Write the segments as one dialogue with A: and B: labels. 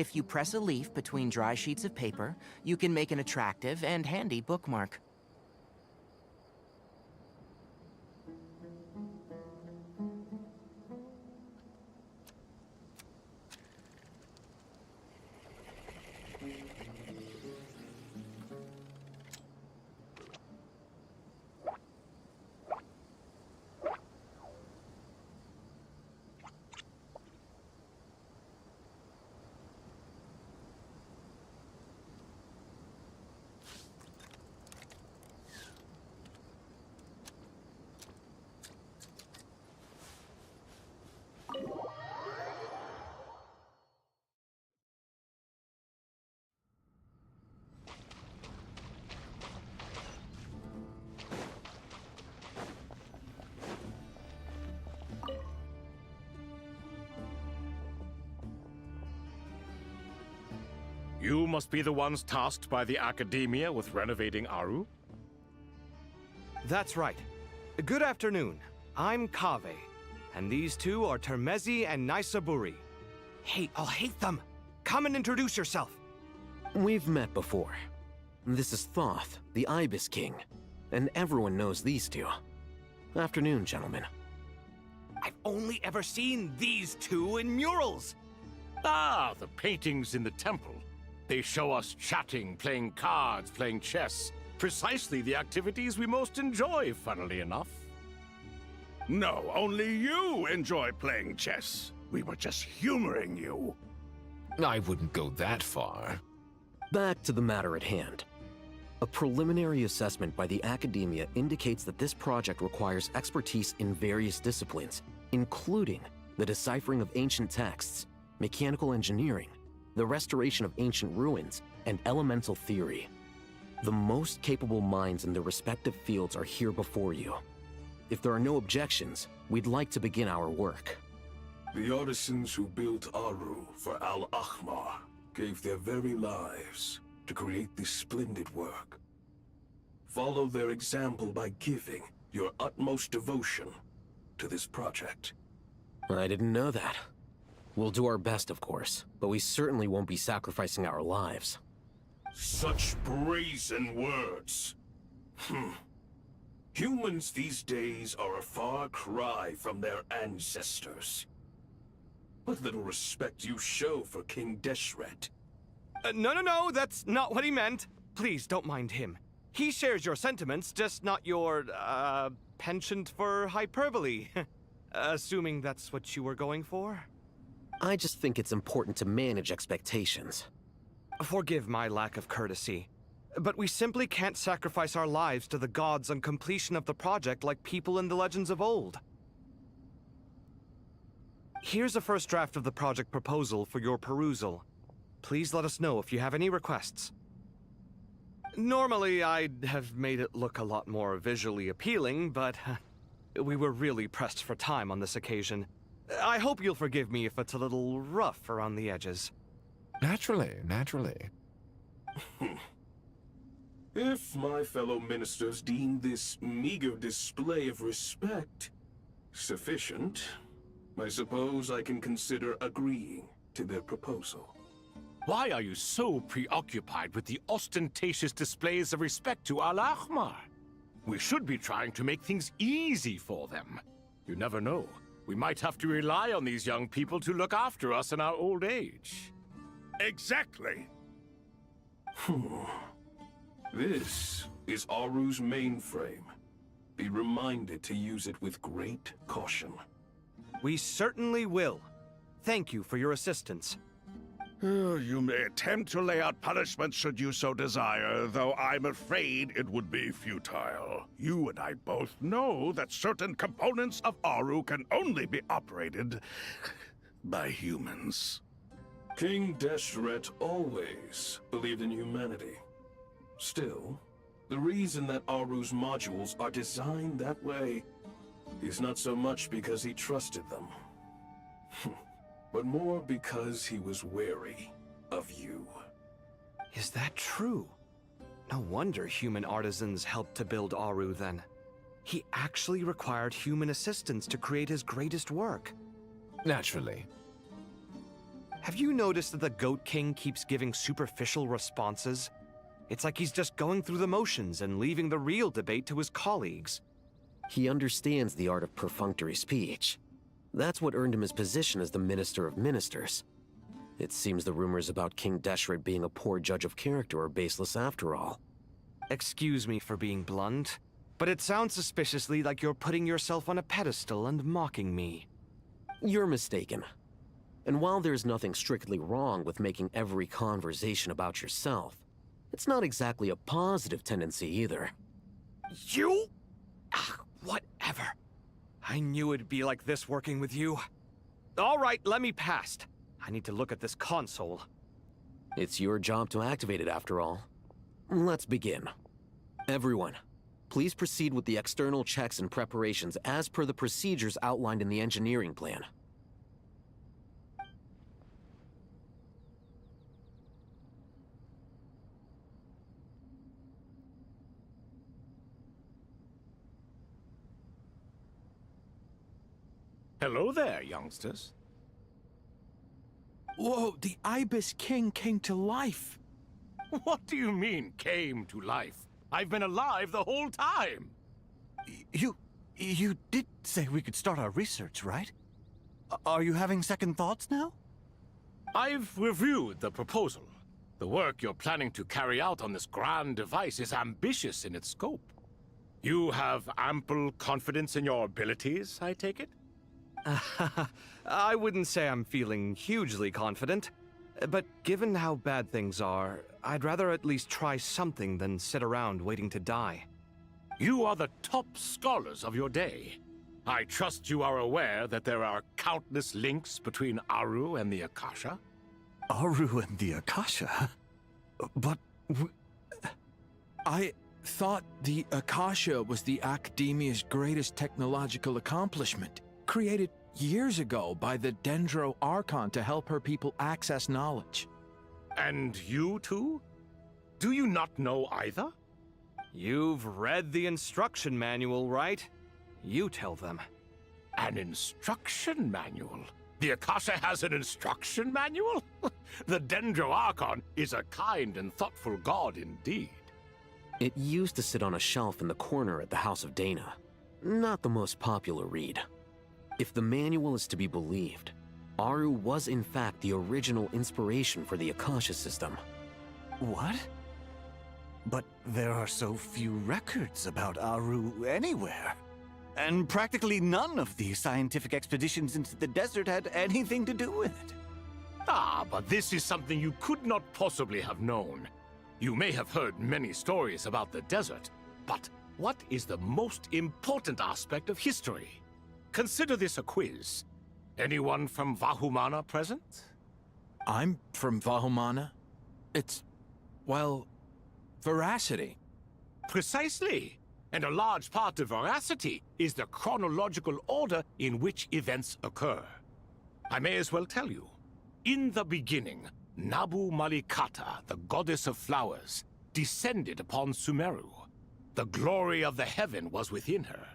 A: If you press a leaf between dry sheets of paper, you can make an attractive and handy bookmark.
B: You must be the ones tasked by the Academia with renovating Aru?
C: That's right. Good afternoon. I'm Kaveh, and these two are Termezi and Naisaburi. Hey, I'll hate them! Come and introduce yourself!
D: We've met before. This is Thoth, the Ibis King, and everyone knows these two. Afternoon, gentlemen.
C: I've only ever seen these two in murals!
B: Ah, the paintings in the temple. They show us chatting, playing cards, playing chess. Precisely the activities we most enjoy, funnily enough.
E: No, only you enjoy playing chess. We were just humoring you.
F: I wouldn't go that far.
D: Back to the matter at hand. A preliminary assessment by the Academia indicates that this project requires expertise in various disciplines, including the deciphering of ancient texts, mechanical engineering, the restoration of ancient ruins, and elemental theory. The most capable minds in their respective fields are here before you. If there are no objections, we'd like to begin our work.
G: The artisans who built Aru for Al-Ahmar gave their very lives to create this splendid work. Follow their example by giving your utmost devotion to this project.
D: I didn't know that. We'll do our best, of course, but we certainly won't be sacrificing our lives.
G: Such brazen words. Humans these days are a far cry from their ancestors. What little respect you show for King Deshret.
C: No, that's not what he meant. Please, don't mind him. He shares your sentiments, just not your, penchant for hyperbole. Assuming that's what you were going for?
D: I just think it's important to manage expectations.
C: Forgive my lack of courtesy, but we simply can't sacrifice our lives to the gods on completion of the project like people in the legends of old. Here's a first draft of the project proposal for your perusal. Please let us know if you have any requests. Normally, I'd have made it look a lot more visually appealing, but we were really pressed for time on this occasion. I hope you'll forgive me if it's a little rough around the edges.
F: Naturally.
G: If my fellow ministers deem this meager display of respect sufficient, I suppose I can consider agreeing to their proposal.
B: Why are you so preoccupied with the ostentatious displays of respect to Al-Ahmar? We should be trying to make things easy for them. You never know. We might have to rely on these young people to look after us in our old age.
E: Exactly.
G: This is Aru's mainframe. Be reminded to use it with great caution.
C: We certainly will. Thank you for your assistance.
E: You may attempt to lay out punishment should you so desire, though I'm afraid it would be futile. You and I both know that certain components of Aru can only be operated by humans.
G: King Deshret always believed in humanity. Still, the reason that Aru's modules are designed that way is not so much because he trusted them, but more because he was wary of you.
C: Is that true? No wonder human artisans helped to build Aru then. He actually required human assistance to create his greatest work.
F: Naturally.
C: Have you noticed that the Goat King keeps giving superficial responses? It's like he's just going through the motions and leaving the real debate to his colleagues.
D: He understands the art of perfunctory speech. That's what earned him his position as the Minister of Ministers. It seems the rumors about King Deshret being a poor judge of character are baseless after all.
C: Excuse me for being blunt, but it sounds suspiciously like you're putting yourself on a pedestal and mocking me.
D: You're mistaken. And while there's nothing strictly wrong with making every conversation about yourself, it's not exactly a positive tendency either.
C: You? Whatever. I knew it'd be like this working with you. All right, let me past. I need to look at this console.
D: It's your job to activate it after all. Let's begin. Everyone, please proceed with the external checks and preparations as per the procedures outlined in the engineering plan.
B: Hello there, youngsters.
H: Whoa, the Ibis King came to life.
B: What do you mean, came to life? I've been alive the whole time.
I: You did say we could start our research, right? Are you having second thoughts now?
B: I've reviewed the proposal. The work you're planning to carry out on this grand device is ambitious in its scope. You have ample confidence in your abilities, I take it?
C: I wouldn't say I'm feeling hugely confident, but given how bad things are, I'd rather at least try something than sit around waiting to die.
B: You are the top scholars of your day. I trust you are aware that there are countless links between Aru and the Akasha?
I: Aru and the Akasha? But
H: I thought the Akasha was the Academia's greatest technological accomplishment, created years ago by the Dendro Archon to help her people access knowledge.
B: And you too? Do you not know either?
C: You've read the instruction manual, right? You tell them.
B: An instruction manual? The Akasha has an instruction manual? The Dendro Archon is a kind and thoughtful god indeed.
D: It used to sit on a shelf in the corner at the House of Dana. Not the most popular read. If the manual is to be believed, Aru was in fact the original inspiration for the Akasha system.
I: what? But there are so few records about Aru anywhere. And practically none of the scientific expeditions into the desert had anything to do with it.
B: Ah, but this is something you could not possibly have known. You may have heard many stories about the desert, but what is the most important aspect of history? Consider this a quiz. Anyone from Vahumana present?
H: I'm from Vahumana. It's, well, veracity.
B: Precisely. And a large part of veracity is the chronological order in which events occur. I may as well tell you. In the beginning, Nabu Malikata, the goddess of flowers, descended upon Sumeru. The glory of the heaven was within her.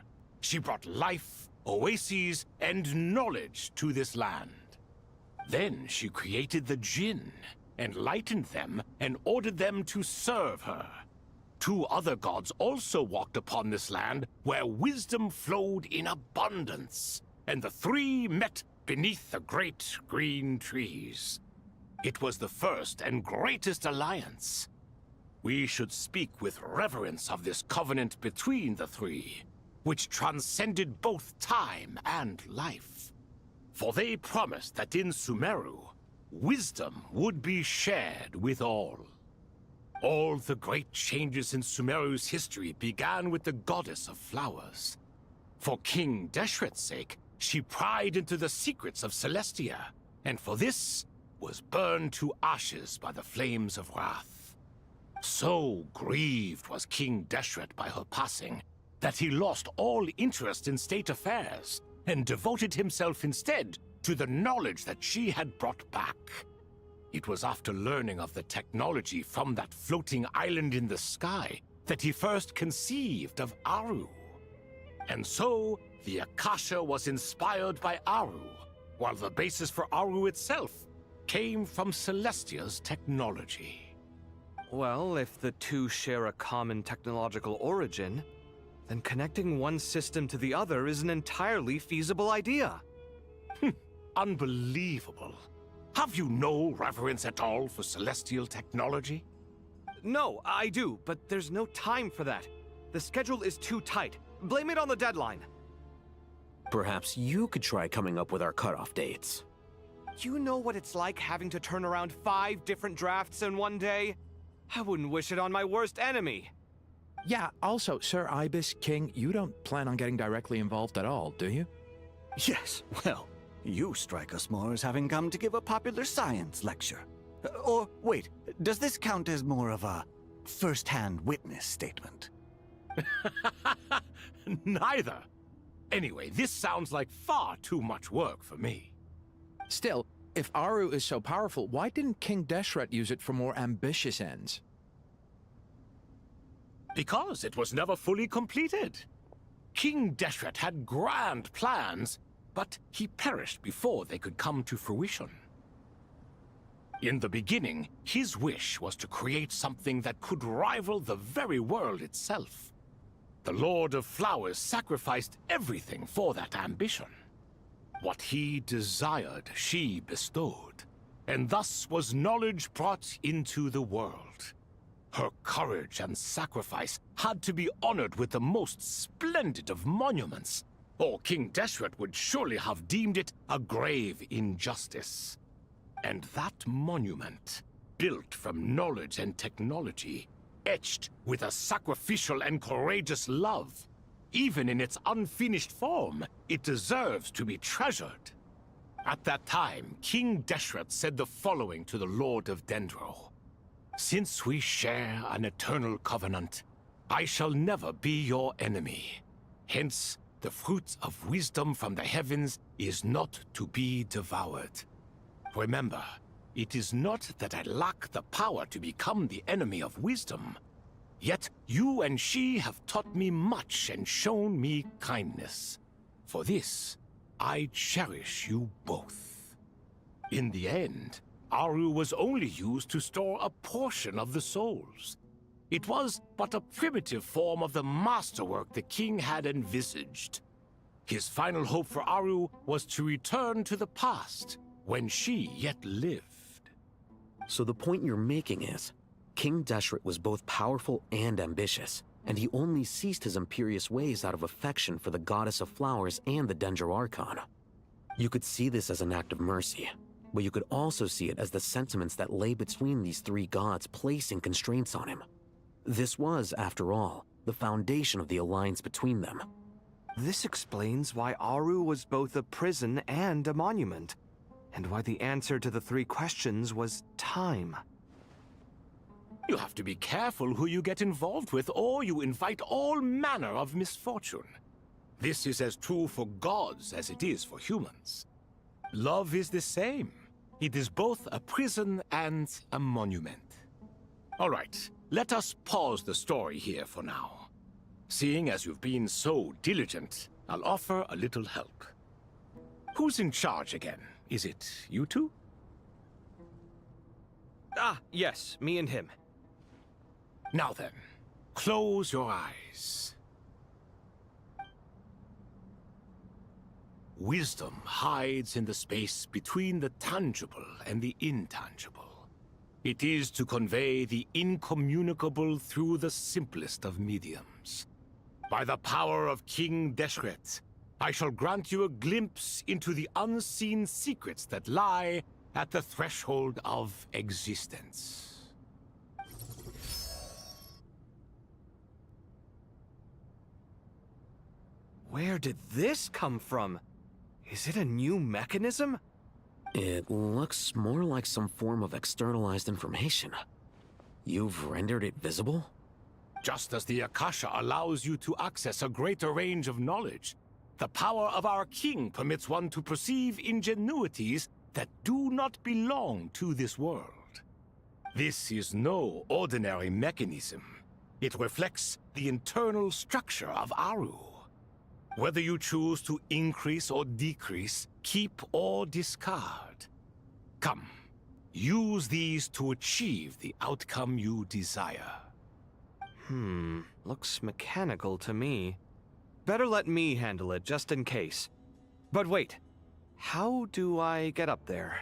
B: She brought life, oases, and knowledge to this land. Then she created the Jinn, enlightened them, and ordered them to serve her. Two other gods also walked upon this land where wisdom flowed in abundance, and the three met beneath the great green trees. It was the first and greatest alliance. We should speak with reverence of this covenant between the three, which transcended both time and life. For they promised that in Sumeru, wisdom would be shared with all. All the great changes in Sumeru's history began with the goddess of flowers. For King Deshret's sake, she pried into the secrets of Celestia, and for this was burned to ashes by the flames of wrath. So grieved was King Deshret by her passing, that he lost all interest in state affairs, and devoted himself instead to the knowledge that she had brought back. It was after learning of the technology from that floating island in the sky that he first conceived of Aru. And so, the Akasha was inspired by Aru, while the basis for Aru itself came from Celestia's technology.
C: Well, if the two share a common technological origin, then connecting one system to the other is an entirely feasible idea.
B: Unbelievable. Have you no reverence at all for celestial technology?
C: No, I do, but there's no time for that. The schedule is too tight. Blame it on the deadline.
D: Perhaps you could try coming up with our cutoff dates.
C: You know what it's like having to turn around 5 different drafts in one day? I wouldn't wish it on my worst enemy.
H: Yeah, also, Sir Ibis, King, you don't plan on getting directly involved at all, do you?
I: Yes, well, you strike us more as having come to give a popular science lecture. Or, wait, does this count as more of a first-hand witness statement?
B: Neither. Anyway, this sounds like far too much work for me.
H: Still, if Aru is so powerful, why didn't King Deshret use it for more ambitious ends?
B: Because it was never fully completed. King Deshret had grand plans, but he perished before they could come to fruition. In the beginning, his wish was to create something that could rival the very world itself. The Lord of Flowers sacrificed everything for that ambition. What he desired, she bestowed, and thus was knowledge brought into the world. Her courage and sacrifice had to be honored with the most splendid of monuments, or King Deshret would surely have deemed it a grave injustice. And that monument, built from knowledge and technology, etched with a sacrificial and courageous love, even in its unfinished form, it deserves to be treasured. At that time, King Deshret said the following to the Lord of Dendro. Since we share an eternal covenant, I shall never be your enemy. Hence, the fruit of wisdom from the heavens is not to be devoured. Remember, it is not that I lack the power to become the enemy of wisdom. Yet you and she have taught me much and shown me kindness. For this, I cherish you both. In the end, Aru was only used to store a portion of the souls. It was but a primitive form of the masterwork the king had envisaged. His final hope for Aru was to return to the past, when she yet lived.
D: So the point you're making is, King Deshret was both powerful and ambitious, and he only ceased his imperious ways out of affection for the Goddess of Flowers and the Dendro Archon. You could see this as an act of mercy, but you could also see it as the sentiments that lay between these three gods placing constraints on him. This was, after all, the foundation of the alliance between them.
C: This explains why Aru was both a prison and a monument, and why the answer to the 3 questions was time.
B: You have to be careful who you get involved with, or you invite all manner of misfortune. This is as true for gods as it is for humans. Love is the same. It is both a prison and a monument. All right, let us pause the story here for now. Seeing as you've been so diligent, I'll offer a little help. Who's in charge again? Is it you two?
C: Ah, yes, me and him.
B: Now then, close your eyes. Wisdom hides in the space between the tangible and the intangible. It is to convey the incommunicable through the simplest of mediums. By the power of King Deshret, I shall grant you a glimpse into the unseen secrets that lie at the threshold of existence.
C: Where did this come from? Is it a new mechanism?
D: It looks more like some form of externalized information. You've rendered it visible?
B: Just as the Akasha allows you to access a greater range of knowledge, the power of our king permits one to perceive ingenuities that do not belong to this world. This is no ordinary mechanism. It reflects the internal structure of Aru. Whether you choose to increase or decrease, keep or discard. Come, Use these to achieve the outcome you desire.
C: Looks mechanical to me. Better let me handle it, just in case. But wait, how do I get up there?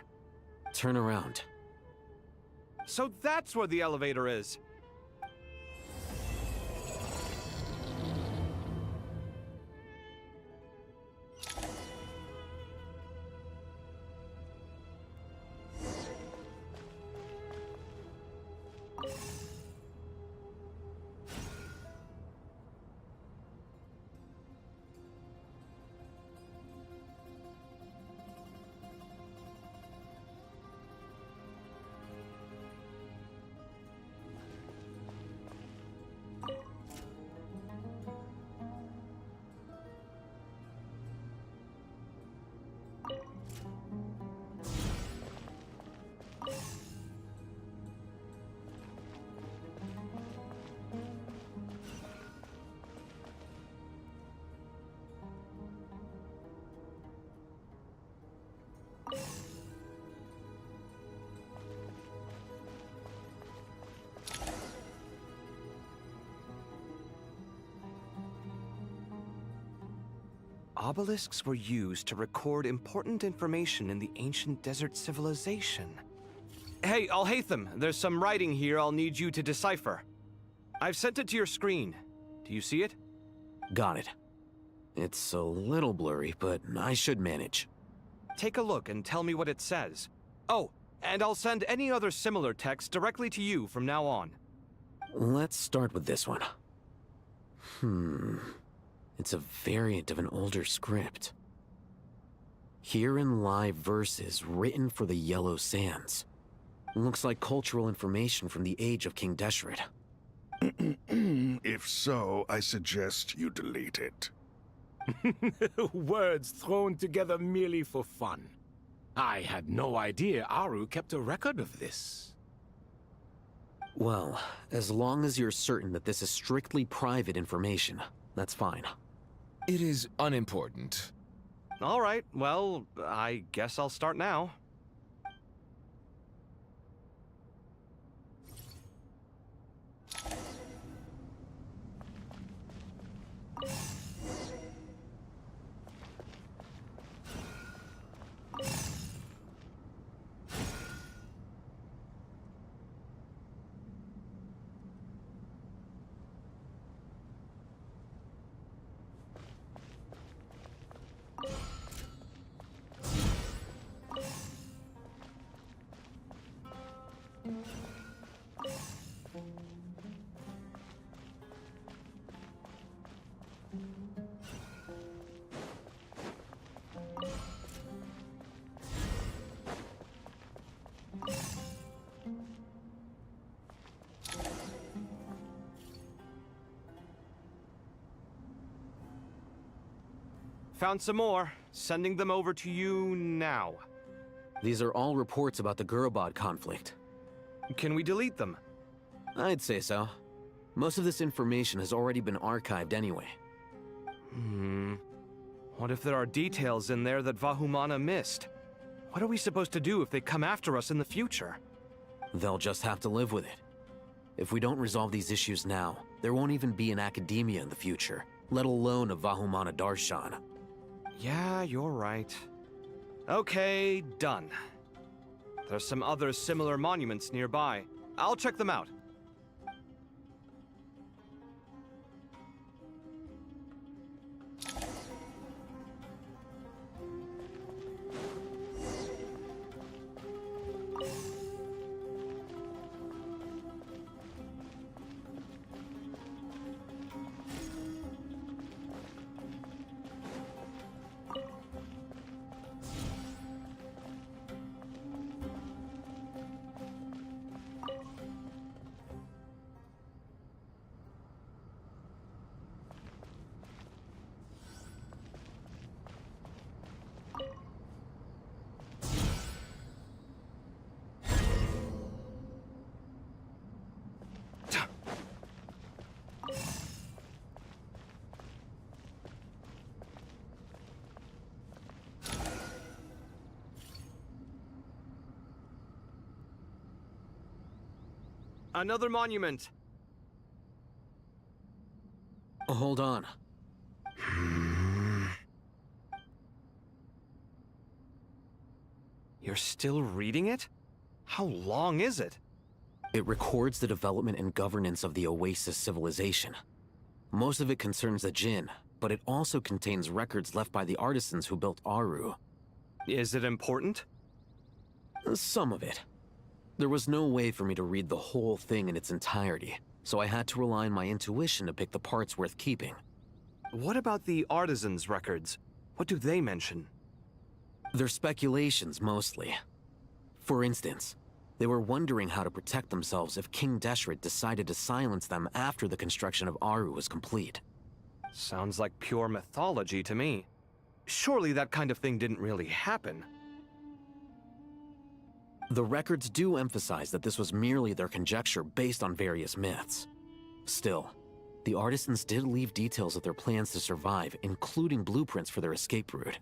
D: Turn around.
C: So that's where the elevator is. Obelisks were used to record important information in the ancient desert civilization. Hey, Alhaitham, there's some writing here I'll need you to decipher. I've sent it to your screen. Do you see it?
D: Got it. It's a little blurry, but I should manage.
C: Take a look and tell me what it says. Oh, and I'll send any other similar text directly to you from now on.
D: Let's start with this one. It's a variant of an older script. Herein lie verses written for the Yellow Sands. Looks like cultural information from the age of King Deshret.
E: If so, I suggest you delete it.
B: Words thrown together merely for fun. I had no idea Aru kept a record of this.
D: Well, as long as you're certain that this is strictly private information, that's fine.
F: It is unimportant.
C: All right, well, I guess I'll start now. Found some more. Sending them over to you now.
D: These are all reports about the Gurubad conflict.
C: Can we delete them?
D: I'd say so. Most of this information has already been archived anyway.
C: What if there are details in there that Vahumana missed? What are we supposed to do if they come after us in the future?
D: They'll just have to live with it. If we don't resolve these issues now, there won't even be an academia in the future, let alone a Vahumana Darshan.
C: Yeah, you're right. Okay, done. There's some other similar monuments nearby. I'll check them out. Another monument.
D: Hold on.
C: You're still reading it? How long is it?
D: It records the development and governance of the Oasis civilization. Most of it concerns the Jinn, but it also contains records left by the artisans who built Aru.
C: Is it important?
D: Some of it. There was no way for me to read the whole thing in its entirety, so I had to rely on my intuition to pick the parts worth keeping.
C: What about the artisans' records? What do they mention?
D: They're speculations, mostly. For instance, they were wondering how to protect themselves if King Deshret decided to silence them after the construction of Aru was complete.
C: Sounds like pure mythology to me. Surely that kind of thing didn't really happen.
D: The records do emphasize that this was merely their conjecture based on various myths. Still, the artisans did leave details of their plans to survive, including blueprints for their escape route.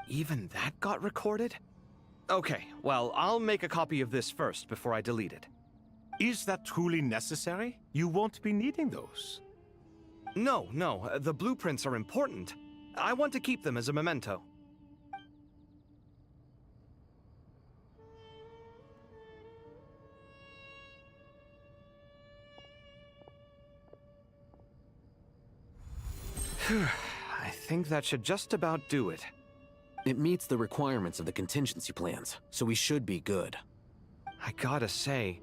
C: Even that got recorded? Okay, well, I'll make a copy of this first before I delete it.
B: Is that truly necessary? You won't be needing those.
C: No, the blueprints are important. I want to keep them as a memento. I think that should just about do it.
D: It meets the requirements of the contingency plans, so we should be good.
C: I gotta say,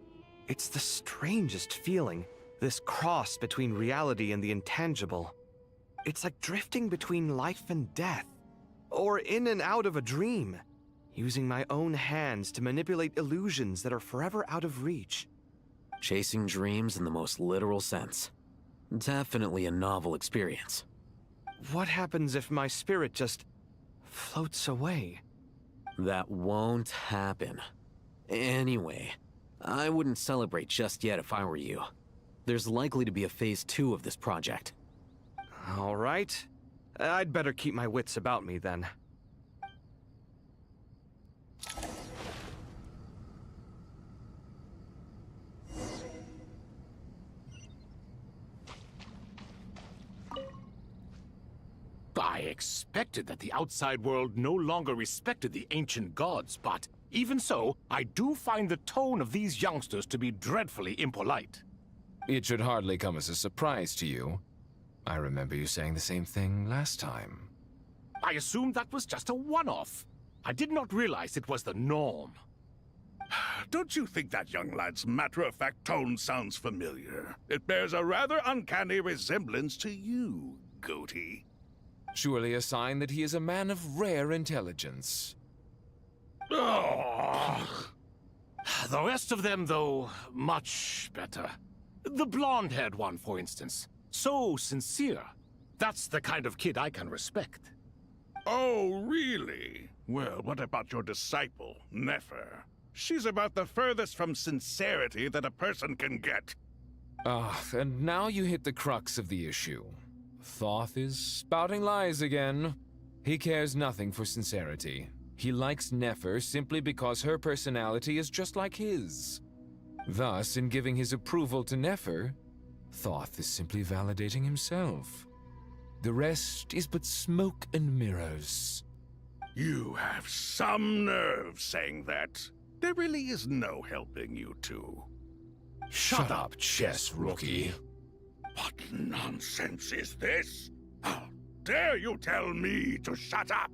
C: it's the strangest feeling, this cross between reality and the intangible. It's like drifting between life and death, or in and out of a dream, using my own hands to manipulate illusions that are forever out of reach.
D: Chasing dreams in the most literal sense. Definitely a novel experience.
C: What happens if my spirit just floats away?
D: That won't happen. Anyway, I wouldn't celebrate just yet if I were you. There's likely to be a phase 2 of this project.
C: All right. I'd better keep my wits about me then.
B: I expected that the outside world no longer respected the ancient gods, but even so, I do find the tone of these youngsters to be dreadfully impolite.
F: It should hardly come as a surprise to you. I remember you saying the same thing last time.
B: I assumed that was just a one-off. I did not realize it was the norm.
E: Don't you think that young lad's matter-of-fact tone sounds familiar? It bears a rather uncanny resemblance to you, Goatee.
F: Surely a sign that he is a man of rare intelligence.
B: Ugh. The rest of them, though, much better. The blonde-haired one, for instance. So sincere. That's the kind of kid I can respect.
E: Oh, really? Well, what about your disciple, Nefer? She's about the furthest from sincerity that a person can get.
F: And now you hit the crux of the issue. Thoth is spouting lies again. He cares nothing for sincerity. He likes Nefer simply because her personality is just like his. Thus, in giving his approval to Nefer, Thoth is simply validating himself. The rest is but smoke and mirrors.
E: You have some nerve saying that. There really is no helping you two.
F: Shut up, chess rookie.
E: What nonsense is this? How dare you tell me to shut up?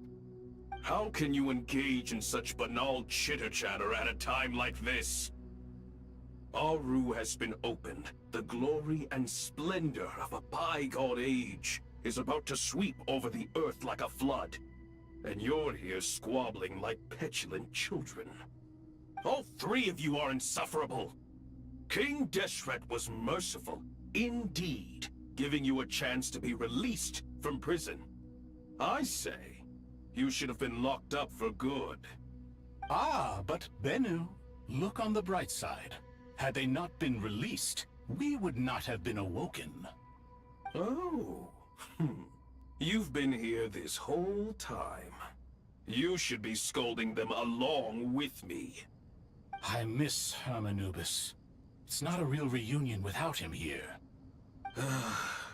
G: How can you engage in such banal chitter-chatter at a time like this? Aru has been opened. The glory and splendor of a bygone age is about to sweep over the earth like a flood. And you're here squabbling like petulant children. All three of you are insufferable. King Deshret was merciful, indeed, giving you a chance to be released from prison. I say, you should have been locked up for good.
J: Ah, but Bennu, look on the bright side. Had they not been released, we would not have been awoken.
G: Oh, you've been here this whole time. You should be scolding them along with me.
J: I miss Hermanubis. It's not a real reunion without him here.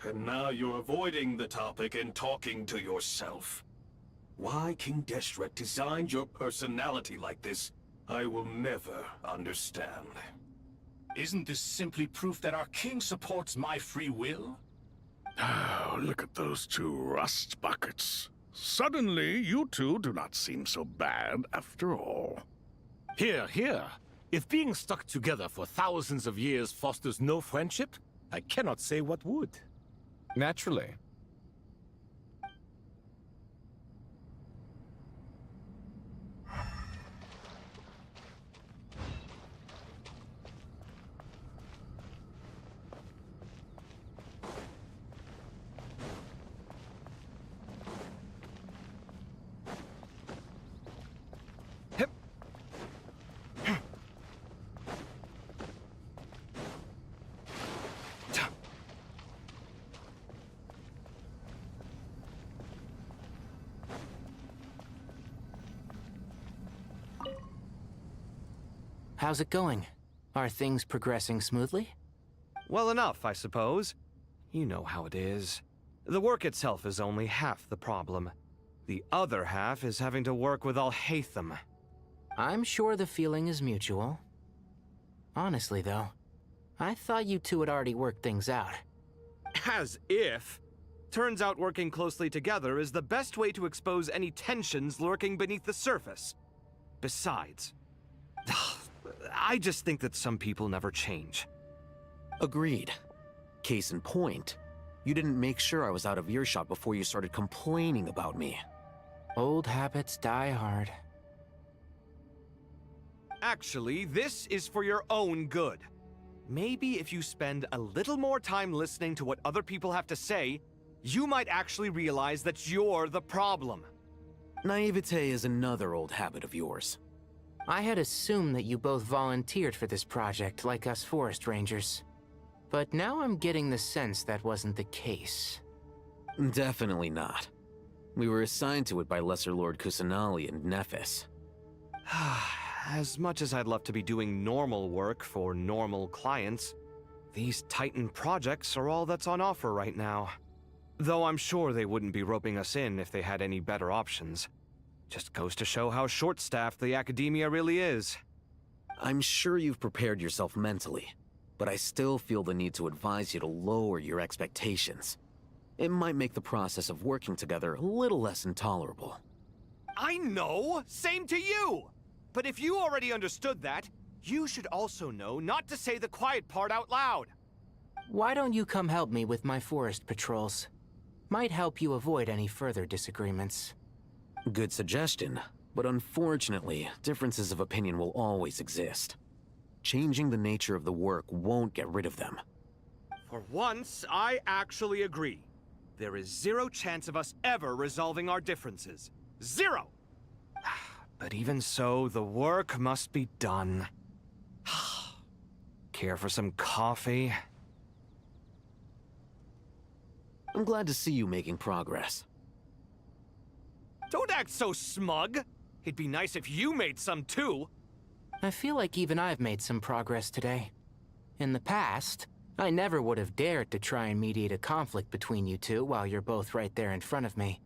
G: And now you're avoiding the topic and talking to yourself. Why King Deshret designed your personality like this, I will never understand.
J: Isn't this simply proof that our king supports my free will?
E: Oh, look at those two rust buckets. Suddenly, you two do not seem so bad after all.
B: Here, here. If being stuck together for thousands of years fosters no friendship, I cannot say what would.
F: Naturally.
A: How's it going? Are things progressing smoothly?
C: Well enough, I suppose. You know how it is. The work itself is only half the problem. The other half is having to work with Al-Haytham.
A: I'm sure the feeling is mutual. Honestly, though, I thought you two had already worked things out.
C: As if. Turns out working closely together is the best way to expose any tensions lurking beneath the surface. Besides, I just think that some people never change.
D: Agreed. Case in point, you didn't make sure I was out of earshot before you started complaining about me.
A: Old habits die hard.
C: Actually, this is for your own good. Maybe if you spend a little more time listening to what other people have to say, you might actually realize that you're the problem.
D: Naivete is another old habit of yours.
A: I had assumed that you both volunteered for this project like us forest rangers. But now I'm getting the sense that wasn't the case.
D: Definitely not. We were assigned to it by Lesser Lord Kusanali and Nephis.
C: As much as I'd love to be doing normal work for normal clients, these Titan projects are all that's on offer right now. Though I'm sure they wouldn't be roping us in if they had any better options. Just goes to show how short-staffed the academia really is.
D: I'm sure you've prepared yourself mentally, but I still feel the need to advise you to lower your expectations. It might make the process of working together a little less intolerable.
C: I know! Same to you! But if you already understood that, you should also know not to say the quiet part out loud.
A: Why don't you come help me with my forest patrols? Might help you avoid any further disagreements.
D: Good suggestion, but unfortunately, differences of opinion will always exist. Changing the nature of the work won't get rid of them.
C: For once, I actually agree. There is zero chance of us ever resolving our differences. Zero! But even so, the work must be done. Care for some coffee?
D: I'm glad to see you making progress.
C: Don't act so smug! It'd be nice if you made some too!
A: I feel like even I've made some progress today. In the past, I never would have dared to try and mediate a conflict between you two while you're both right there in front of me.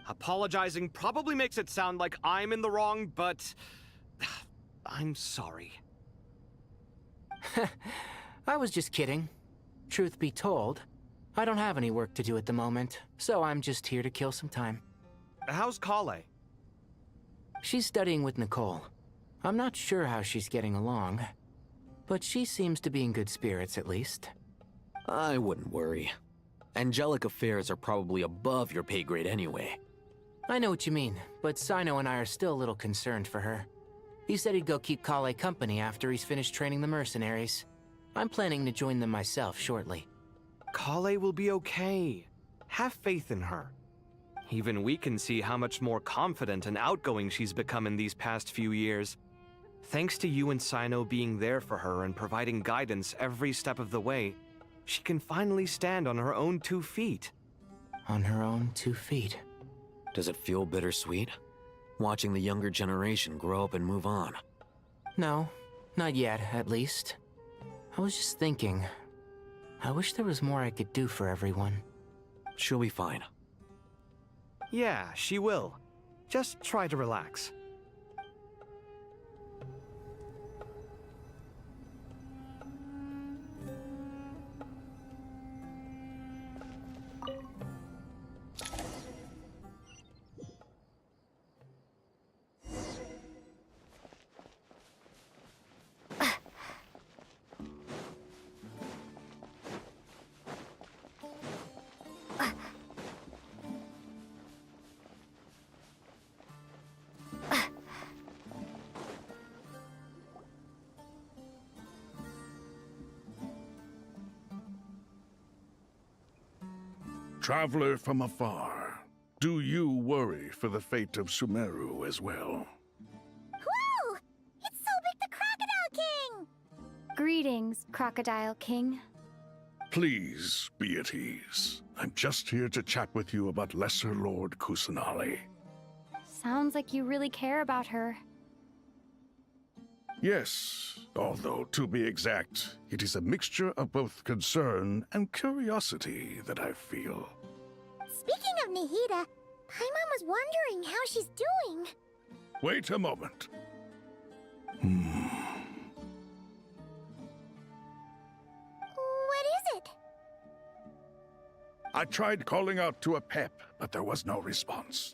C: Apologizing probably makes it sound like I'm in the wrong, but... I'm sorry.
A: I was just kidding. Truth be told, I don't have any work to do at the moment, so I'm just here to kill some time.
C: How's Kale?
A: She's studying with Nicole. I'm not sure how she's getting along, but she seems to be in good spirits at least.
D: I wouldn't worry. Angelic affairs are probably above your pay grade anyway.
A: I know what you mean, but Sino and I are still a little concerned for her. He said he'd go keep Kale company after he's finished training the mercenaries. I'm planning to join them myself shortly.
C: Kale will be okay. Have faith in her. Even we can see how much more confident and outgoing she's become in these past few years. Thanks to you and Sino being there for her and providing guidance every step of the way, she can finally stand on her own 2 feet.
A: On her own 2 feet.
D: Does it feel bittersweet? Watching the younger generation grow up and move on?
A: No, not yet, at least. I was just thinking, I wish there was more I could do for everyone.
D: She'll be fine.
C: Yeah, she will. Just try to relax.
E: Traveler from afar, do you worry for the fate of Sumeru as well?
K: Whoa! It's Sobek the Crocodile King! Greetings, Crocodile King.
E: Please be at ease. I'm just here to chat with you about Lesser Lord Kusanali.
K: Sounds like you really care about her.
E: Yes, although to be exact, it is a mixture of both concern and curiosity that I feel.
K: Speaking of Nahida, Paimon was wondering how she's doing.
E: Wait a moment.
K: What is it?
E: I tried calling out to a pep, but there was no response.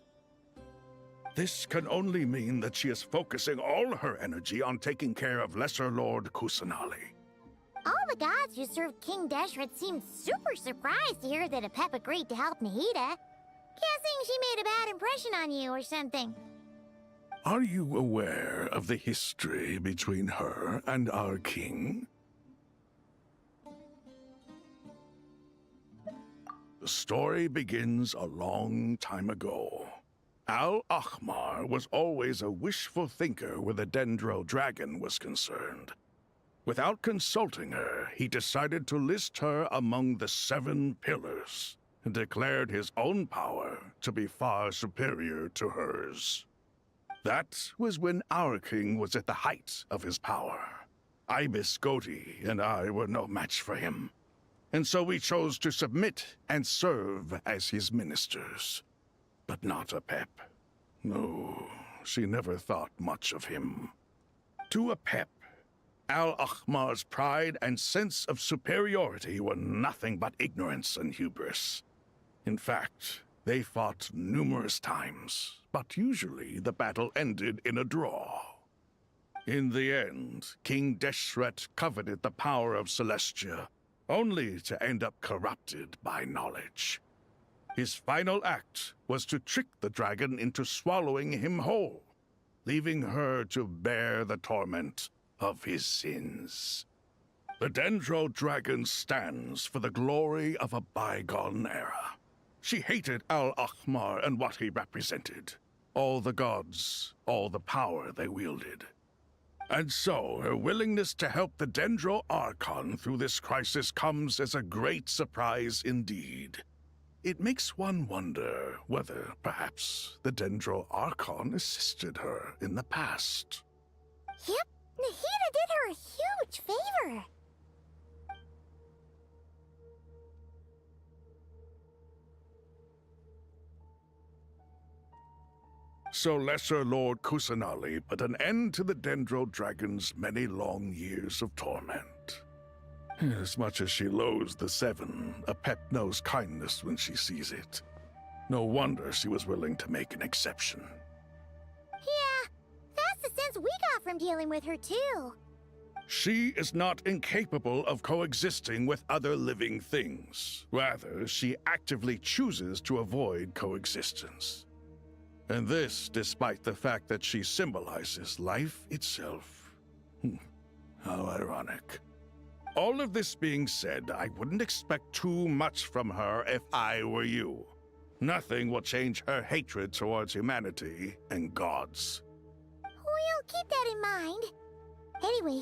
E: This can only mean that she is focusing all her energy on taking care of Lesser Lord Kusanali.
K: All the gods who served King Deshret seemed super surprised to hear that Apep agreed to help Nahida. Guessing she made a bad impression on you or something.
E: Are you aware of the history between her and our king? The story begins a long time ago. Al-Ahmar was always a wishful thinker where the Dendro dragon was concerned. Without consulting her, he decided to list her among the 7 pillars, and declared his own power to be far superior to hers. That was when our king was at the height of his power. Ibis Goti and I were no match for him, and so we chose to submit and serve as his ministers. But not Apep. No, she never thought much of him. To Apep, Al-Ahmar's pride and sense of superiority were nothing but ignorance and hubris. In fact, they fought numerous times, but usually the battle ended in a draw. In the end, King Deshret coveted the power of Celestia, only to end up corrupted by knowledge. His final act was to trick the dragon into swallowing him whole, leaving her to bear the torment of his sins. The Dendro dragon stands for the glory of a bygone era. She hated Al-Ahmar and what he represented. All the gods, all the power they wielded. And so, her willingness to help the Dendro Archon through this crisis comes as a great surprise indeed. It makes one wonder whether, perhaps, the Dendro Archon assisted her in the past.
K: Yep, Nahida did her a huge favor.
E: So Lesser Lord Kusanali put an end to the Dendro Dragon's many long years of torment. As much as she loathes the 7, Apep knows kindness when she sees it. No wonder she was willing to make an exception.
K: Yeah, that's the sense we got from dealing with her too.
E: She is not incapable of coexisting with other living things. Rather, she actively chooses to avoid coexistence. And this despite the fact that she symbolizes life itself. How ironic. All of this being said, I wouldn't expect too much from her if I were you. Nothing will change her hatred towards humanity and gods.
K: We'll keep that in mind. Anyway,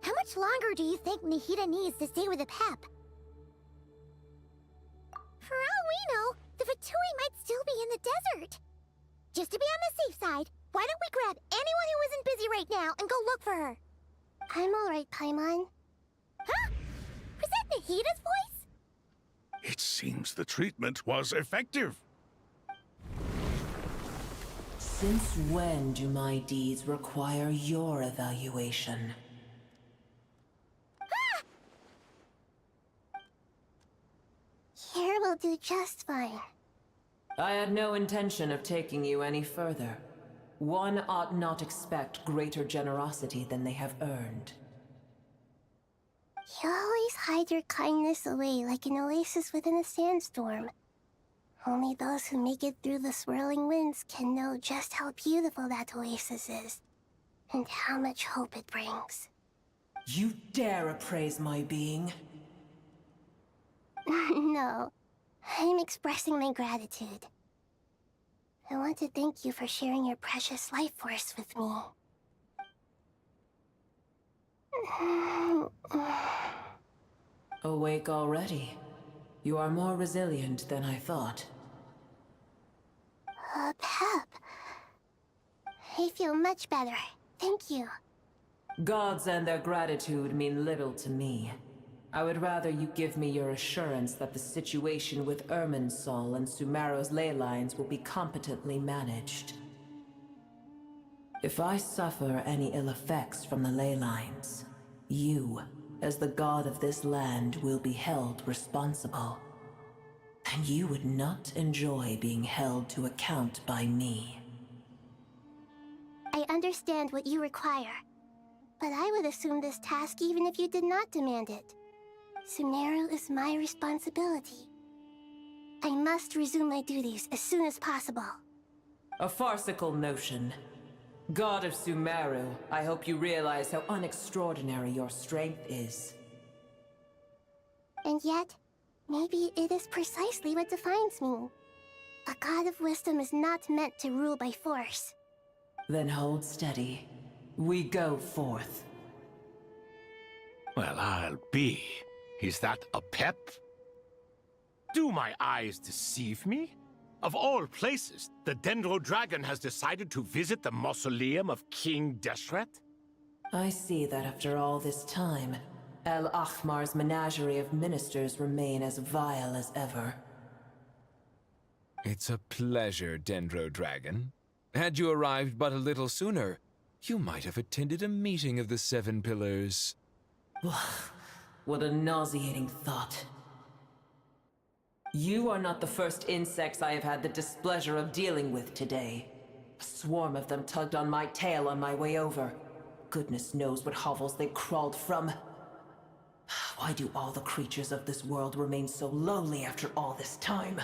K: how much longer do you think Nahida needs to stay with Apep? For all we know, the Fatui might still be in the desert. Just to be on the safe side, why don't we grab anyone who isn't busy right now and go look for her? I'm alright, Paimon. Ah! Was that Nahida's voice?
E: It seems the treatment was effective.
L: Since when do my deeds require your evaluation?
K: Here will do just fine.
L: I had no intention of taking you any further. One ought not expect greater generosity than they have earned.
K: You always hide your kindness away like an oasis within a sandstorm. Only those who make it through the swirling winds can know just how beautiful that oasis is, and how much hope it brings.
L: You dare appraise my being?
K: No, I'm expressing my gratitude. I want to thank you for sharing your precious life force with me.
L: Awake already. You are more resilient than I thought.
K: Pep. I feel much better. Thank you.
L: Gods and their gratitude mean little to me. I would rather you give me your assurance that the situation with Irminsul and Sumeru's ley lines will be competently managed. If I suffer any ill effects from the ley lines, you, as the god of this land, will be held responsible. And you would not enjoy being held to account by me.
K: I understand what you require, but I would assume this task even if you did not demand it. Sumeru is my responsibility. I must resume my duties as soon as possible.
L: A farcical notion. God of Sumeru, I hope you realize how unextraordinary your strength is.
K: And yet, maybe it is precisely what defines me. A god of wisdom is not meant to rule by force.
L: Then hold steady. We go forth.
B: Well, I'll be. Is that a pep? Do my eyes deceive me? Of all places, the Dendro Dragon has decided to visit the mausoleum of King Deshret?
L: I see that after all this time, El Ahmar's menagerie of ministers remain as vile as ever.
F: It's a pleasure, Dendro Dragon. Had you arrived but a little sooner, you might have attended a meeting of the Seven Pillars.
L: What a nauseating thought. You are not the first insects I have had the displeasure of dealing with today. A swarm of them tugged on my tail on my way over. Goodness knows what hovels they crawled from. Why do all the creatures of this world remain so lowly after all this time?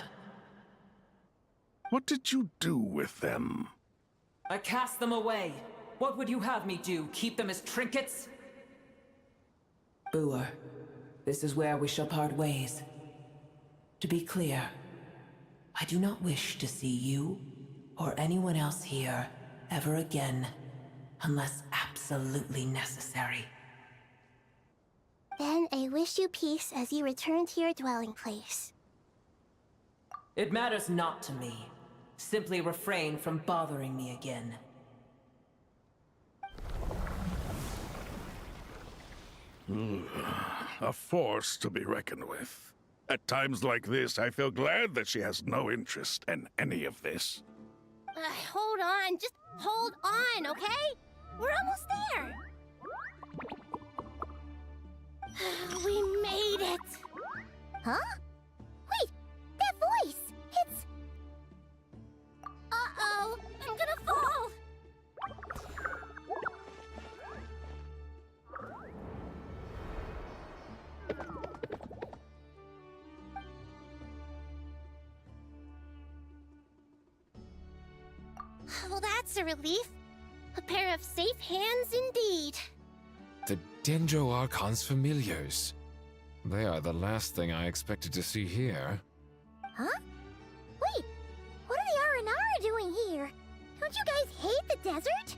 E: What did you do with them?
L: I cast them away. What would you have me do? Keep them as trinkets? Boer, this is where we shall part ways. To be clear, I do not wish to see you or anyone else here ever again, unless absolutely necessary.
K: Then I wish you peace as you return to your dwelling place.
L: It matters not to me. Simply refrain from bothering me again.
E: A force to be reckoned with. At times like this, I feel glad that she has no interest in any of this.
K: Hold on, just hold on, okay? We're almost there. We made it. Huh? Wait, that voice! It's... Uh-oh, I'm gonna fall! Well, that's a relief. A pair of safe hands indeed.
F: The Dendro Archon's familiars. They are the last thing I expected to see here.
K: Huh? Wait, what are the Aranara doing here? Don't you guys hate the desert?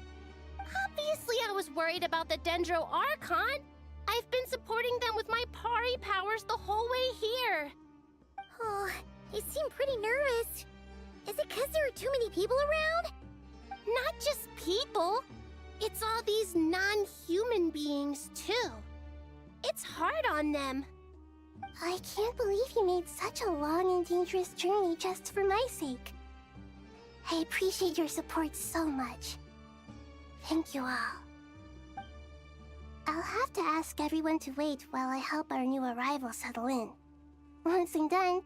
K: Obviously I was worried about the Dendro Archon. I've been supporting them with my Pari powers the whole way here. Oh, they seem pretty nervous. Is it because there are too many people around? Not just people. It's all these non-human beings, too. It's hard on them. I can't believe you made such a long and dangerous journey just for my sake. I appreciate your support so much. Thank you all. I'll have to ask everyone to wait while I help our new arrival settle in. Once I'm done,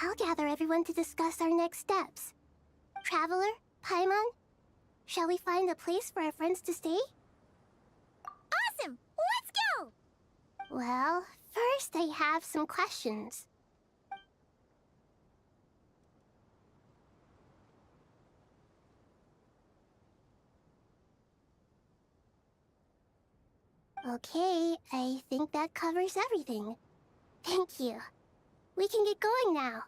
K: I'll gather everyone to discuss our next steps. Traveler, Paimon, shall we find a place for our friends to stay? Awesome! Let's go! Well, first I have some questions. Okay, I think that covers everything. Thank you. We can get going now.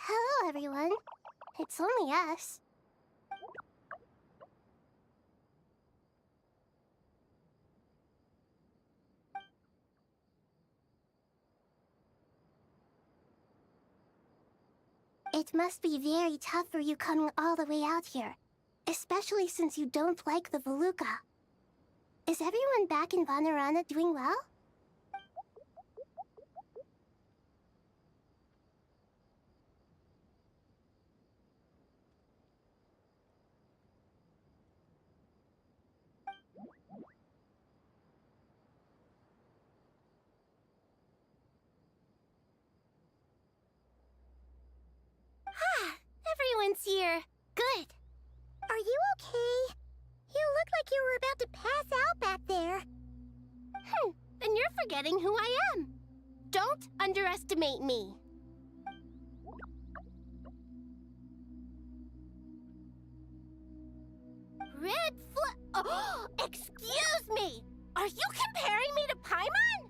K: Hello, everyone. It's only us. It must be very tough for you coming all the way out here, especially since you don't like the Voluka. Is everyone back in Vanarana doing well? Everyone's here. Good. Are you okay? You look like you were about to pass out back there. Then you're forgetting who I am. Don't underestimate me. Red Oh, excuse me! Are you comparing me to Paimon?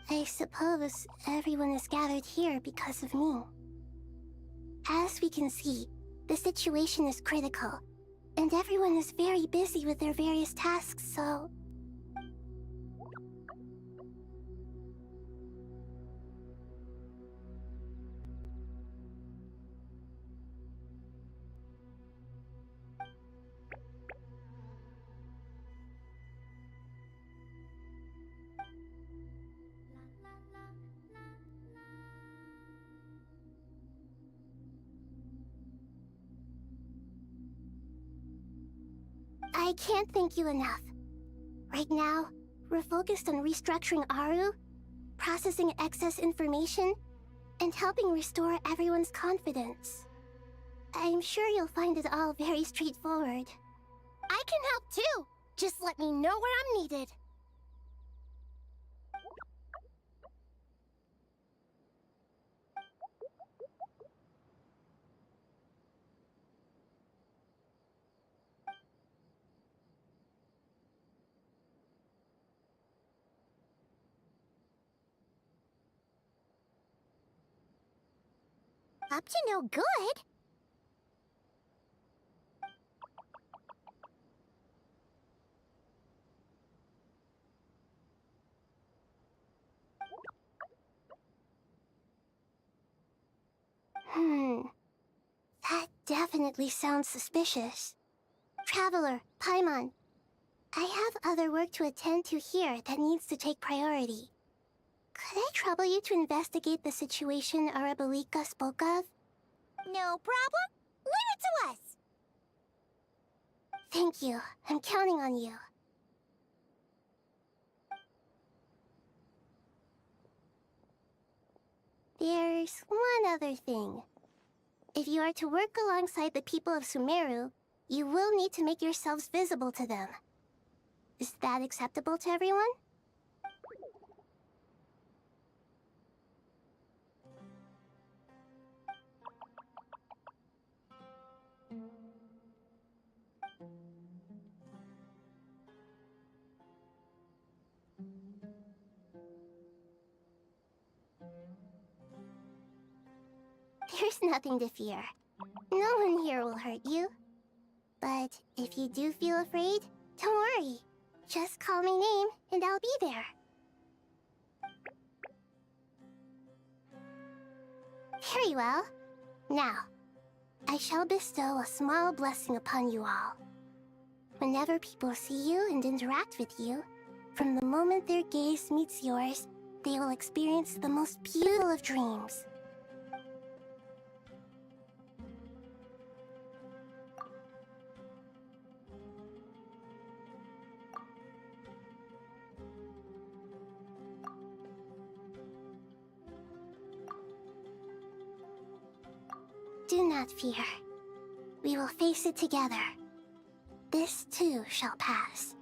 K: I suppose everyone is gathered here because of me. As we can see, the situation is critical, and everyone is very busy with their various tasks, so... I can't thank you enough. Right now, we're focused on restructuring Aru, processing excess information, and helping restore everyone's confidence. I'm sure you'll find it all very straightforward. I can help too! Just let me know where I'm needed. Up to no good? That definitely sounds suspicious. Traveler, Paimon, I have other work to attend to here that needs to take priority. Could I trouble you to investigate the situation Arabalika spoke of? No problem. Leave it to us! Thank you. I'm counting on you. There's one other thing. If you are to work alongside the people of Sumeru, you will need to make yourselves visible to them. Is that acceptable to everyone? There's nothing to fear. No one here will hurt you. But if you do feel afraid, don't worry. Just call my name and I'll be there. Very well. Now, I shall bestow a small blessing upon you all. Whenever people see you and interact with you, from the moment their gaze meets yours, they will experience the most beautiful of dreams. Do not fear. We will face it together. This too shall pass.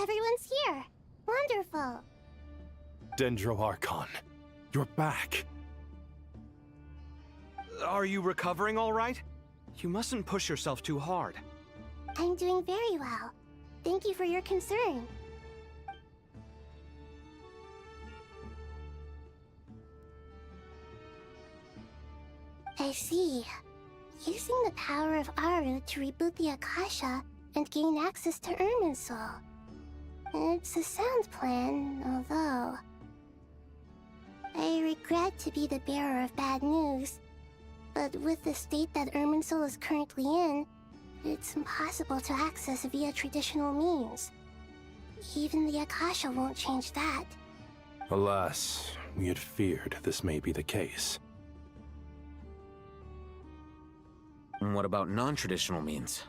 K: Everyone's here. Wonderful.
C: Dendro Archon, you're back. Are you recovering all right? You mustn't push yourself too hard.
K: I'm doing very well. Thank you for your concern. I see. using the power of Aru to reboot the Akasha and gain access to Irminsul. It's a sound plan, although... I regret to be the bearer of bad news, but with the state that Irminsul is currently in, it's impossible to access via traditional means. Even the Akasha won't change that.
M: Alas, we had feared this may be the case.
D: And what about non-traditional means?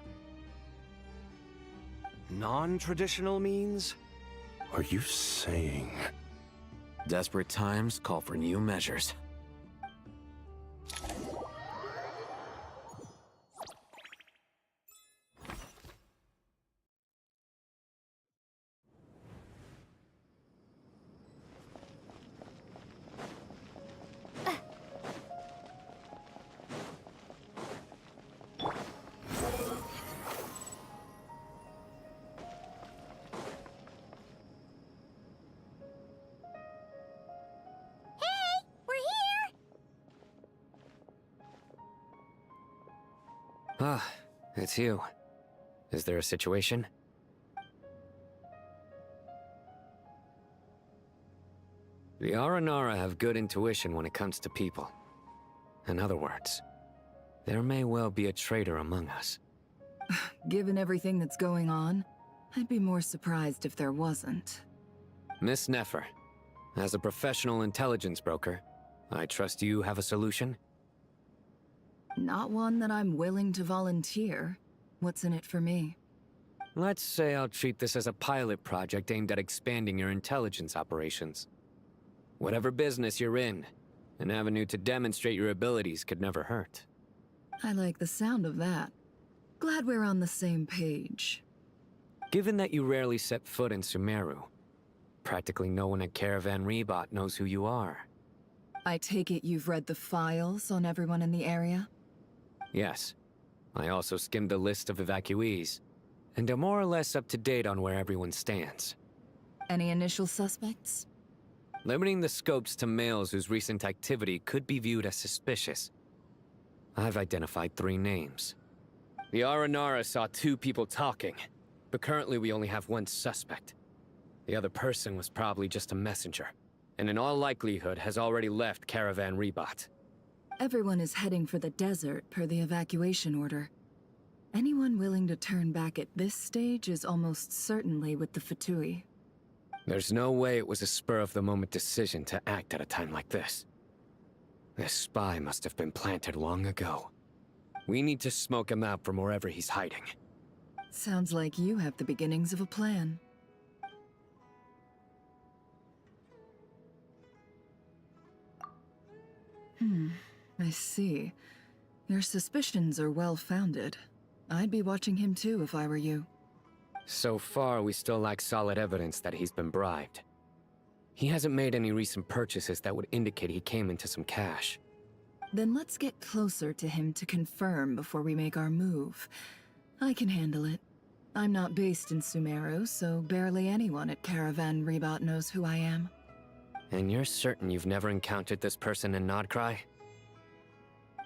C: Non-traditional means?
M: Are you saying...
D: Desperate times call for new measures.
A: Ah, it's you. Is there a situation? The Aranara have good intuition when it comes to people. In other words, there may well be a traitor among us.
N: Given everything that's going on, I'd be more surprised if there wasn't.
A: Miss Nefer, as a professional intelligence broker, I trust you have a solution?
N: Not one that I'm willing to volunteer. What's in it for me?
A: Let's say I'll treat this as a pilot project aimed at expanding your intelligence operations. Whatever business you're in, an avenue to demonstrate your abilities could never hurt.
N: I like the sound of that. Glad we're on the same page.
A: Given that you rarely set foot in Sumeru, practically no one at Caravan Rebot knows who you are.
N: I take it you've read the files on everyone in the area?
A: Yes. I also skimmed the list of evacuees, and am more or less up to date on where everyone stands.
N: Any initial suspects?
A: Limiting the scopes to males whose recent activity could be viewed as suspicious. I've identified 3 names. The Aranara saw 2 people talking, but currently we only have 1 suspect. The other person was probably just a messenger, and in all likelihood has already left Caravan Rebot.
N: Everyone is heading for the desert per the evacuation order. Anyone willing to turn back at this stage is almost certainly with the Fatui.
A: There's no way it was a spur-of-the-moment decision to act at a time like this. This spy must have been planted long ago. We need to smoke him out from wherever he's hiding.
N: Sounds like you have the beginnings of a plan. I see. Your suspicions are well-founded. I'd be watching him too if I were you.
A: So far, we still lack solid evidence that he's been bribed. He hasn't made any recent purchases that would indicate he came into some cash.
N: Then let's get closer to him to confirm before we make our move. I can handle it. I'm not based in Sumeru, so barely anyone at Caravan Rebot knows who I am.
A: And you're certain you've never encountered this person in Nodcry?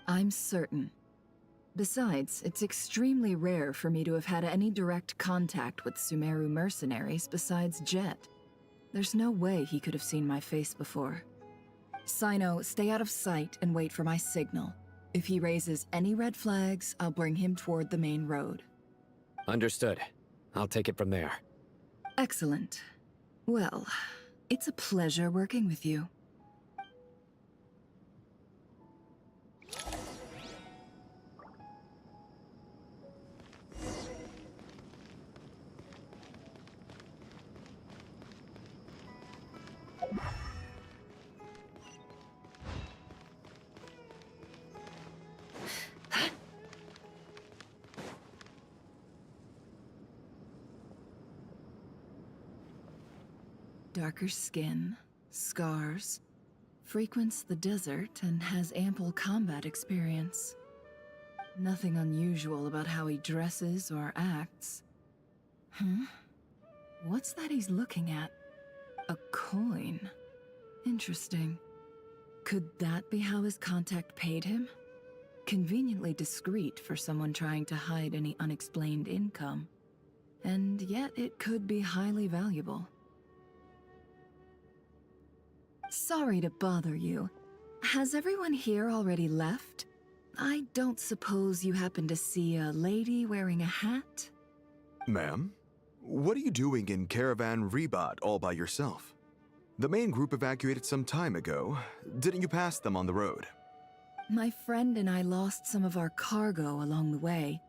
N: I'm certain. Besides, it's extremely rare for me to have had any direct contact with Sumeru mercenaries besides Jet. There's no way he could have seen my face before. Sino, stay out of sight and wait for my signal. If he raises any red flags, I'll bring him toward the main road.
A: Understood. I'll take it from there.
N: Excellent. Well, it's a pleasure working with you. Darker skin, scars, frequents the desert and has ample combat experience. Nothing unusual about how he dresses or acts. What's that he's looking at? A coin. Interesting. Could that be how his contact paid him? Conveniently discreet for someone trying to hide any unexplained income. And yet it could be highly valuable. Sorry to bother you. Has everyone here already left? I don't suppose you happen to see a lady wearing a hat?
O: Ma'am, what are you doing in Caravan Rebat all by yourself? The main group evacuated some time ago. Didn't you pass them on the road?
N: My friend and I lost some of our cargo along the way.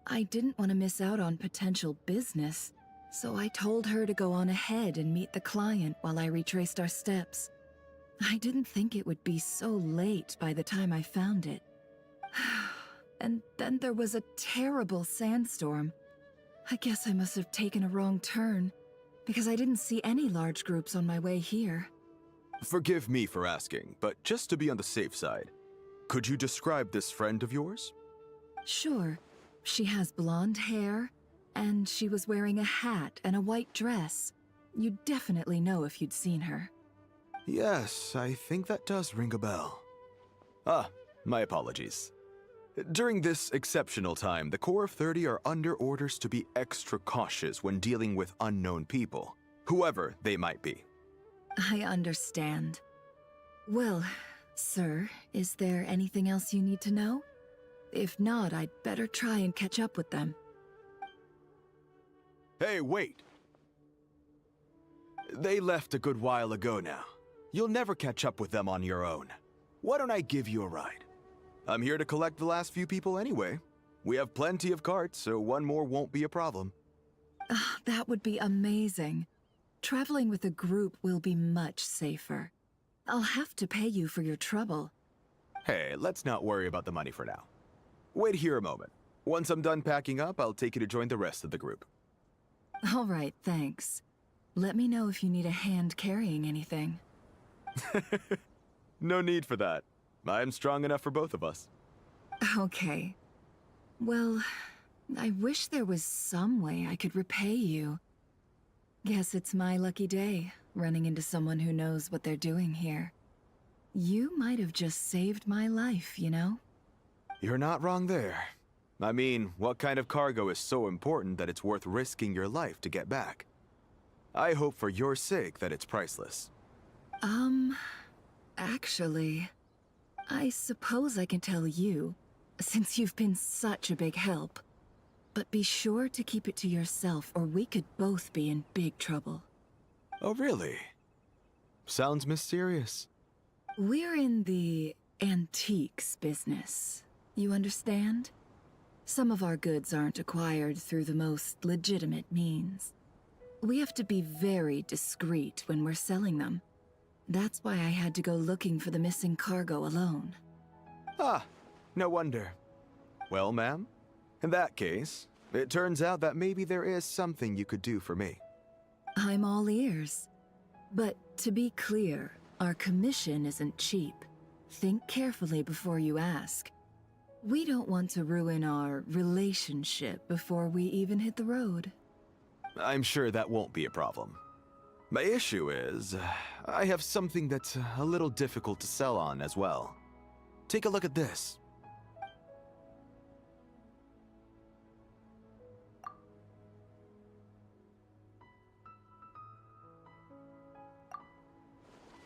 N: I didn't want to miss out on potential business, so I told her to go on ahead and meet the client while I retraced our steps. I didn't think it would be so late by the time I found it. And then there was a terrible sandstorm. I guess I must have taken a wrong turn, because I didn't see any large groups on my way here.
O: Forgive me for asking, but just to be on the safe side, could you describe this friend of yours?
N: Sure. She has blonde hair, and she was wearing a hat and a white dress. You'd definitely know if you'd seen her.
O: Yes, I think that does ring a bell. Ah, my apologies. During this exceptional time, the Corps of 30 are under orders to be extra cautious when dealing with unknown people, whoever they might be.
N: I understand. Well, sir, is there anything else you need to know? If not, I'd better try and catch up with them.
O: Hey, wait! They left a good while ago now. You'll never catch up with them on your own. Why don't I give you a ride? I'm here to collect the last few people anyway. We have plenty of carts, so one more won't be a problem.
N: That would be amazing. Traveling with a group will be much safer. I'll have to pay you for your trouble.
O: Hey, let's not worry about the money for now. Wait here a moment. Once I'm done packing up, I'll take you to join the rest of the group.
N: All right, thanks. Let me know if you need a hand carrying anything.
O: No need for that. I'm strong enough for both of us.
N: Okay. Well, I wish there was some way I could repay you. Guess it's my lucky day, running into someone who knows what they're doing here. You might have just saved my life, you know?
O: You're not wrong there. I mean, what kind of cargo is so important that it's worth risking your life to get back? I hope for your sake that it's priceless.
N: Actually, I suppose I can tell you, since you've been such a big help. But be sure to keep it to yourself, or we could both be in big trouble.
O: Oh, really? Sounds mysterious.
N: We're in the antiques business. You understand? Some of our goods aren't acquired through the most legitimate means. We have to be very discreet when we're selling them. That's why I had to go looking for the missing cargo alone.
O: Ah, no wonder. Well, ma'am, in that case, it turns out that maybe there is something you could do for me.
N: I'm all ears. But to be clear, our commission isn't cheap. Think carefully before you ask. We don't want to ruin our relationship before we even hit the road.
O: I'm sure that won't be a problem. My issue is, I have something that's a little difficult to sell on as well. Take a look at this.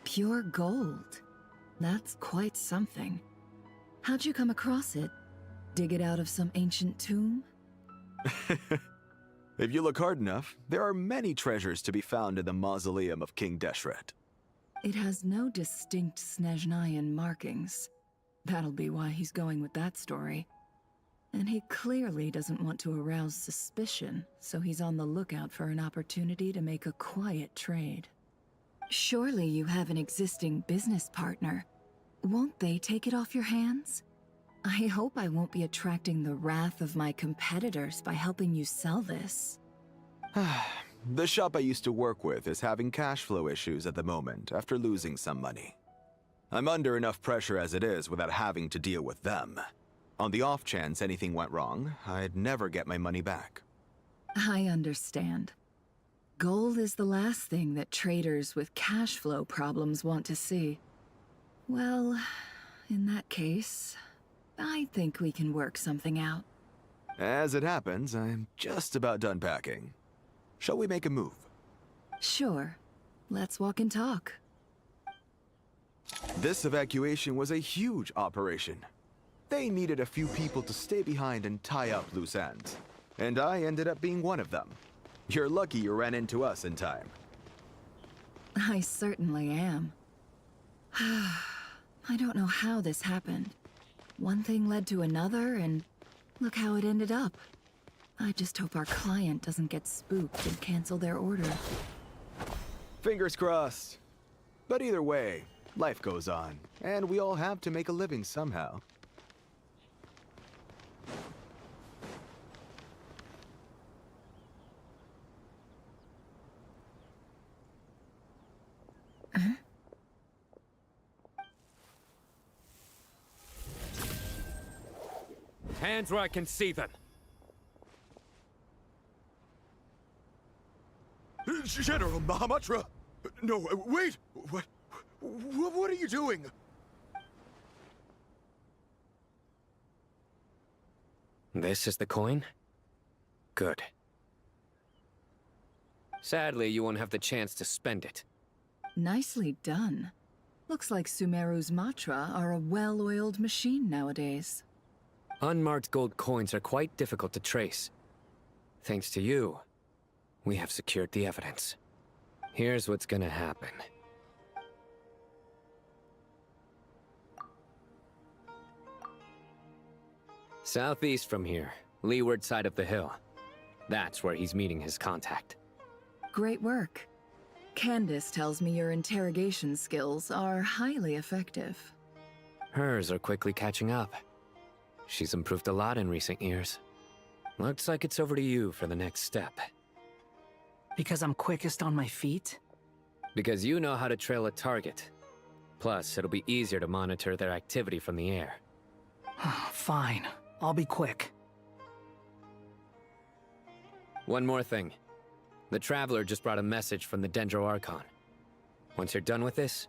N: Pure gold. That's quite something. How'd you come across it? Dig it out of some ancient tomb?
O: If you look hard enough, there are many treasures to be found in the mausoleum of King Deshret.
N: It has no distinct Snezhnayan markings. That'll be why he's going with that story. And he clearly doesn't want to arouse suspicion, so he's on the lookout for an opportunity to make a quiet trade. Surely you have an existing business partner. Won't they take it off your hands? I hope I won't be attracting the wrath of my competitors by helping you sell this.
O: The shop I used to work with is having cash flow issues at the moment after losing some money. I'm under enough pressure as it is without having to deal with them. On the off chance anything went wrong, I'd never get my money back.
N: I understand. Gold is the last thing that traders with cash flow problems want to see. Well, in that case, I think we can work something out.
O: As it happens, I'm just about done packing. Shall we make a move?
N: Sure. Let's walk and talk.
O: This evacuation was a huge operation. They needed a few people to stay behind and tie up loose ends. And I ended up being one of them. You're lucky you ran into us in time.
N: I certainly am. I don't know how this happened. One thing led to another, and look how it ended up. I just hope our client doesn't get spooked and cancel their order.
O: Fingers crossed. But either way, life goes on, and we all have to make a living somehow.
A: Hands where I can see them.
O: General Mahamatra! No, wait! What are you doing?
A: This is the coin? Good. Sadly, you won't have the chance to spend it.
N: Nicely done. Looks like Sumeru's mantra are a well-oiled machine nowadays.
A: Unmarked gold coins are quite difficult to trace. Thanks to you, we have secured the evidence. Here's what's gonna happen. Southeast from here, leeward side of the hill. That's where he's meeting his contact.
N: Great work. Candace tells me your interrogation skills are highly effective.
A: Hers are quickly catching up. She's improved a lot in recent years. Looks like it's over to you for the next step.
P: Because I'm quickest on my feet?
A: Because you know how to trail a target. Plus, it'll be easier to monitor their activity from the air.
P: Fine. I'll be quick.
A: One more thing. The Traveler just brought a message from the Dendro Archon. Once you're done with this,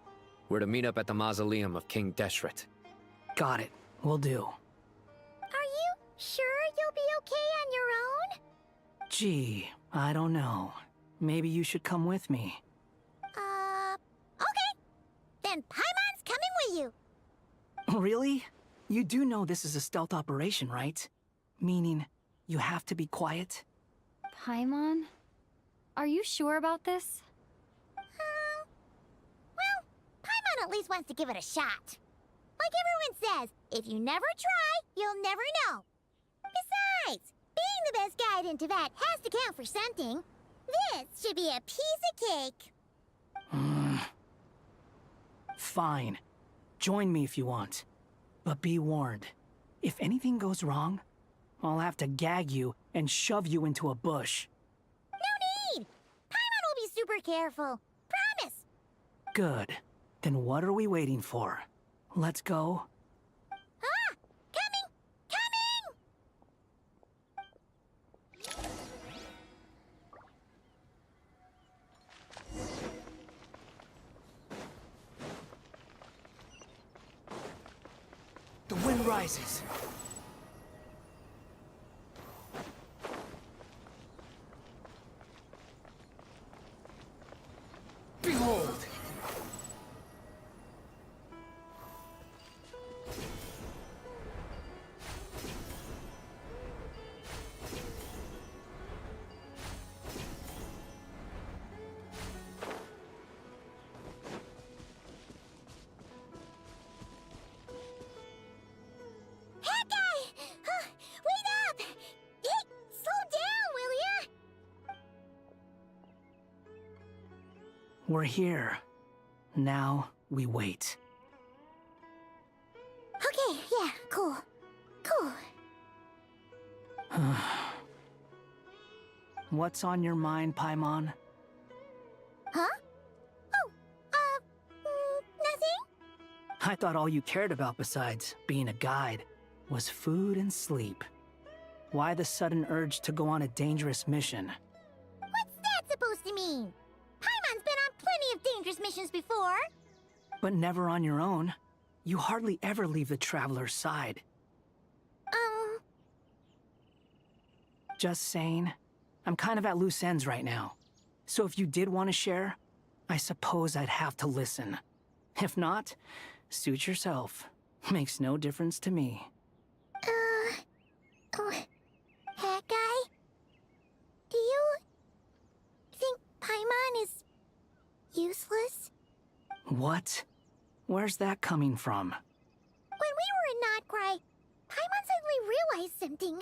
A: we're to meet up at the mausoleum of King Deshret.
P: Got it. Will do.
K: Are you sure you'll be okay on your own?
P: Gee, I don't know. Maybe you should come with me.
K: Okay. Then Paimon's coming with you.
P: Really? You do know this is a stealth operation, right? Meaning, you have to be quiet?
Q: Paimon? Are you sure about this?
K: Well, Paimon at least wants to give it a shot. Like everyone says, if you never try, you'll never know. Besides, being the best guide in Teyvat has to count for something. This should be a piece of cake.
P: Fine. Join me if you want. But be warned. If anything goes wrong, I'll have to gag you and shove you into a bush.
K: No need! Paimon will be super careful. Promise!
P: Good. Then what are we waiting for? Let's go.
K: Ah! Coming!
P: The wind rises. Behold! We're here. Now we wait.
K: Okay, yeah, cool. Cool.
P: What's on your mind, Paimon?
K: Huh? Oh, nothing?
P: I thought all you cared about besides being a guide was food and sleep. Why the sudden urge to go on a dangerous mission?
K: What's that supposed to mean? Paimon's been on plenty of dangerous missions before.
P: But never on your own. You hardly ever leave the Traveler's side. Just saying, I'm kind of at loose ends right now. So if you did want to share, I suppose I'd have to listen. If not, suit yourself. Makes no difference to me.
K: Hat guy? Do you think Paimon is useless?
P: What? Where's that coming from?
K: When we were in Notcry, Paimon suddenly realized something.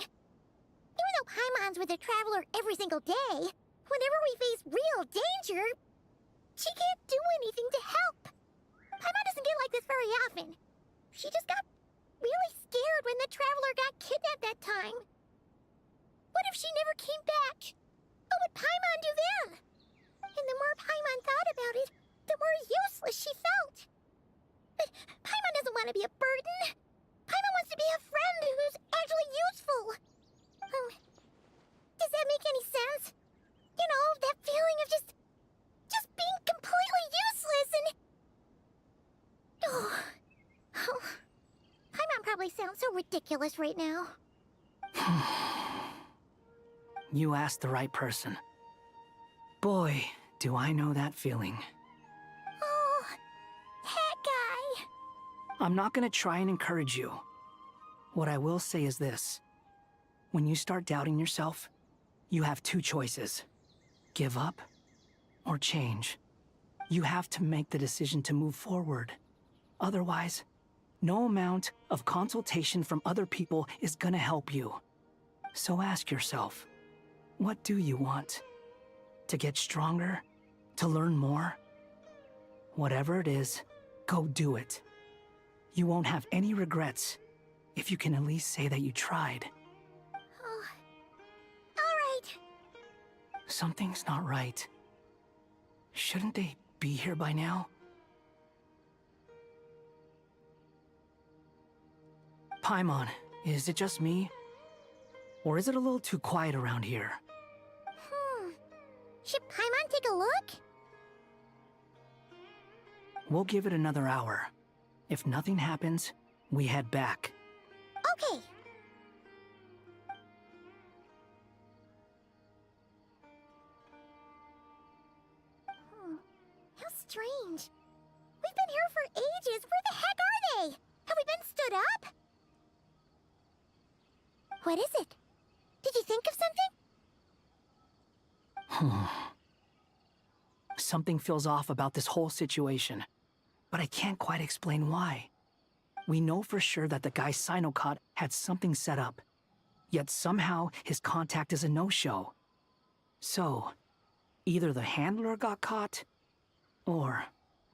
K: Even though Paimon's with the Traveler every single day, whenever we face real danger, she can't do anything to help. Paimon doesn't get like this very often. She just got really scared when the Traveler got kidnapped that time. What if she never came back? What would Paimon do then? And the more Paimon thought about it, the more useless she felt. But Paimon doesn't want to be a burden. Paimon wants to be a friend who's actually useful. Does that make any sense? You know, that feeling of just being completely useless and... Oh. Paimon probably sounds so ridiculous right now.
P: You asked the right person. Boy, do I know that feeling.
K: Oh, Hat guy.
P: I'm not gonna try and encourage you. What I will say is this. When you start doubting yourself, you have two choices. Give up or change. You have to make the decision to move forward. Otherwise, no amount of consultation from other people is gonna help you. So ask yourself, what do you want? To get stronger? To learn more? Whatever it is, go do it. You won't have any regrets if you can at least say that you tried.
K: Oh. All right.
P: Something's not right. Shouldn't they be here by now? Paimon, is it just me? Or is it a little too quiet around here?
K: Should Paimon take a look?
P: We'll give it another hour. If nothing happens, we head back.
K: Okay. How strange. We've been here for ages. Where the heck are they? Have we been stood up? What is it? Did you think of something?
P: Something feels off about this whole situation, but I can't quite explain why. We know for sure that the guy Sinocot had something set up, yet somehow his contact is a no-show. So, either the handler got caught, or,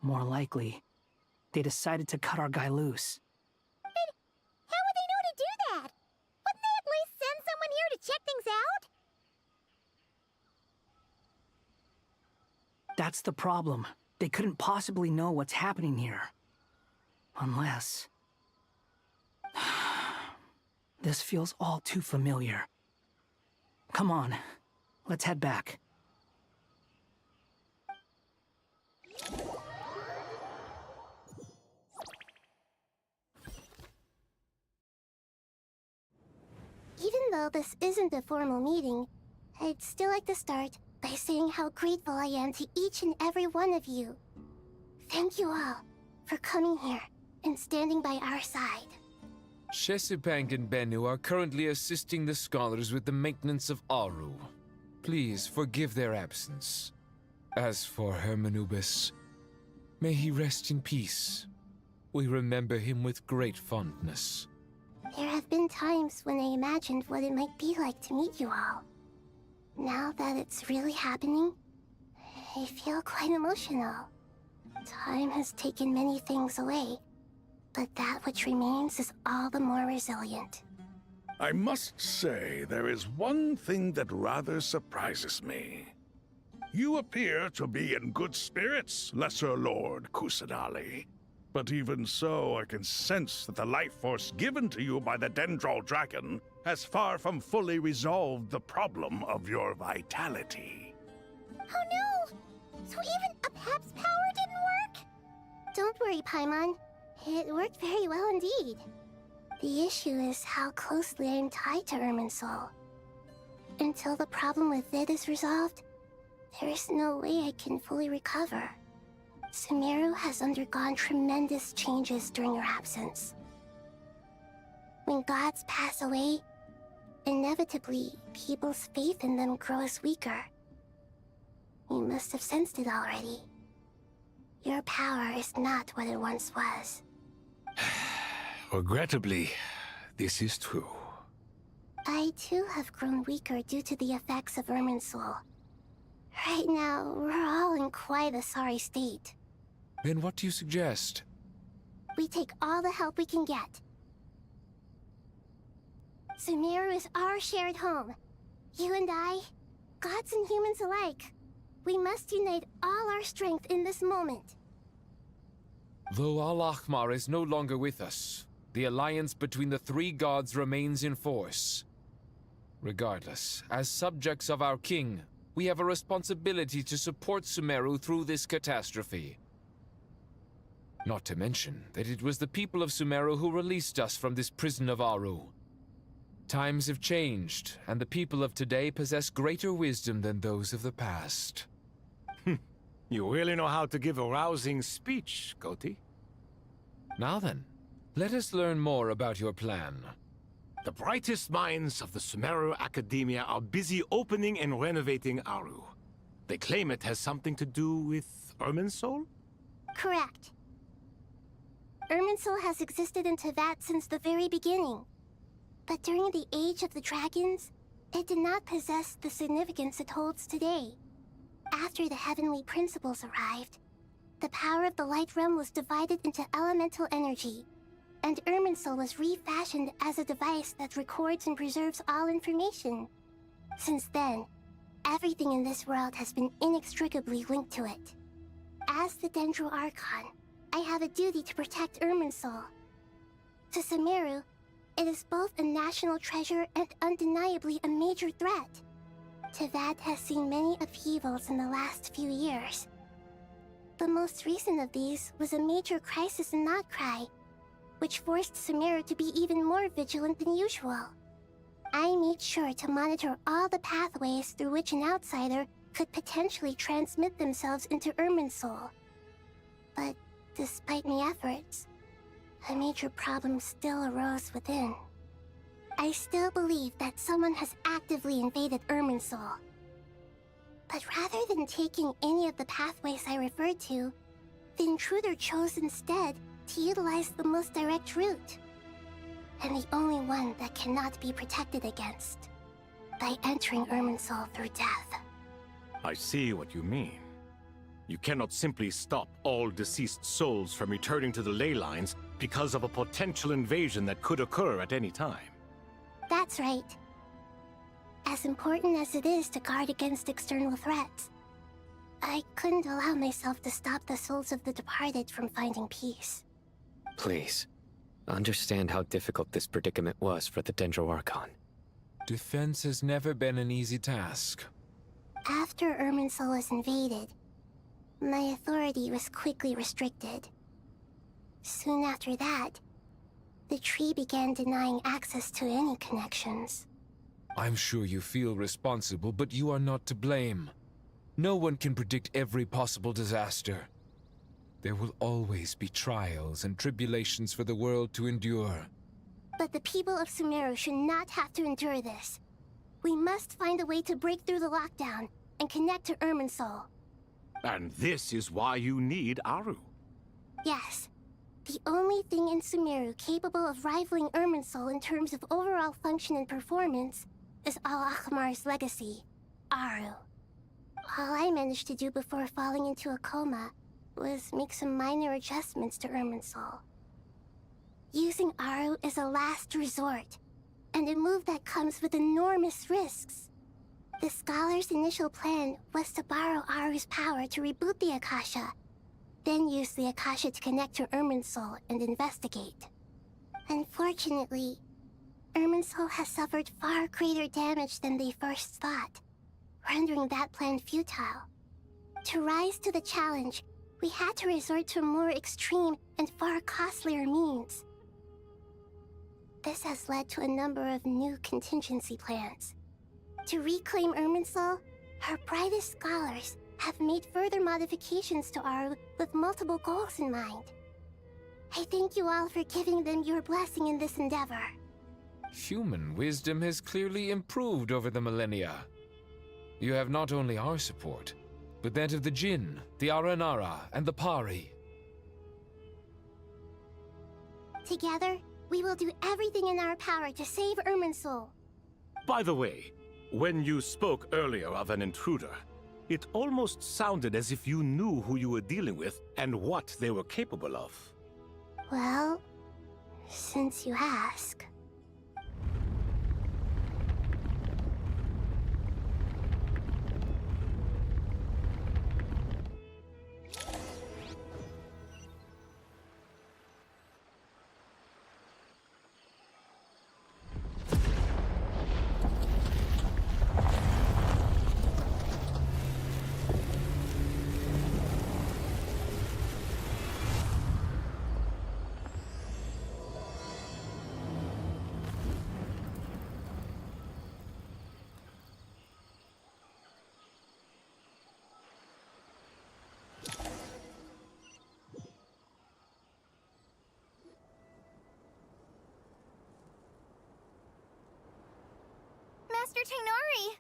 P: more likely, they decided to cut our guy loose.
K: But how would they know to do that? Wouldn't they at least send someone here to check things out?
P: That's the problem. They couldn't possibly know what's happening here. Unless... This feels all too familiar. Come on, let's head back.
K: Even though this isn't a formal meeting, I'd still like to start by saying how grateful I am to each and every one of you. Thank you all for coming here and standing by our side.
F: Shesipank and Bennu are currently assisting the scholars with the maintenance of Aru. Please forgive their absence. As for Hermanubis, may he rest in peace. We remember him with great fondness.
K: There have been times when I imagined what it might be like to meet you all. Now that it's really happening, I feel quite emotional. Time has taken many things away, but that which remains is all the more resilient.
E: I must say, there is one thing that rather surprises me. You appear to be in good spirits, Lesser Lord Kusanali. But even so, I can sense that the life force given to you by the Dendral Dragon has far from fully resolved the problem of your vitality.
K: Oh no! So even Apep's power didn't work? Don't worry, Paimon. It worked very well indeed. The issue is how closely I'm tied to Irminsul. Until the problem with it is resolved, there is no way I can fully recover. Sumeru has undergone tremendous changes during your absence. When gods pass away, inevitably, people's faith in them grows weaker. You must have sensed it already. Your power is not what it once was.
B: Regrettably, this is true.
K: I too have grown weaker due to the effects of Irminsul. Right now, we're all in quite a sorry state.
F: Then what do you suggest?
K: We take all the help we can get. Sumeru is our shared home. You and I, gods and humans alike. We must unite all our strength in this moment.
F: Though Al-Ahmar is no longer with us, the alliance between the three gods remains in force. Regardless, as subjects of our king, we have a responsibility to support Sumeru through this catastrophe. Not to mention that it was the people of Sumeru who released us from this prison of Aru. Times have changed, and the people of today possess greater wisdom than those of the past.
B: You really know how to give a rousing speech, Goti.
F: Now then, let us learn more about your plan.
B: The brightest minds of the Sumeru Academia are busy opening and renovating Aru. They claim it has something to do with Irminsul?
K: Correct. Irminsul has existed in Teyvat since the very beginning. But during the Age of the Dragons, it did not possess the significance it holds today. After the heavenly principles arrived, the power of the Light Realm was divided into elemental energy, and Irminsul was refashioned as a device that records and preserves all information. Since then, everything in this world has been inextricably linked to it. As the Dendro Archon, I have a duty to protect Irminsul. To Sumeru, it is both a national treasure and undeniably a major threat. Teyvat has seen many upheavals in the last few years. The most recent of these was a major crisis in Notcry, which forced Sumeru to be even more vigilant than usual. I made sure to monitor all the pathways through which an outsider could potentially transmit themselves into Irminsul. But despite my efforts, a major problem still arose within. I still believe that someone has actively invaded Irminsul. But rather than taking any of the pathways I referred to, the intruder chose instead to utilize the most direct route, and the only one that cannot be protected against, by entering Irminsul through death.
B: I see what you mean. You cannot simply stop all deceased souls from returning to the ley lines because of a potential invasion that could occur at any time.
K: That's right. As important as it is to guard against external threats, I couldn't allow myself to stop the souls of the departed from finding peace.
A: Please, understand how difficult this predicament was for the Dendro Archon.
F: Defense has never been an easy task.
K: After Irminsul was invaded, my authority was quickly restricted. Soon after that, the tree began denying access to any connections.
F: I'm sure you feel responsible, but you are not to blame. No one can predict every possible disaster. There will always be trials and tribulations for the world to endure.
K: But the people of Sumeru should not have to endure this. We must find a way to break through the lockdown and connect to Irminsul.
B: And this is why you need Aru.
K: Yes. The only thing in Sumeru capable of rivaling Irminsul in terms of overall function and performance is Al-Ahmar's legacy, Aru. All I managed to do before falling into a coma was make some minor adjustments to Irminsul. Using Aru is a last resort, and a move that comes with enormous risks. The Scholar's initial plan was to borrow Aru's power to reboot the Akasha, then use the Akasha to connect to Irminsul and investigate. Unfortunately, Irminsul has suffered far greater damage than they first thought, rendering that plan futile. To rise to the challenge, we had to resort to a more extreme and far costlier means. This has led to a number of new contingency plans. To reclaim Irminsul, her brightest scholars have made further modifications to Aru with multiple goals in mind. I thank you all for giving them your blessing in this endeavor.
F: Human wisdom has clearly improved over the millennia. You have not only our support, but that of the Jinn, the Aranara, and the Pari.
K: Together, we will do everything in our power to save Irminsul.
B: By the way, when you spoke earlier of an intruder, it almost sounded as if you knew who you were dealing with and what they were capable of.
K: Well, since you ask.
Q: Master Tainari!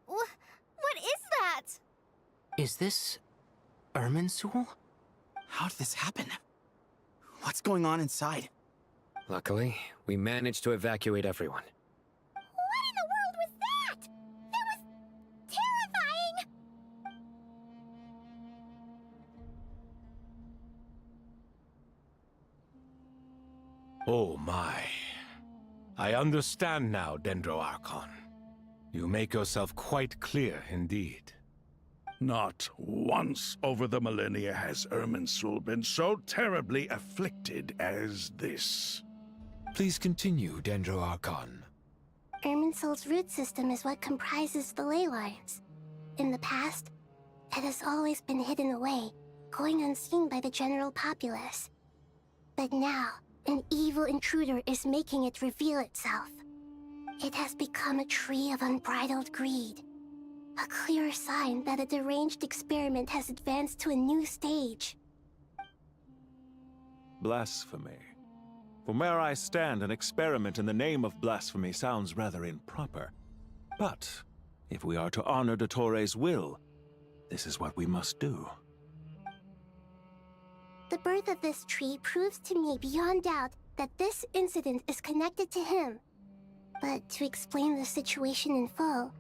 Q: What is that?
R: Is this Irminsul? How did this happen? What's going on inside?
A: Luckily, we managed to evacuate everyone.
K: What in the world was that? That was terrifying!
B: Oh my. I understand now, Dendro Archon. You make yourself quite clear indeed.
E: Not once over the millennia has Irminsul been so terribly afflicted as this.
F: Please continue, Dendro Archon.
K: Irminsul's root system is what comprises the ley lines. In the past, it has always been hidden away, going unseen by the general populace. But now, an evil intruder is making it reveal itself. It has become a tree of unbridled greed. A clear sign that a deranged experiment has advanced to a new stage.
S: Blasphemy. From where I stand, an experiment in the name of blasphemy sounds rather improper. But if we are to honor Dottore will, this is what we must do.
K: The birth of this tree proves to me beyond doubt that this incident is connected to him. But to explain the situation in full,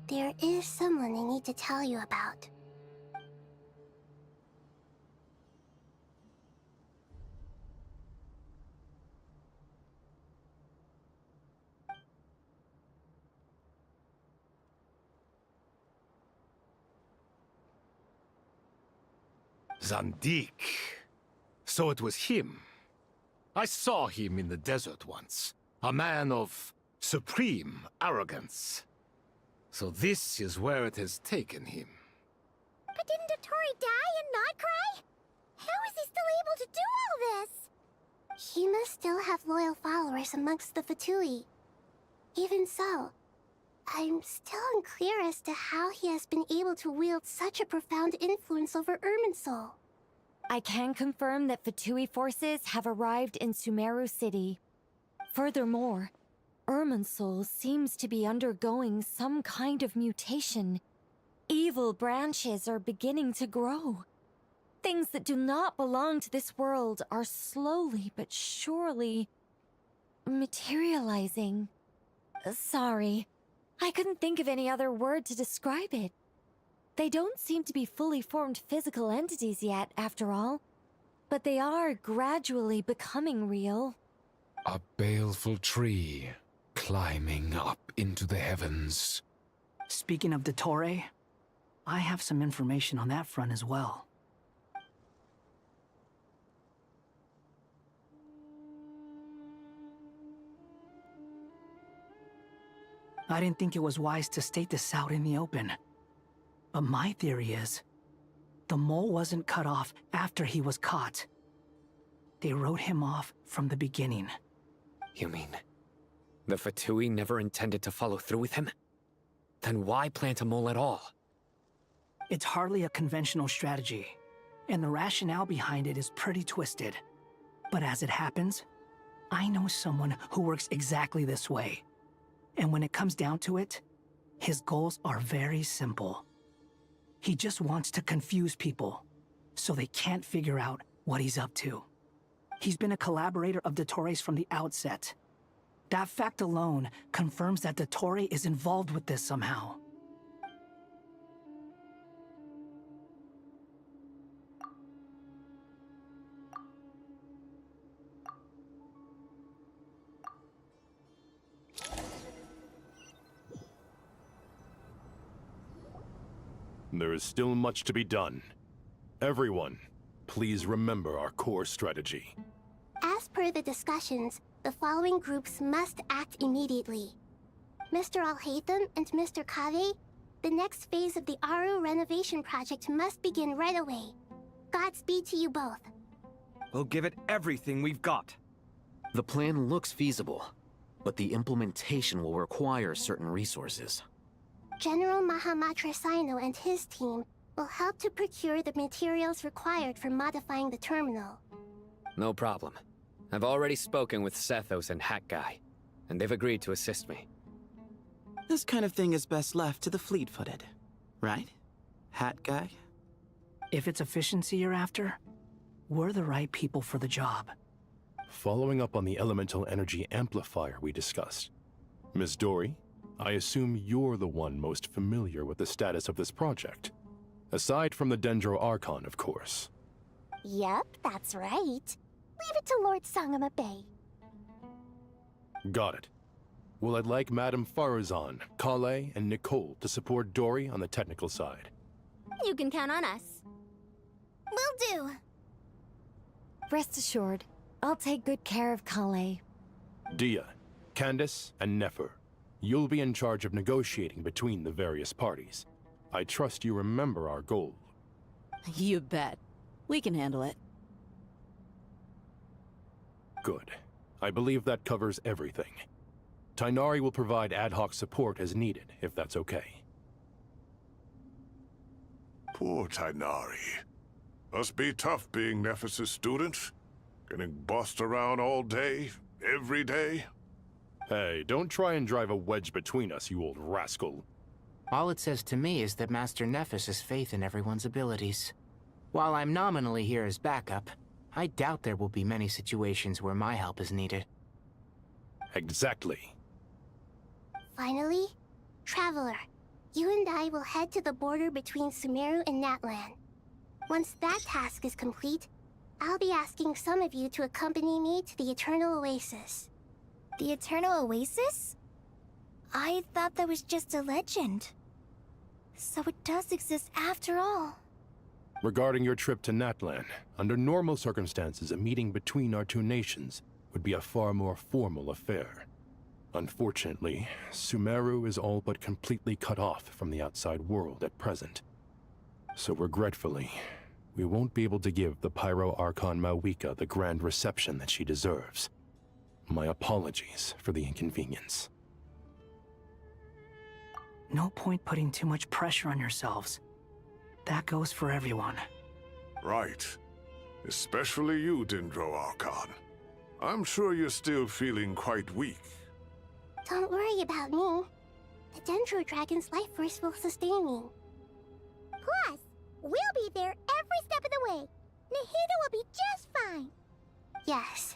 K: there is someone I need to tell you about.
B: Zandik. So it was him. I saw him in the desert once. A man of supreme arrogance. So this is where it has taken him.
K: But didn't Dottore die and not cry? How is he still able to do all this? He must still have loyal followers amongst the Fatui. Even so, I'm still unclear as to how he has been able to wield such a profound influence over Irminsul.
Q: I can confirm that Fatui forces have arrived in Sumeru City. Furthermore, Irminsul seems to be undergoing some kind of mutation. Evil branches are beginning to grow. Things that do not belong to this world are slowly but surely materializing. Sorry, I couldn't think of any other word to describe it. They don't seem to be fully formed physical entities yet, after all. But they are gradually becoming real.
F: A baleful tree, climbing up into the heavens.
P: Speaking of Dottore, I have some information on that front as well. I didn't think it was wise to state this out in the open. But my theory is, the mole wasn't cut off after he was caught. They wrote him off from the beginning.
A: You mean, the Fatui never intended to follow through with him? Then why plant a mole at all?
P: It's hardly a conventional strategy, and the rationale behind it is pretty twisted. But as it happens, I know someone who works exactly this way. And when it comes down to it, his goals are very simple. He just wants to confuse people, so they can't figure out what he's up to. He's been a collaborator of Dottore from the outset. That fact alone confirms that Dottore is involved with this somehow.
M: There is still much to be done. Everyone, please remember our core strategy.
K: As per the discussions, the following groups must act immediately. Mr. Alhaitham and Mr. Kave, the next phase of the Aru renovation project must begin right away. Godspeed to you both.
C: We'll give it everything we've got.
D: The plan looks feasible, but the implementation will require certain resources.
K: General Mahamatra Sino and his team will help to procure the materials required for modifying the terminal.
A: No problem. I've already spoken with Sethos and Hat Guy, and they've agreed to assist me.
R: This kind of thing is best left to the fleet-footed, right? Hat Guy?
P: If it's efficiency you're after, we're the right people for the job.
M: Following up on the elemental energy amplifier we discussed, Ms. Dory, I assume you're the one most familiar with the status of this project. Aside from the Dendro Archon, of course.
K: Yep, that's right. Leave it to Lord Sangama Bay.
M: Got it. Well, I'd like Madame Farazan, Kale, and Nicole to support Dory on the technical side.
K: You can count on us. Will do.
Q: Rest assured, I'll take good care of Kale.
M: Dia, Candace, and Nefer, you'll be in charge of negotiating between the various parties. I trust you remember our goal.
T: You bet. We can handle it.
M: Good. I believe that covers everything. Tainari will provide ad hoc support as needed, if that's okay.
E: Poor Tainari. Must be tough being Nephis' student. Getting bossed around all day, every day.
M: Hey, don't try and drive a wedge between us, you old rascal.
R: All it says to me is that Master Nephis has faith in everyone's abilities. While I'm nominally here as backup, I doubt there will be many situations where my help is needed.
M: Exactly.
K: Finally, Traveler, you and I will head to the border between Sumeru and Natlan. Once that task is complete, I'll be asking some of you to accompany me to the Eternal Oasis.
U: The Eternal Oasis? I thought that was just a legend. So it does exist after all.
M: Regarding your trip to Natlan, under normal circumstances, a meeting between our two nations would be a far more formal affair. Unfortunately, Sumeru is all but completely cut off from the outside world at present. So regretfully, we won't be able to give the Pyro Archon Mawika the grand reception that she deserves. My apologies for the inconvenience.
P: No point putting too much pressure on yourselves. That goes for everyone.
E: Right. Especially you, Dendro Archon. I'm sure you're still feeling quite weak.
K: Don't worry about me. The Dendro Dragon's life force will sustain me.
U: Plus, we'll be there every step of the way. Nahida will be just fine.
K: Yes.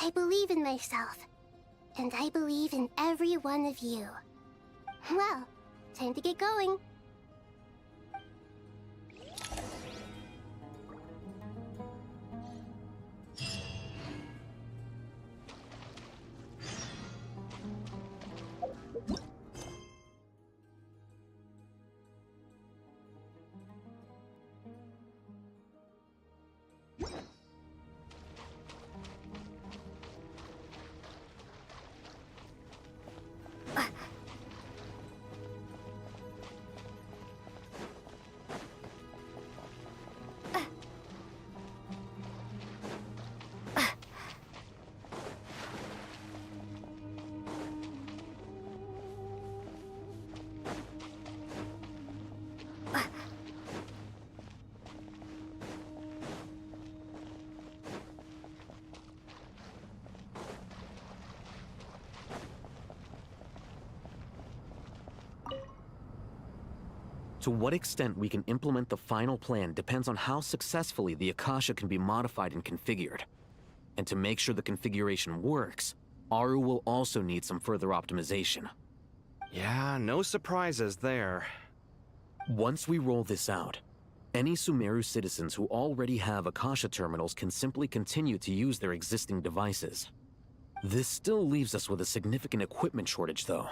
K: I believe in myself. And I believe in every one of you. Well, time to get going.
D: To what extent we can implement the final plan depends on how successfully the Akasha can be modified and configured. And to make sure the configuration works, Aru will also need some further optimization.
C: Yeah, no surprises there.
D: Once we roll this out, any Sumeru citizens who already have Akasha terminals can simply continue to use their existing devices. This still leaves us with a significant equipment shortage, though.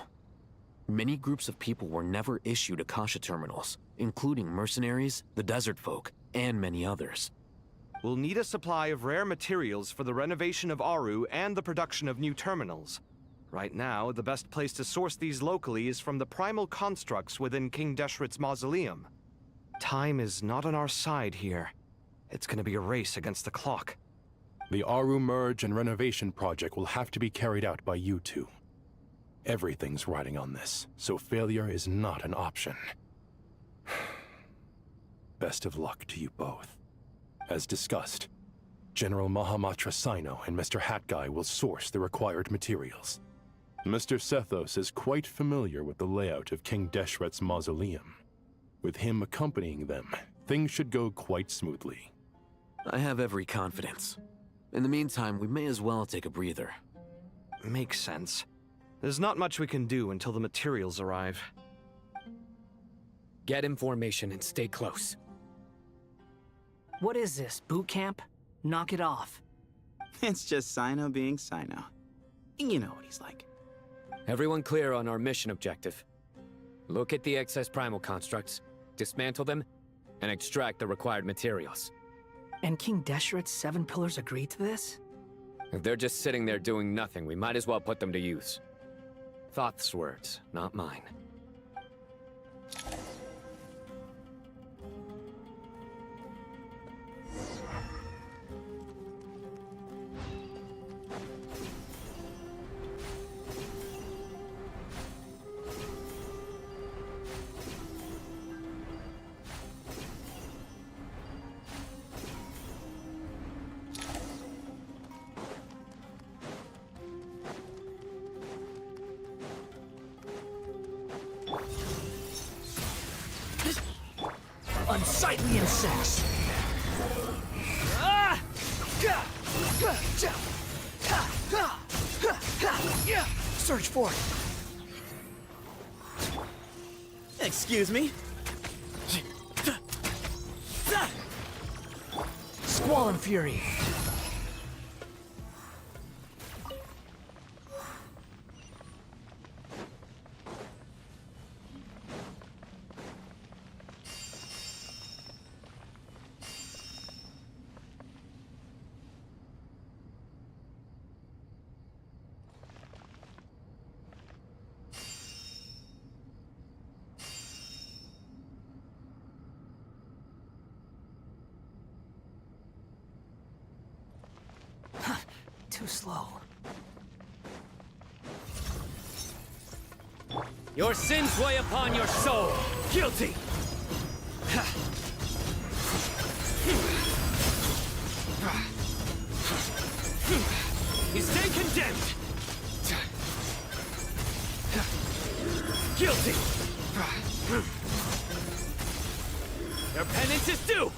D: Many groups of people were never issued Akasha terminals, including mercenaries, the desert folk, and many others.
C: We'll need a supply of rare materials for the renovation of Aru and the production of new terminals. Right now, the best place to source these locally is from the primal constructs within King Deshret's mausoleum. Time is not on our side here. It's gonna be a race against the clock.
M: The Aru merge and renovation project will have to be carried out by you two. Everything's riding on this, so failure is not an option. Best of luck to you both. As discussed, General Mahamatra Sino and Mr. Hatguy will source the required materials. Mr. Sethos is quite familiar with the layout of King Deshret's mausoleum. With him accompanying them, things should go quite smoothly.
D: I have every confidence. In the meantime, we may as well take a breather.
C: Makes sense. There's not much we can do until the materials arrive.
A: Get information and stay close.
P: What is this, boot camp? Knock it off.
I: It's just Sino being Sino. You know what he's like.
A: Everyone clear on our mission objective. Look at the excess primal constructs, dismantle them, and extract the required materials.
P: And King Deshret's 7 pillars agreed to this?
A: If they're just sitting there doing nothing, we might as well put them to use. Thoth's words, not mine.
P: Unsightly insects! Search for it!
I: Excuse me?
P: Squall and Fury! Too slow.
A: Your sins weigh upon your soul. Guilty. You stay condemned. Guilty. Your penance is due.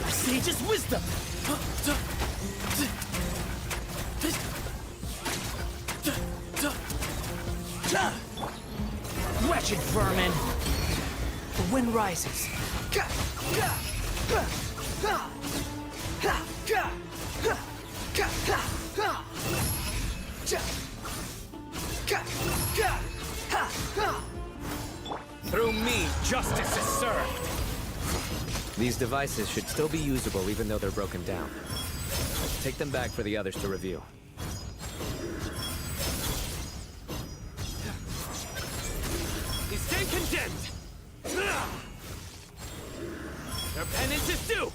P: Sage's wisdom! Wretched vermin! The wind rises.
A: Through me, justice is served. These devices should still be usable even though they're broken down. Let's take them back for the others to review. You stay condemned! Your penance is due!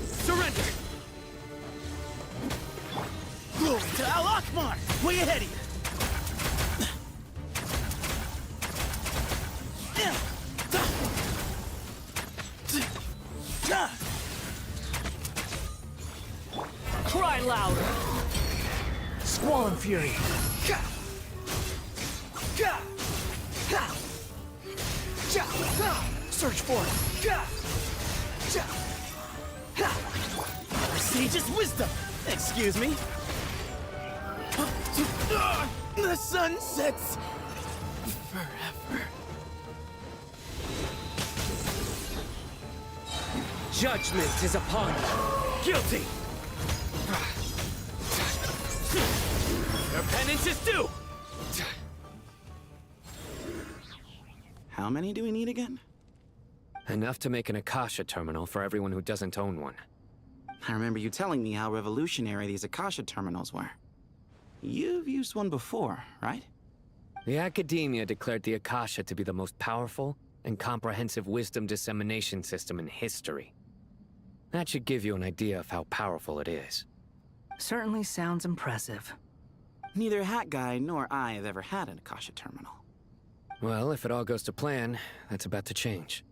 C: Surrender! Glory to Al-Akmar! Way ahead of you! Cry louder! Squall and fury! Search for it! Our sage's wisdom! Excuse me? The sun sets forever. Judgment is upon you. Guilty! Your penance is due!
I: How many do we need again?
A: Enough to make an Akasha terminal for everyone who doesn't own one.
I: I remember you telling me how revolutionary these Akasha terminals were. You've used one before, right?
A: The Academia declared the Akasha to be the most powerful and comprehensive wisdom dissemination system in history. That should give you an idea of how powerful it is.
P: Certainly sounds impressive.
I: Neither Hat Guy nor I have ever had an Akasha terminal.
A: Well, if it all goes to plan, that's about to change.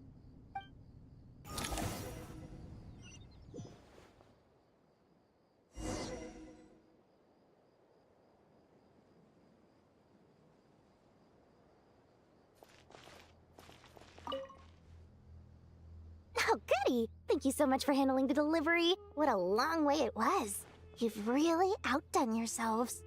K: Oh, goody! Thank you so much for handling the delivery. What a long way it was. You've really outdone yourselves.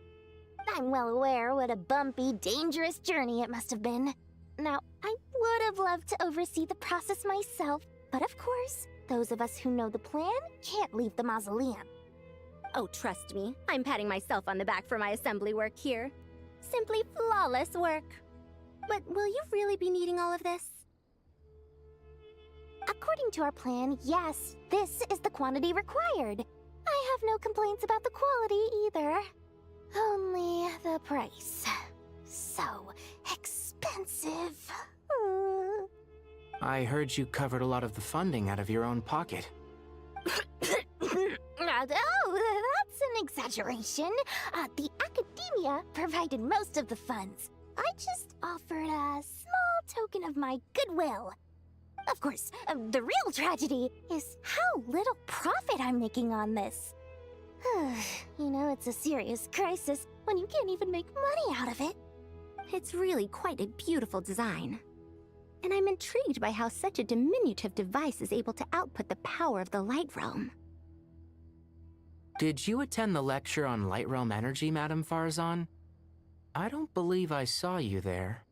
K: I'm well aware what a bumpy, dangerous journey it must have been. Now, I would have loved to oversee the process myself, but of course, those of us who know the plan can't leave the mausoleum.
H: Oh, trust me, I'm patting myself on the back for my assembly work here. Simply flawless work. But will you really be needing all of this?
K: According to our plan, yes, this is the quantity required. I have no complaints about the quality either. Only the price. So expensive.
R: I heard you covered a lot of the funding out of your own pocket.
K: Oh, that's an exaggeration. The Academia provided most of the funds. I just offered a small token of my goodwill. Of course, the real tragedy is how little profit I'm making on this. You know, it's a serious crisis when you can't even make money out of it.
H: It's really quite a beautiful design. And I'm intrigued by how such a diminutive device is able to output the power of the Light Realm.
R: Did you attend the lecture on Light Realm energy, Madame Farzan? I don't believe I saw you there.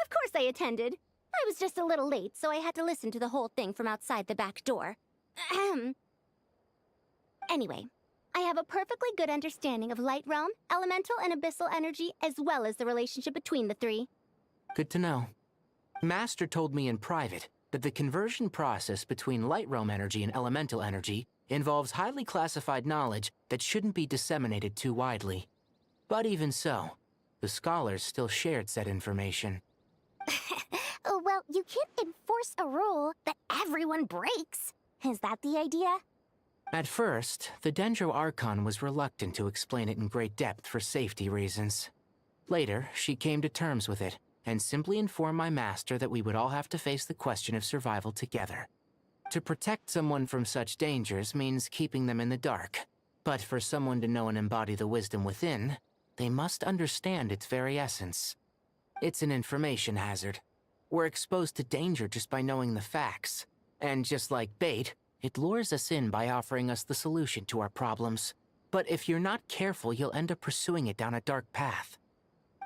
H: Of course I attended. I was just a little late, so I had to listen to the whole thing from outside the back door. Anyway, I have a perfectly good understanding of Light Realm, elemental and abyssal energy, as well as the relationship between the three.
R: Good to know. Master told me in private that the conversion process between Light Realm energy and elemental energy involves highly classified knowledge that shouldn't be disseminated too widely. But even so, the scholars still shared said information.
K: Well, you can't enforce a rule that everyone breaks. Is that the idea?
R: At first, the Dendro Archon was reluctant to explain it in great depth for safety reasons. Later, she came to terms with it, and simply informed my master that we would all have to face the question of survival together. To protect someone from such dangers means keeping them in the dark. But for someone to know and embody the wisdom within, they must understand its very essence. It's an information hazard. We're exposed to danger just by knowing the facts. And just like bait, it lures us in by offering us the solution to our problems. But if you're not careful, you'll end up pursuing it down a dark path.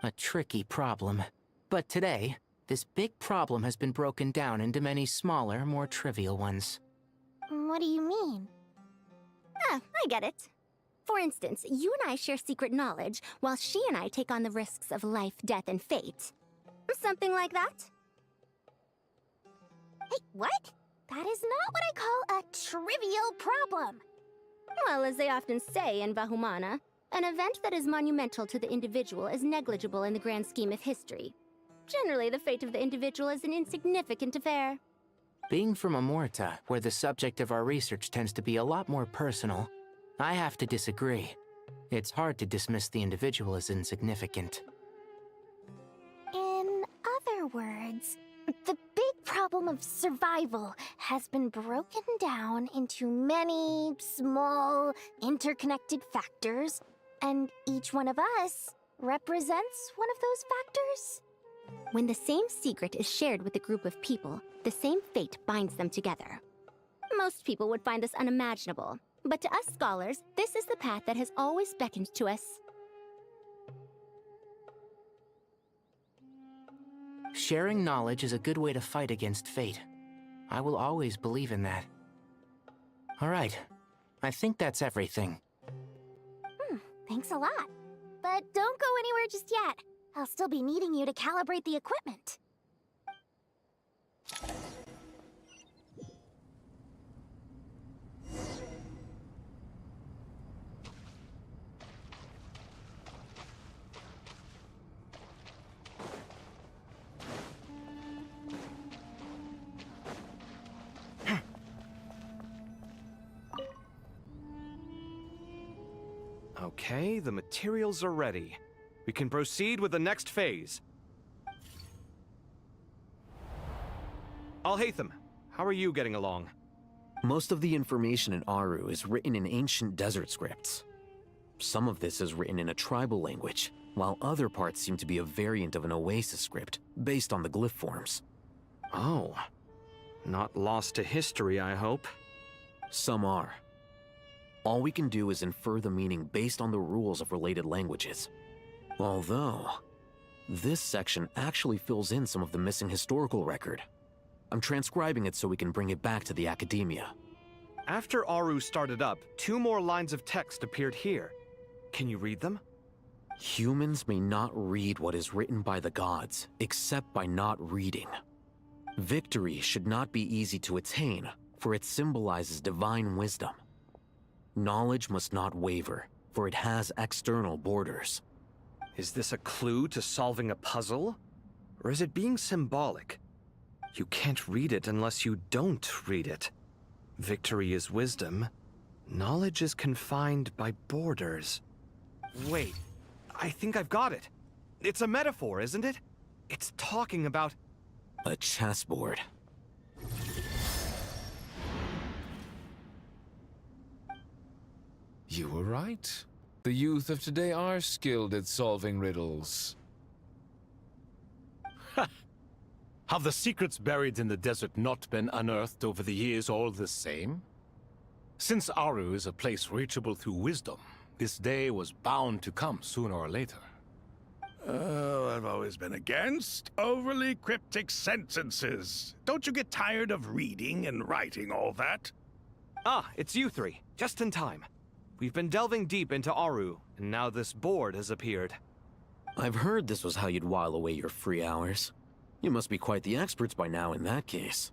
R: A tricky problem. But today, this big problem has been broken down into many smaller, more trivial ones.
K: What do you mean?
H: I get it. For instance, you and I share secret knowledge, while she and I take on the risks of life, death, and fate. Something like that?
K: Hey, what? That is not what I call a trivial problem.
H: Well, as they often say in Vahumana, an event that is monumental to the individual is negligible in the grand scheme of history. Generally, the fate of the individual is an insignificant affair.
R: Being from Amorta, where the subject of our research tends to be a lot more personal, I have to disagree. It's hard to dismiss the individual as insignificant.
K: In other words, the big problem of survival has been broken down into many small, interconnected factors, and each one of us represents one of those factors.
H: When the same secret is shared with a group of people, the same fate binds them together. Most people would find this unimaginable, but to us scholars, this is the path that has always beckoned to us.
R: Sharing knowledge is a good way to fight against fate. I will always believe in that. All right, I think that's everything.
K: Thanks a lot. But don't go anywhere just yet. I'll still be needing you to calibrate the equipment.
C: Okay, the materials are ready. We can proceed with the next phase. Al-Haytham, how are you getting along?
D: Most of the information in Aru is written in ancient desert scripts. Some of this is written in a tribal language, while other parts seem to be a variant of an oasis script, based on the glyph forms.
C: Oh. Not lost to history, I hope.
D: Some are. All we can do is infer the meaning based on the rules of related languages. Although, this section actually fills in some of the missing historical record. I'm transcribing it so we can bring it back to the academia.
C: After Aru started up, 2 more lines of text appeared here. Can you read them?
D: Humans may not read what is written by the gods, except by not reading. Victory should not be easy to attain, for it symbolizes divine wisdom. Knowledge must not waver, for it has external borders.
C: Is this a clue to solving a puzzle? Or is it being symbolic? You can't read it unless you don't read it. Victory is wisdom. Knowledge is confined by borders. Wait, I think I've got it. It's a metaphor, isn't it? It's talking about...
D: a chessboard.
F: You were right. The youth of today are skilled at solving riddles.
B: Have the secrets buried in the desert not been unearthed over the years all the same? Since Aru is a place reachable through wisdom, this day was bound to come sooner or later.
E: Oh, I've always been against overly cryptic sentences. Don't you get tired of reading and writing all that?
C: Ah, it's you 3. Just in time. We've been delving deep into Aru, and now this board has appeared.
D: I've heard this was how you'd while away your free hours. You must be quite the experts by now in that case.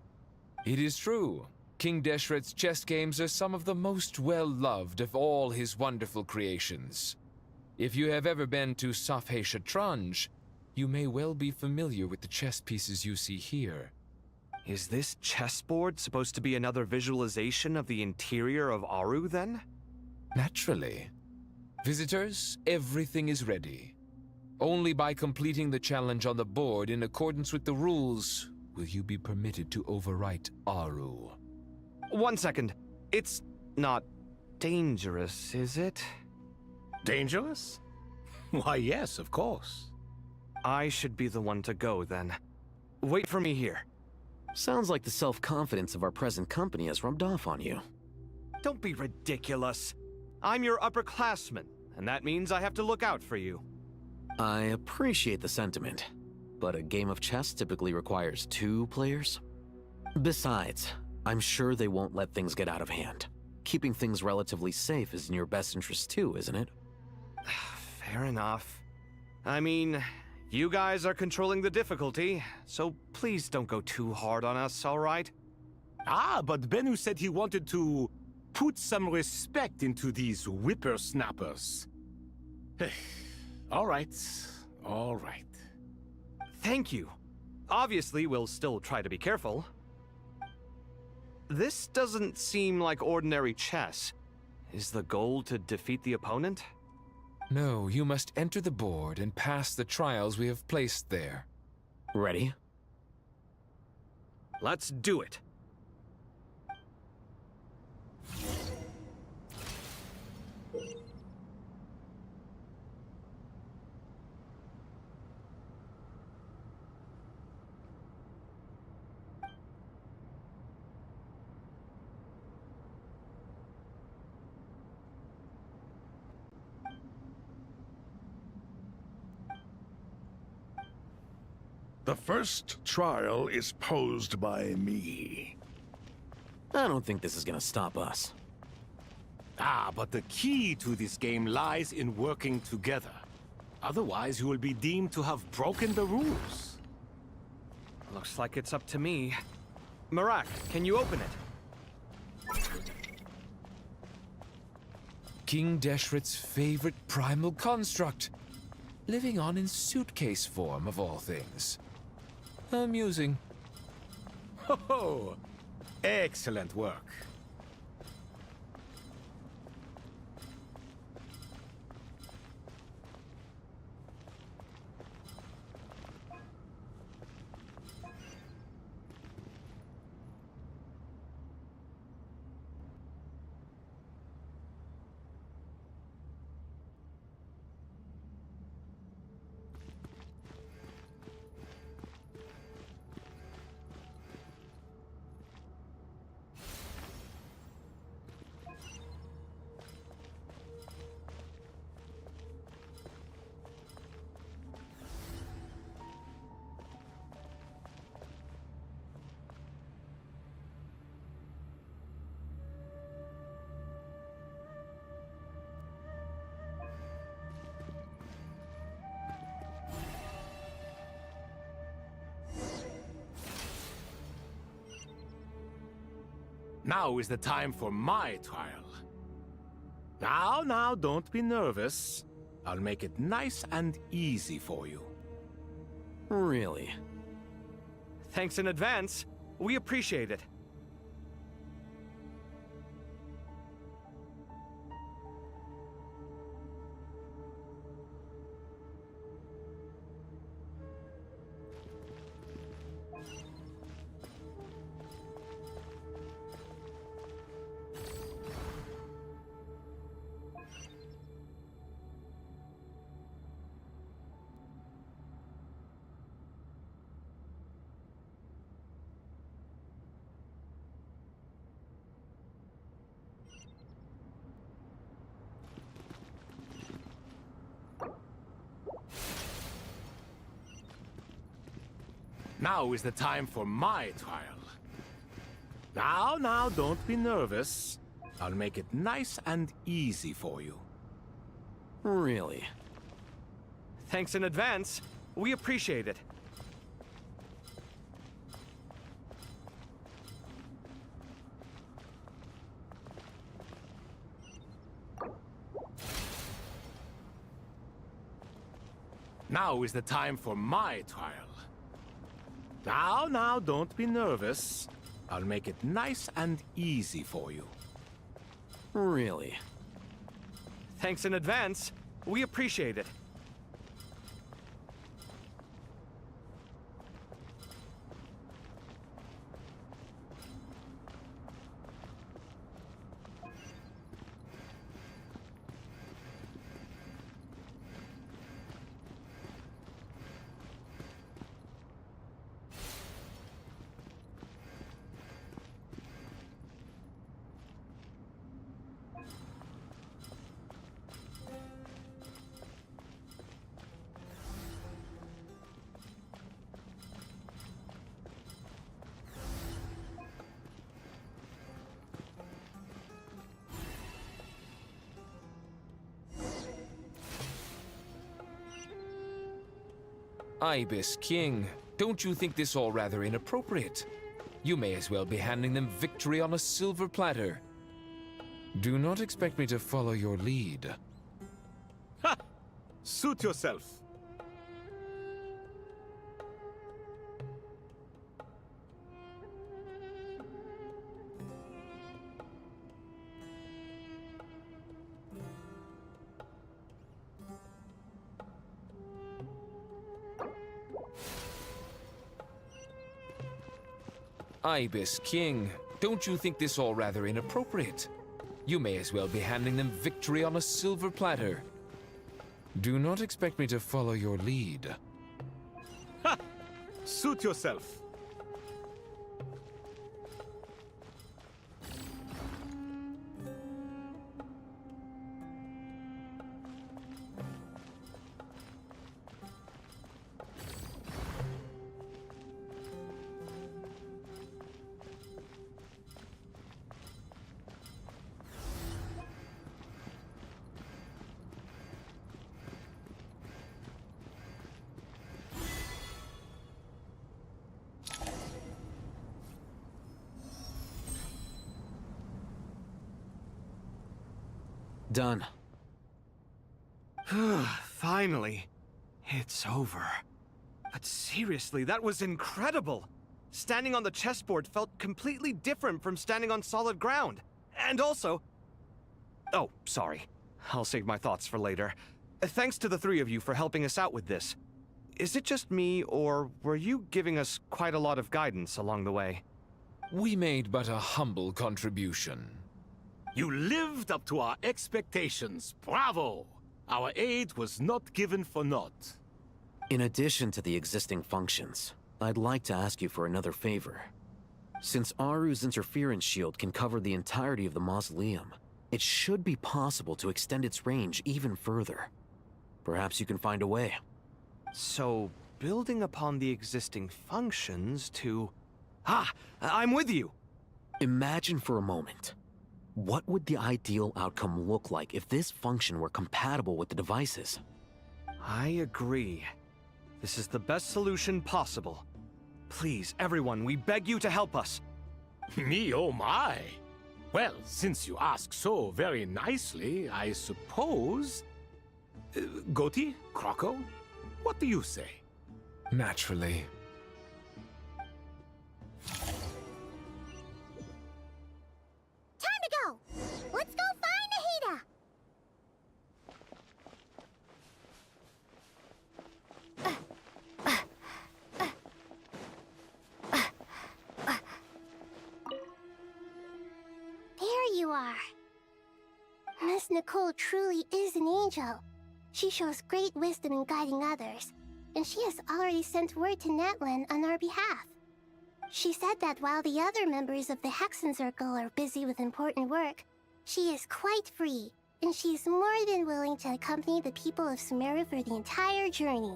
F: It is true. King Deshret's chess games are some of the most well-loved of all his wonderful creations. If you have ever been to Safhe Shatranj, you may well be familiar with the chess pieces you see here.
C: Is this chessboard supposed to be another visualization of the interior of Aru, then?
F: Naturally. Visitors, everything is ready. Only by completing the challenge on the board in accordance with the rules will you be permitted to overwrite Aru.
C: 1 second. It's not dangerous, is it?
B: Dangerous? Why, yes, of course.
C: I should be the one to go, then. Wait for me here.
D: Sounds like the self-confidence of our present company has rubbed off on you.
C: Don't be ridiculous. I'm your upperclassman, and that means I have to look out for you.
D: I appreciate the sentiment, but a game of chess typically requires 2 players. Besides, I'm sure they won't let things get out of hand. Keeping things relatively safe is in your best interest too, isn't it?
C: Fair enough. I mean, you guys are controlling the difficulty, so please don't go too hard on us, all right?
B: Ah, but Bennu said he wanted to put some respect into these whippersnappers. All right. All right.
C: Thank you. Obviously, we'll still try to be careful. This doesn't seem like ordinary chess. Is the goal to defeat the opponent?
F: No, you must enter the board and pass the trials we have placed there.
D: Ready?
C: Let's do it.
E: The first trial is posed by me.
D: I don't think this is gonna stop us.
B: Ah, but the key to this game lies in working together. Otherwise, you will be deemed to have broken the rules.
C: Looks like it's up to me. Marak, can you open it?
F: King Deshret's favorite primal construct. Living on in suitcase form, of all things. Amusing.
B: Ho ho! Excellent work. Now is the time for my trial. Now, don't be nervous. I'll make it nice and easy for you.
D: Really?
C: Thanks in advance. We appreciate it.
B: Now is the time for my trial. Now, don't be nervous. I'll make it nice and easy for you.
D: Really?
C: Thanks in advance. We appreciate it.
B: Now is the time for my trial. Now, don't be nervous. I'll make it nice and easy for you.
D: Really?
C: Thanks in advance. We appreciate it.
F: Ibis King, don't you think this all rather inappropriate? You may as well be handing them victory on a silver platter. Do not expect me to follow your lead.
B: Ha! Suit yourself.
F: Ibis King, don't you think this all rather inappropriate? You may as well be handing them victory on a silver platter. Do not expect me to follow your lead.
B: Ha! Suit yourself.
D: Done.
C: Finally. It's over. But seriously, that was incredible. Standing on the chessboard felt completely different from standing on solid ground. And also... Oh, sorry. I'll save my thoughts for later. Thanks to the three of you for helping us out with this. Is it just me, or were you giving us quite a lot of guidance along the way?
F: We made but a humble contribution.
B: You lived up to our expectations. Bravo! Our aid was not given for naught.
D: In addition to the existing functions, I'd like to ask you for another favor. Since Aru's interference shield can cover the entirety of the mausoleum, it should be possible to extend its range even further. Perhaps you can find a way.
C: So, building upon the existing functions to... Ah! I'm with you!
D: Imagine for a moment. What would the ideal outcome look like if this function were compatible with the devices?
C: I agree. This is the best solution possible. Please, everyone, we beg you to help us.
B: Me, oh my! Well, since you ask so very nicely, I suppose... Goti? Croco? What do you say?
F: Naturally.
K: Time to go! Let's go find Nahida! There you are. Miss Nicole truly is an angel. She shows great wisdom in guiding others, and she has already sent word to Natlan on our behalf. She said that while the other members of the Hexen Circle are busy with important work, she is quite free, and she is more than willing to accompany the people of Sumeru for the entire journey.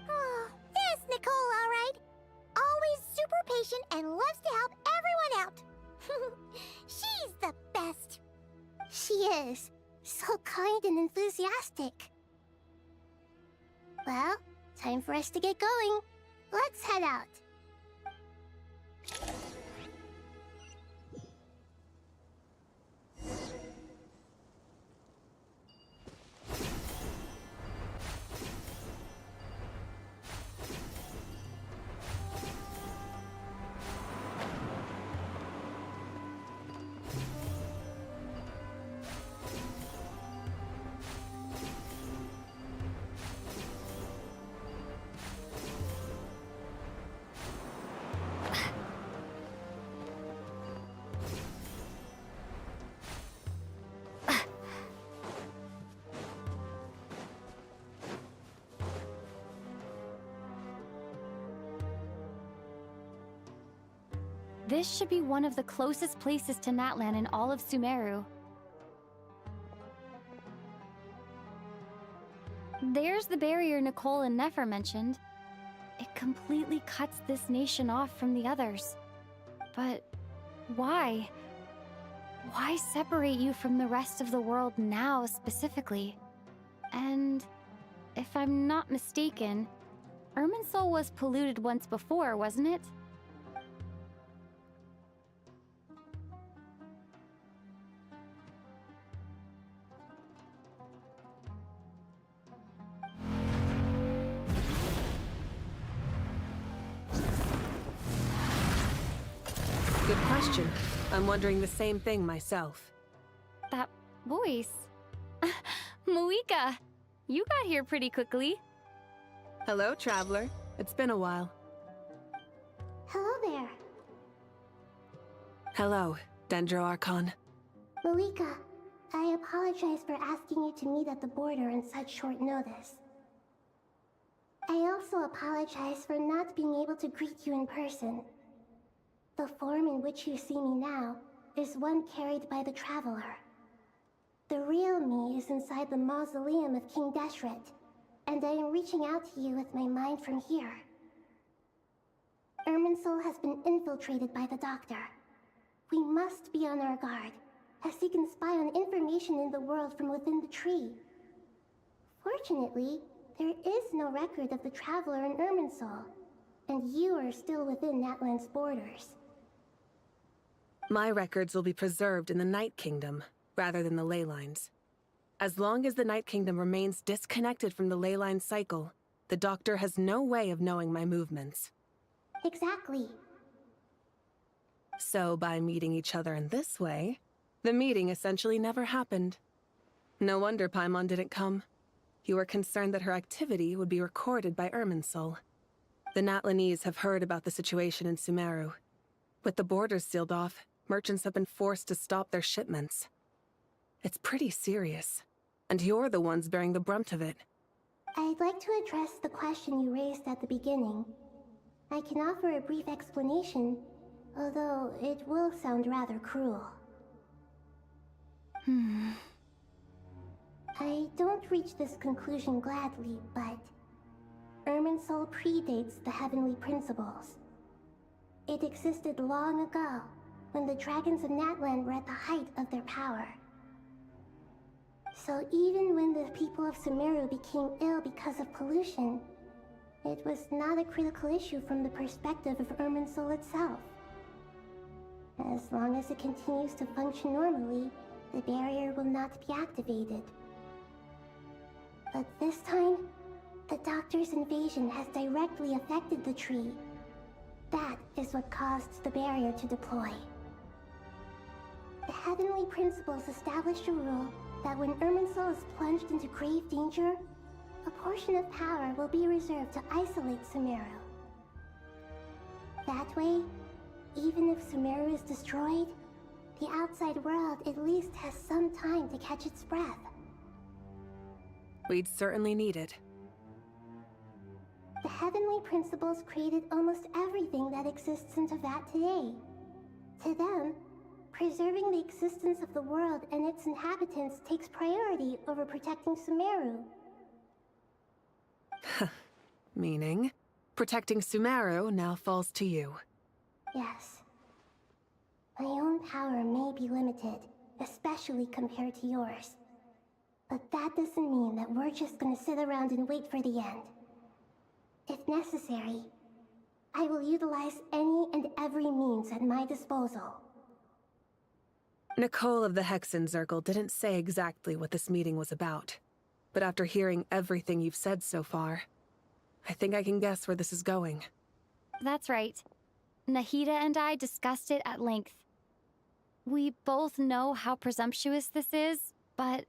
K: Oh, yes, Nicole, all right. Always super patient and loves to help everyone out. She's the best. She is. So kind and enthusiastic. Well, time for us to get going. Let's head out.
G: This should be one of the closest places to Natlan in all of Sumeru. There's the barrier Nicole and Nefer mentioned. It completely cuts this nation off from the others. But why? Why separate you from the rest of the world now, specifically? And if I'm not mistaken, Irminsul was polluted once before, wasn't it?
J: Good question. I'm wondering the same thing myself.
G: That voice. Moika, you got here pretty quickly.
J: Hello, traveler. It's been a while.
K: Hello there.
J: Hello, Dendro Archon.
K: Moika, I apologize for asking you to meet at the border on such short notice. I also apologize for not being able to greet you in person. The form in which you see me now is one carried by the Traveler. The real me is inside the mausoleum of King Deshret, and I am reaching out to you with my mind from here. Irminsul has been infiltrated by the Doctor. We must be on our guard, as he can spy on information in the world from within the tree. Fortunately, there is no record of the Traveler in Irminsul, and you are still within Natlan's borders.
J: My records will be preserved in the Night Kingdom, rather than the ley lines. As long as the Night Kingdom remains disconnected from the ley line cycle, the Doctor has no way of knowing my movements.
K: Exactly.
J: So by meeting each other in this way, the meeting essentially never happened. No wonder Paimon didn't come. You were concerned that her activity would be recorded by Irminsul. The Natlanese have heard about the situation in Sumeru. With the borders sealed off, merchants have been forced to stop their shipments. It's pretty serious, and you're the ones bearing the brunt of it.
K: I'd like to address the question you raised at the beginning. I can offer a brief explanation, although it will sound rather cruel. I don't reach this conclusion gladly, but Irminsul predates the Heavenly Principles. It existed long ago, when the dragons of Natlan were at the height of their power. So even when the people of Sumeru became ill because of pollution, it was not a critical issue from the perspective of Irminsul itself. As long as it continues to function normally, the barrier will not be activated. But this time, the Doctor's invasion has directly affected the tree. That is what caused the barrier to deploy. The Heavenly Principles established a rule that when Irminsul is plunged into grave danger, a portion of power will be reserved to isolate Sumeru. That way, even if Sumeru is destroyed, the outside world at least has some time to catch its breath.
J: We'd certainly need it.
K: The Heavenly Principles created almost everything that exists in Teyvat today. To them, preserving the existence of the world and its inhabitants takes priority over protecting Sumeru.
J: Meaning, protecting Sumeru now falls to you.
K: Yes. My own power may be limited, especially compared to yours. But that doesn't mean that we're just gonna sit around and wait for the end. If necessary, I will utilize any and every means at my disposal.
J: Nicole of the Hexen Circle didn't say exactly what this meeting was about. But after hearing everything you've said so far, I think I can guess where this is going.
G: That's right. Nahida and I discussed it at length. We both know how presumptuous this is, but...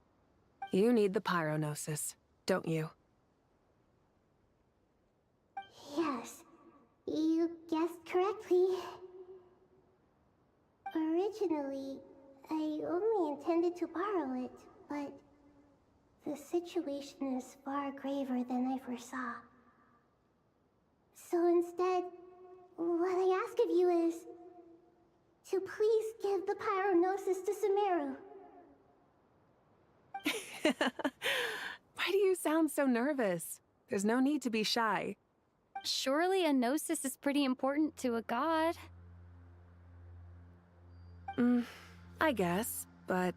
J: You need the pyronosis, don't you?
K: Yes, you guessed correctly. Originally, I only intended to borrow it, but the situation is far graver than I foresaw. So instead, what I ask of you is to please give the pyronosis to Sumeru.
J: Why do you sound so nervous? There's no need to be shy.
G: Surely a gnosis is pretty important to a god.
J: I guess, but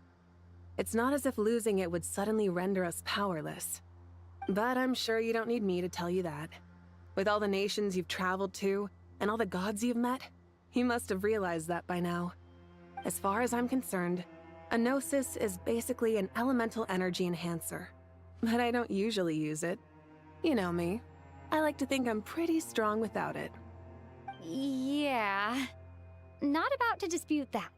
J: it's not as if losing it would suddenly render us powerless. But I'm sure you don't need me to tell you that. With all the nations you've traveled to, and all the gods you've met, you must have realized that by now. As far as I'm concerned, a gnosis is basically an elemental energy enhancer. But I don't usually use it. You know me. I like to think I'm pretty strong without it.
G: Yeah. not about to dispute that.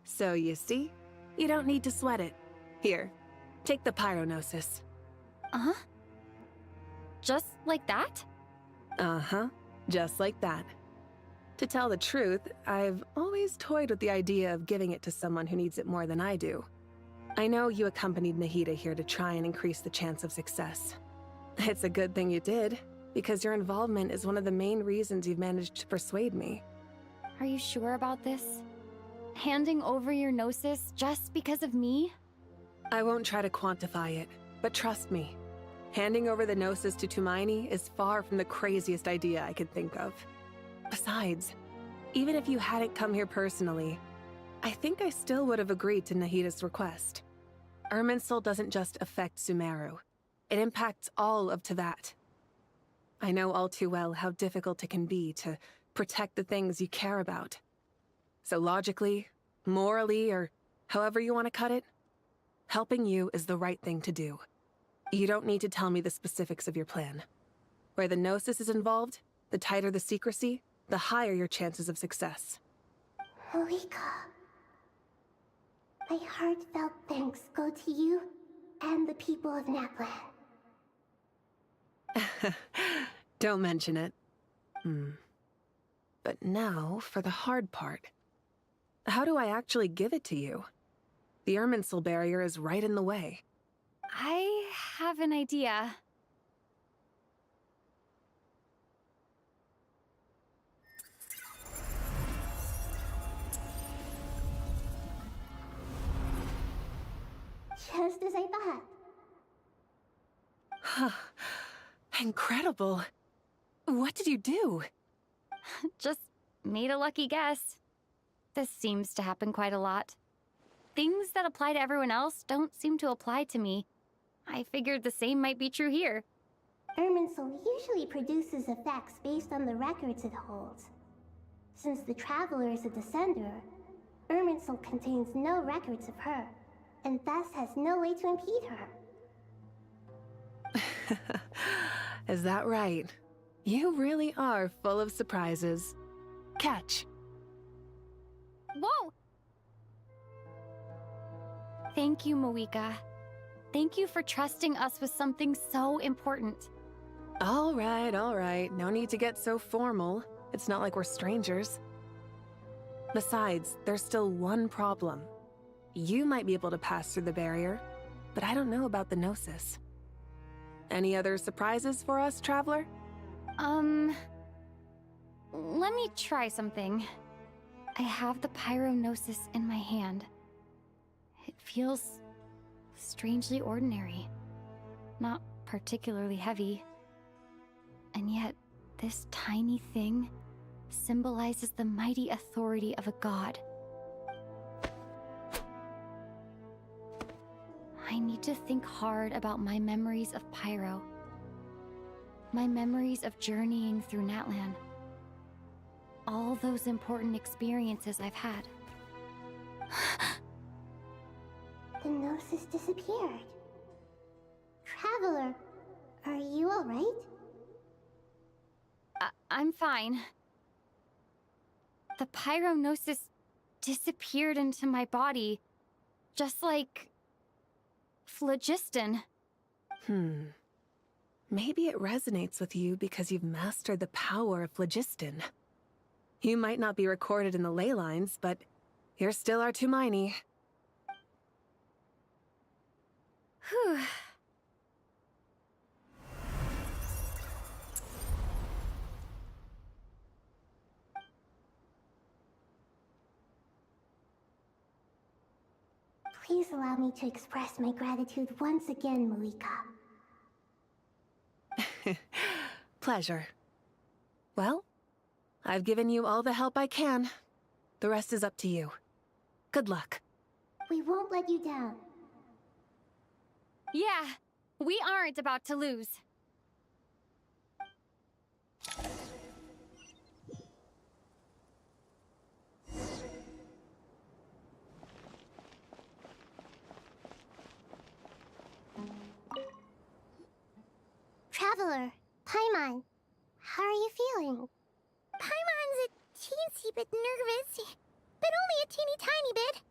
J: So you see, you don't need to sweat it. Here, take the pyronosis.
G: Uh-huh? Just like that?
J: Uh-huh, just like that. To tell the truth, I've always toyed with the idea of giving it to someone who needs it more than I do. I know you accompanied Nahida here to try and increase the chance of success. It's a good thing you did, because your involvement is one of the main reasons you've managed to persuade me.
G: Are you sure about this? Handing over your Gnosis just because of me?
J: I won't try to quantify it, but trust me. Handing over the Gnosis to Tumaini is far from the craziest idea I could think of. Besides, even if you hadn't come here personally, I think I still would have agreed to Nahida's request. Irminsul doesn't just affect Sumeru. It impacts all of Teyvat. I know all too well how difficult it can be to protect the things you care about. So logically, morally, or however you want to cut it, helping you is the right thing to do. You don't need to tell me the specifics of your plan. Where the Gnosis is involved, the tighter the secrecy, the higher your chances of success.
K: Moika, my heartfelt thanks go to you and the people of Naplan.
J: Don't mention it. But now for the hard part. How do I actually give it to you? The Irminsul barrier is right in the way.
G: I have an idea.
K: Just as I thought.
J: Incredible. What did you do?
G: Just made a lucky guess. This seems to happen quite a lot. Things that apply to everyone else don't seem to apply to me. I figured the same might be true here.
K: Irminsul usually produces effects based on the records it holds. Since the Traveler is a Descender, Irminsul contains no records of her, and thus has no way to impede her.
J: Is that right? You really are full of surprises. Catch.
G: Whoa! Thank you, Moika. Thank you for trusting us with something so important.
J: All right. No need to get so formal. It's not like we're strangers. Besides, there's still one problem. You might be able to pass through the barrier, but I don't know about the Gnosis. Any other surprises for us, Traveler?
G: Let me try something. I have the Pyronosis in my hand. It feels strangely ordinary. Not particularly heavy. And yet, this tiny thing symbolizes the mighty authority of a god. I need to think hard about my memories of Pyro. My memories of journeying through Natlan. All those important experiences I've had.
K: The Gnosis disappeared. Traveler, are you alright?
G: I'm fine. The Pyronosis disappeared into my body, just like phlogiston.
J: Maybe it resonates with you because you've mastered the power of phlogiston. You might not be recorded in the ley lines, but you're still our Tumaini.
G: Whew.
K: Please allow me to express my gratitude once again, Moika.
J: Pleasure. Well, I've given you all the help I can. The rest is up to you. Good luck.
K: We won't let you down.
G: Yeah, we aren't about to lose.
K: Traveler, Paimon, how are you feeling? Paimon's a nervous, but only a teeny tiny bit.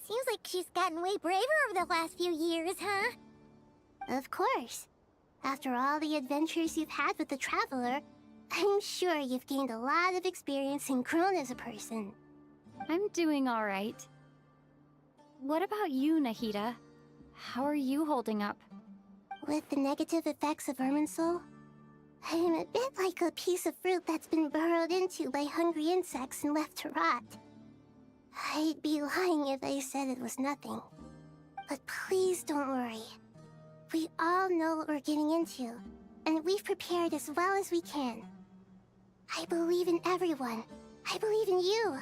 K: Seems like she's gotten way braver over the last few years, huh? Of course. After all the adventures you've had with the Traveler, I'm sure you've gained a lot of experience and grown as a person.
G: I'm doing all right. What about you, Nahida? How are you holding up?
K: With the negative effects of Irminsul, I'm a bit like a piece of fruit that's been burrowed into by hungry insects and left to rot. I'd be lying if I said it was nothing. But please don't worry. We all know what we're getting into, and we've prepared as well as we can. I believe in everyone. I believe in you.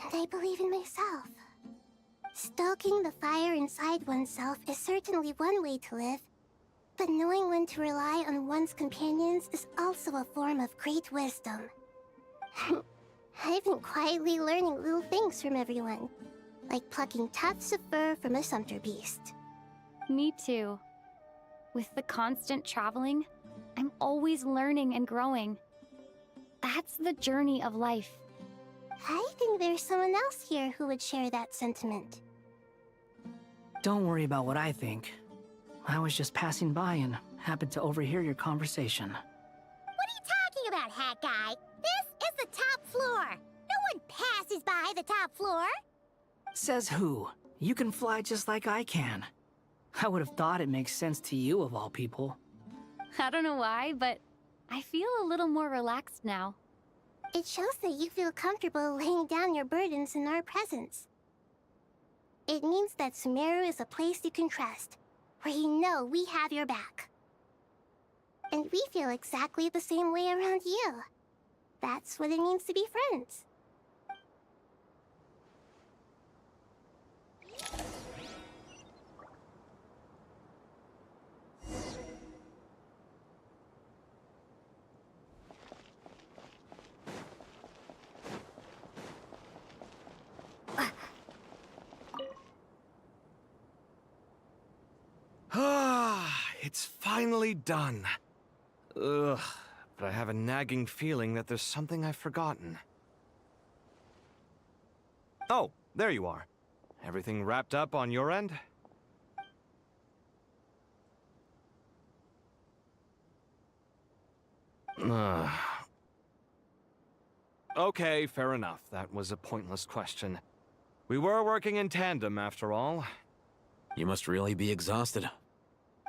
K: And I believe in myself. Stoking the fire inside oneself is certainly one way to live, but knowing when to rely on one's companions is also a form of great wisdom. I've been quietly learning little things from everyone, like plucking tufts of fur from a sumpter beast.
G: Me too. With the constant traveling, I'm always learning and growing. That's the journey of life.
K: I think there's someone else here who would share that sentiment.
P: Don't worry about what I think. I was just passing by and happened to overhear your conversation.
K: What are you talking about, Hat Guy? This is the top floor. No one passes by the top floor.
P: Says who? You can fly just like I can. I would have thought it makes sense to you of all people.
G: I don't know why, but I feel a little more relaxed now.
K: It shows that you feel comfortable laying down your burdens in our presence. It means that Sumeru is a place you can trust, where you know we have your back. And we feel exactly the same way around you. That's what it means to be friends.
C: It's finally done. Ugh, but I have a nagging feeling that there's something I've forgotten. Oh, there you are. Everything wrapped up on your end? Okay, fair enough. That was a pointless question. We were working in tandem, after all.
D: You must really be exhausted.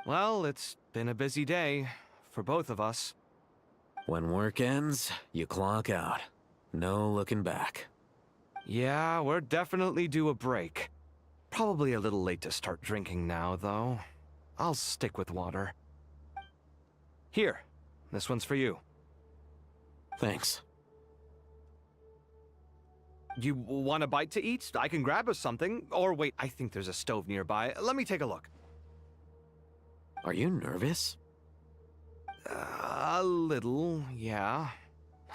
C: Well, it's been a busy day for both of us.
D: When work ends, you clock out. No looking back.
C: Yeah, we're definitely due a break. Probably a little late to start drinking now, though. I'll stick with water. Here, this one's for you.
D: Thanks.
C: You want a bite to eat? I can grab us something. Or wait, I think there's a stove nearby. Let me take a look.
D: Are you nervous?
C: A little, yeah.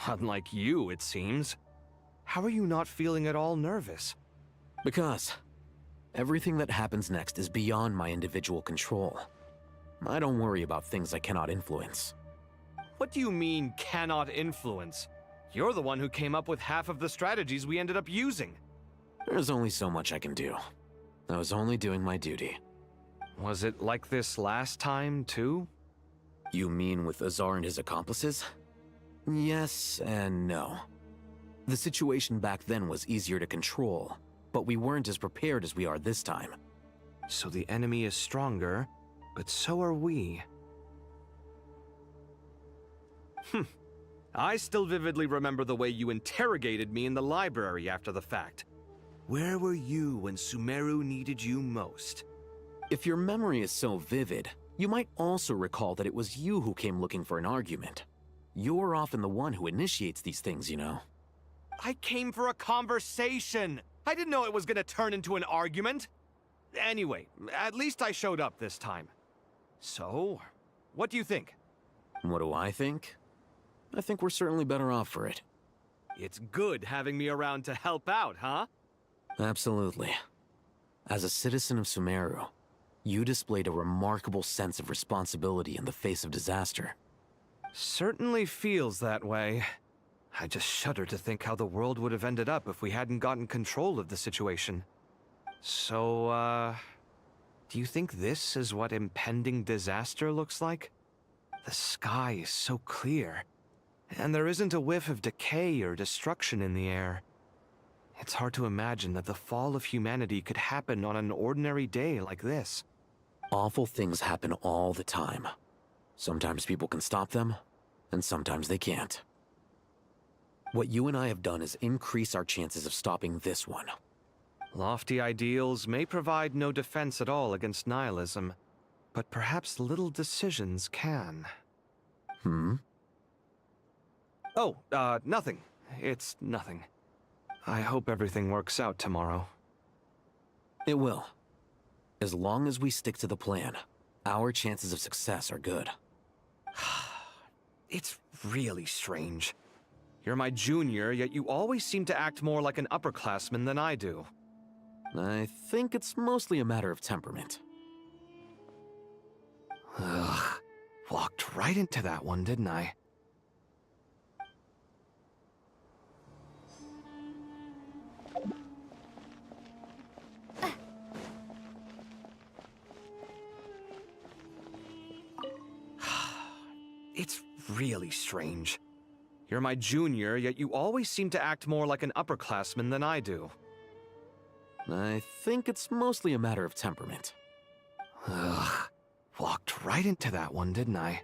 C: Unlike you, it seems. How are you not feeling at all nervous?
D: Because everything that happens next is beyond my individual control. I don't worry about things I cannot influence.
C: What do you mean, cannot influence? You're the one who came up with half of the strategies we ended up using.
D: There's only so much I can do. I was only doing my duty.
C: Was it like this last time, too?
D: You mean with Azar and his accomplices? Yes and no. The situation back then was easier to control, but we weren't as prepared as we are this time.
C: So the enemy is stronger, but so are we. I still vividly remember the way you interrogated me in the library after the fact. Where were you when Sumeru needed you most?
D: If your memory is so vivid, you might also recall that it was you who came looking for an argument. You're often the one who initiates these things, you know.
C: I came for a conversation! I didn't know it was gonna turn into an argument! Anyway, at least I showed up this time. So, what do you think?
D: What do I think? I think we're certainly better off for it.
C: It's good having me around to help out, huh?
D: Absolutely. As a citizen of Sumeru, you displayed a remarkable sense of responsibility in the face of disaster.
C: Certainly feels that way. I just shudder to think how the world would have ended up if we hadn't gotten control of the situation. So, do you think this is what impending disaster looks like? The sky is so clear, and there isn't a whiff of decay or destruction in the air. It's hard to imagine that the fall of humanity could happen on an ordinary day like this.
D: Awful things happen all the time. Sometimes people can stop them, and sometimes they can't. What you and I have done is increase our chances of stopping this one.
C: Lofty ideals may provide no defense at all against nihilism, but perhaps little decisions can. Oh, nothing. It's nothing. I hope everything works out tomorrow.
D: It will. As long as we stick to the plan, our chances of success are good.
C: It's really strange. You're my junior, yet you always seem to act more like an upperclassman than I do.
D: I think it's mostly a matter of temperament.
C: Ugh. Walked right into that one, didn't I? It's really strange. You're my junior, yet you always seem to act more like an upperclassman than I do.
D: I think it's mostly a matter of temperament.
C: Ugh. Walked right into that one, didn't I?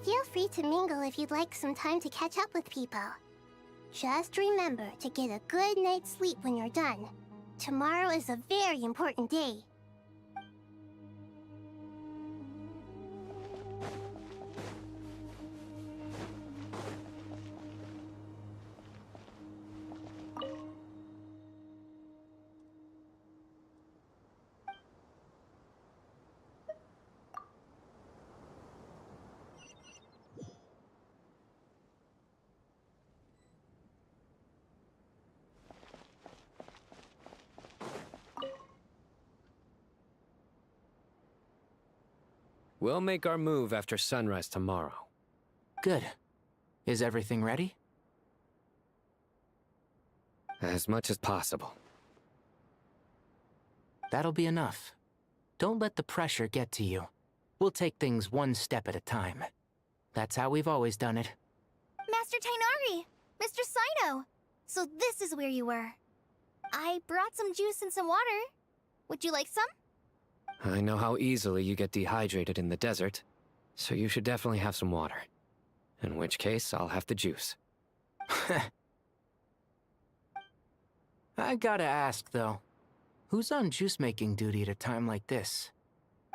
K: Feel free to mingle if you'd like some time to catch up with people. Just remember to get a good night's sleep when you're done. Tomorrow is a very important day.
A: We'll make our move after sunrise tomorrow.
R: Good. Is everything ready?
A: As much as possible.
R: That'll be enough. Don't let the pressure get to you. We'll take things one step at a time. That's how we've always done it.
U: Master Tainari! Mr. Sino! So this is where you were. I brought some juice and some water. Would you like some?
A: I know how easily you get dehydrated in the desert, so you should definitely have some water. In which case, I'll have the juice.
R: I gotta ask, though. Who's on juice-making duty at a time like this?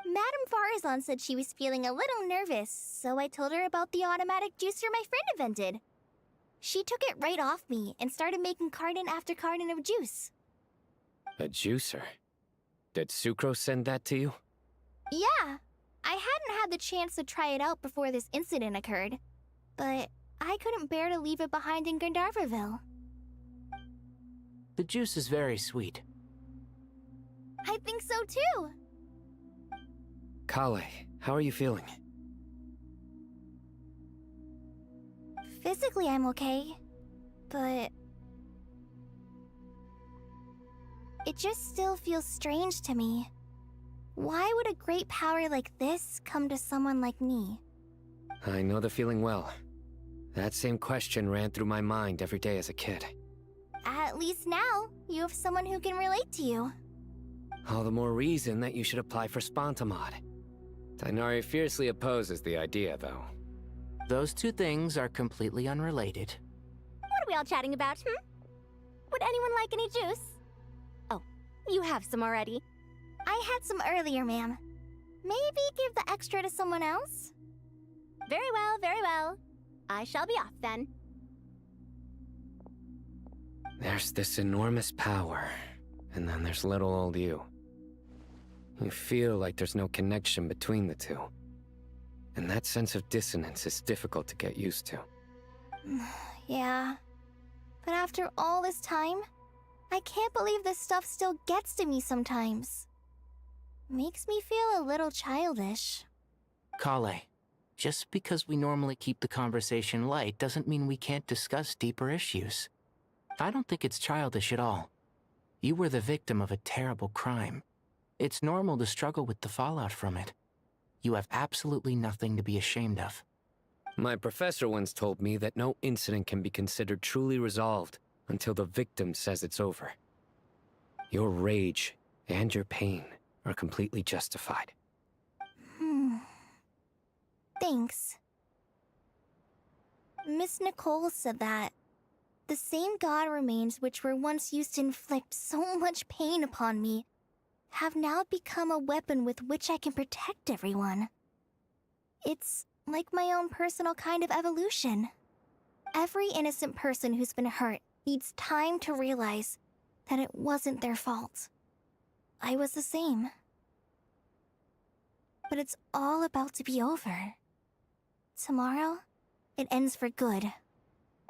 U: Madame Farazan said she was feeling a little nervous, so I told her about the automatic juicer my friend invented. She took it right off me and started making carton after carton of juice.
A: A juicer? Did Sucrose send that to you?
U: Yeah. I hadn't had the chance to try it out before this incident occurred, but I couldn't bear to leave it behind in Gandharvaville.
R: The juice is very sweet.
U: I think so too.
A: Kale, how are you feeling?
U: Physically, I'm okay, but it just still feels strange to me. Why would a great power like this come to someone like me?
A: I know the feeling well. That same question ran through my mind every day as a kid.
U: At least now, you have someone who can relate to you.
A: All the more reason that you should apply for Spontamod. Tainari fiercely opposes the idea, though.
R: Those two things are completely unrelated.
U: What are we all chatting about, Would anyone like any juice? Oh, you have some already. I had some earlier, ma'am. Maybe give the extra to someone else? Very well, very well. I shall be off then.
A: There's this enormous power, and then there's little old you. You feel like there's no connection between the two. And that sense of dissonance is difficult to get used to.
U: Yeah. But after all this time, I can't believe this stuff still gets to me sometimes. Makes me feel a little childish.
R: Kale, just because we normally keep the conversation light doesn't mean we can't discuss deeper issues. I don't think it's childish at all. You were the victim of a terrible crime. It's normal to struggle with the fallout from it. You have absolutely nothing to be ashamed of.
A: My professor once told me that no incident can be considered truly resolved until the victim says it's over. Your rage and your pain are completely justified.
U: Thanks. Miss Nicole said that the same god remains which were once used to inflict so much pain upon me have now become a weapon with which I can protect everyone. It's like my own personal kind of evolution. Every innocent person who's been hurt needs time to realize that it wasn't their fault. I was the same. But it's all about to be over. Tomorrow, it ends for good.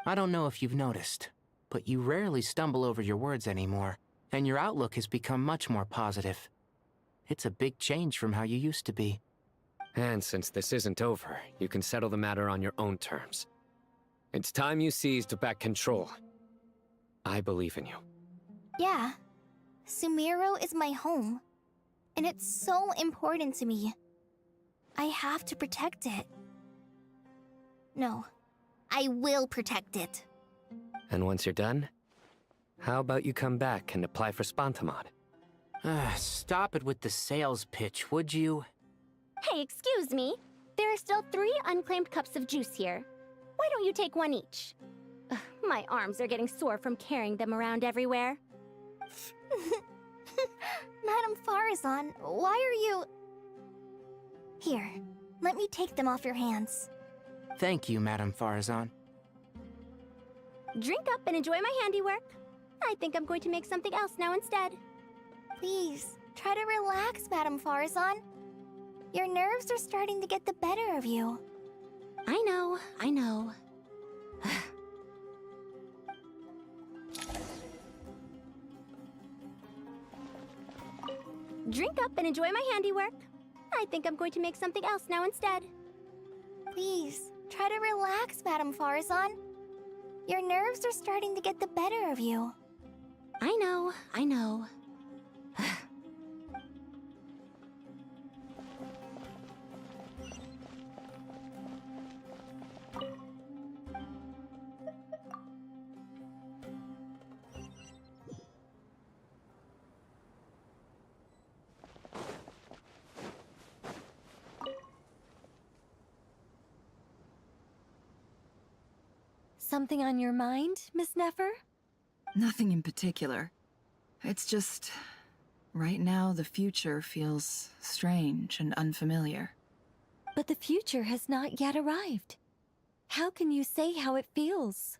R: I don't know if you've noticed, but you rarely stumble over your words anymore, and your outlook has become much more positive. It's a big change from how you used to be.
A: And since this isn't over, you can settle the matter on your own terms. It's time you seized back control. I believe in you.
U: Yeah. Sumeru is my home. And it's so important to me. I have to protect it. No. I will protect it.
A: And once you're done, how about you come back and apply for Spontamod?
R: Stop it with the sales pitch, would you?
H: Hey, excuse me. There are still 3 unclaimed cups of juice here. Why don't you take one each? Ugh, my arms are getting sore from carrying them around everywhere.
U: Madame Farazan, why are you... Here, let me take them off your hands.
R: Thank you, Madame Farazan.
H: Drink up and enjoy my handiwork. I think I'm going to make something else now instead.
U: Please, try to relax, Madame Farazan. Your nerves are starting to get the better of you.
H: I know, I know. Drink up and enjoy my handiwork. I think I'm going to make something else now instead.
U: Please, try to relax, Madame Farazan. Your nerves are starting to get the better of you.
H: I know, I know.
Q: Something on your mind, Miss Nefer?
N: Nothing in particular. It's just... right now, the future feels strange and unfamiliar.
Q: But the future has not yet arrived. How can you say how it feels?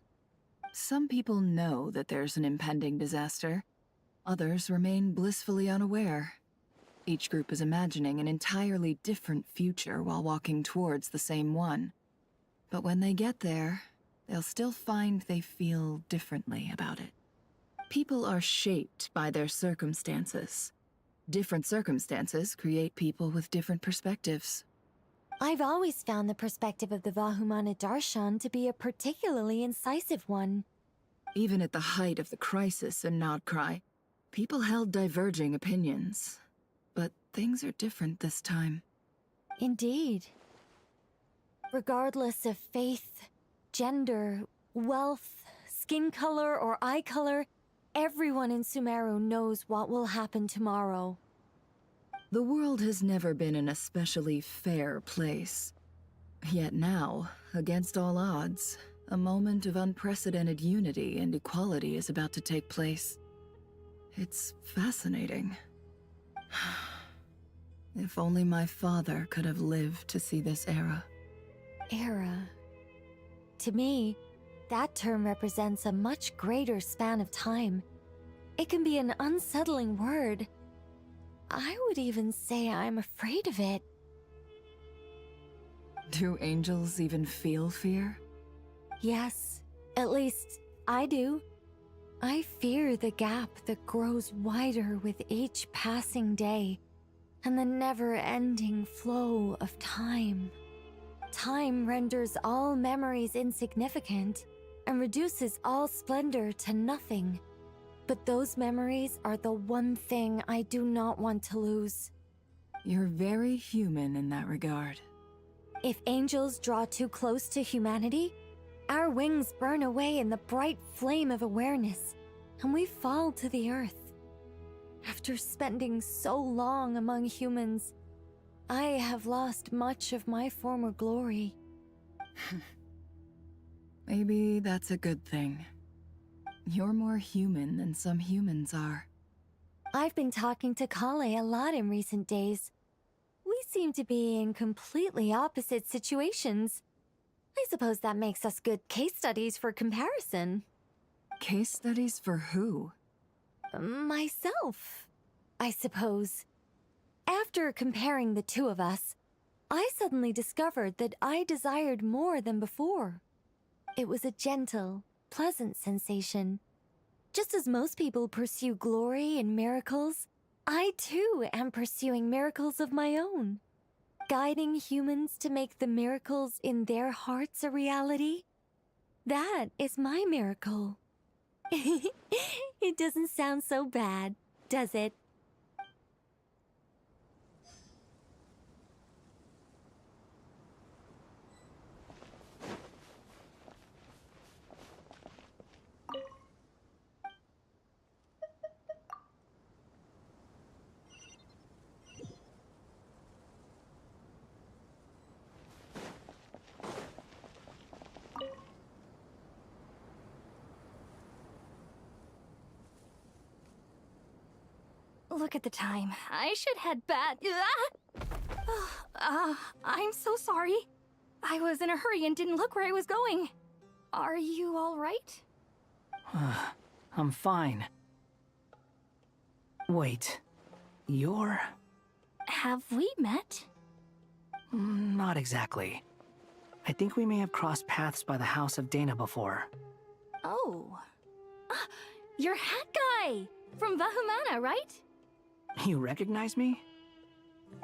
N: Some people know that there's an impending disaster. Others remain blissfully unaware. Each group is imagining an entirely different future while walking towards the same one. But when they get there, they'll still find they feel differently about it. People are shaped by their circumstances. Different circumstances create people with different perspectives.
Q: I've always found the perspective of the Vahumana Darshan to be a particularly incisive one.
N: Even at the height of the crisis in Nodcry, people held diverging opinions. But things are different this time.
Q: Indeed. Regardless of faith, gender, wealth, skin color, or eye color, everyone in Sumeru knows what will happen tomorrow.
N: The world has never been an especially fair place. Yet now, against all odds, a moment of unprecedented unity and equality is about to take place. It's fascinating. If only my father could have lived to see this era.
Q: Era. To me, that term represents a much greater span of time. It can be an unsettling word. I would even say I'm afraid of it.
N: Do angels even feel fear?
Q: Yes, at least I do. I fear the gap that grows wider with each passing day, and the never-ending flow of time. Time renders all memories insignificant, and reduces all splendor to nothing. But those memories are the one thing I do not want to lose.
N: You're very human in that regard.
Q: If angels draw too close to humanity, our wings burn away in the bright flame of awareness, and we fall to the earth. After spending so long among humans, I have lost much of my former glory.
N: Maybe that's a good thing. You're more human than some humans are.
Q: I've been talking to Kale a lot in recent days. We seem to be in completely opposite situations. I suppose that makes us good case studies for comparison.
N: Case studies for who?
Q: Myself, I suppose. After comparing the two of us, I suddenly discovered that I desired more than before. It was a gentle, pleasant sensation. Just as most people pursue glory and miracles, I too am pursuing miracles of my own. Guiding humans to make the miracles in their hearts a reality. That is my miracle. It doesn't sound so bad, does it?
L: Look at the time. I should head back. I'm so sorry. I was in a hurry and didn't look where I was going. Are you all right?
P: I'm fine. Wait, you're...
L: Have we met?
P: Not exactly. I think we may have crossed paths by the house of Dana before.
L: Oh. You're Hat Guy! From Vahumana, right?
P: You recognize me?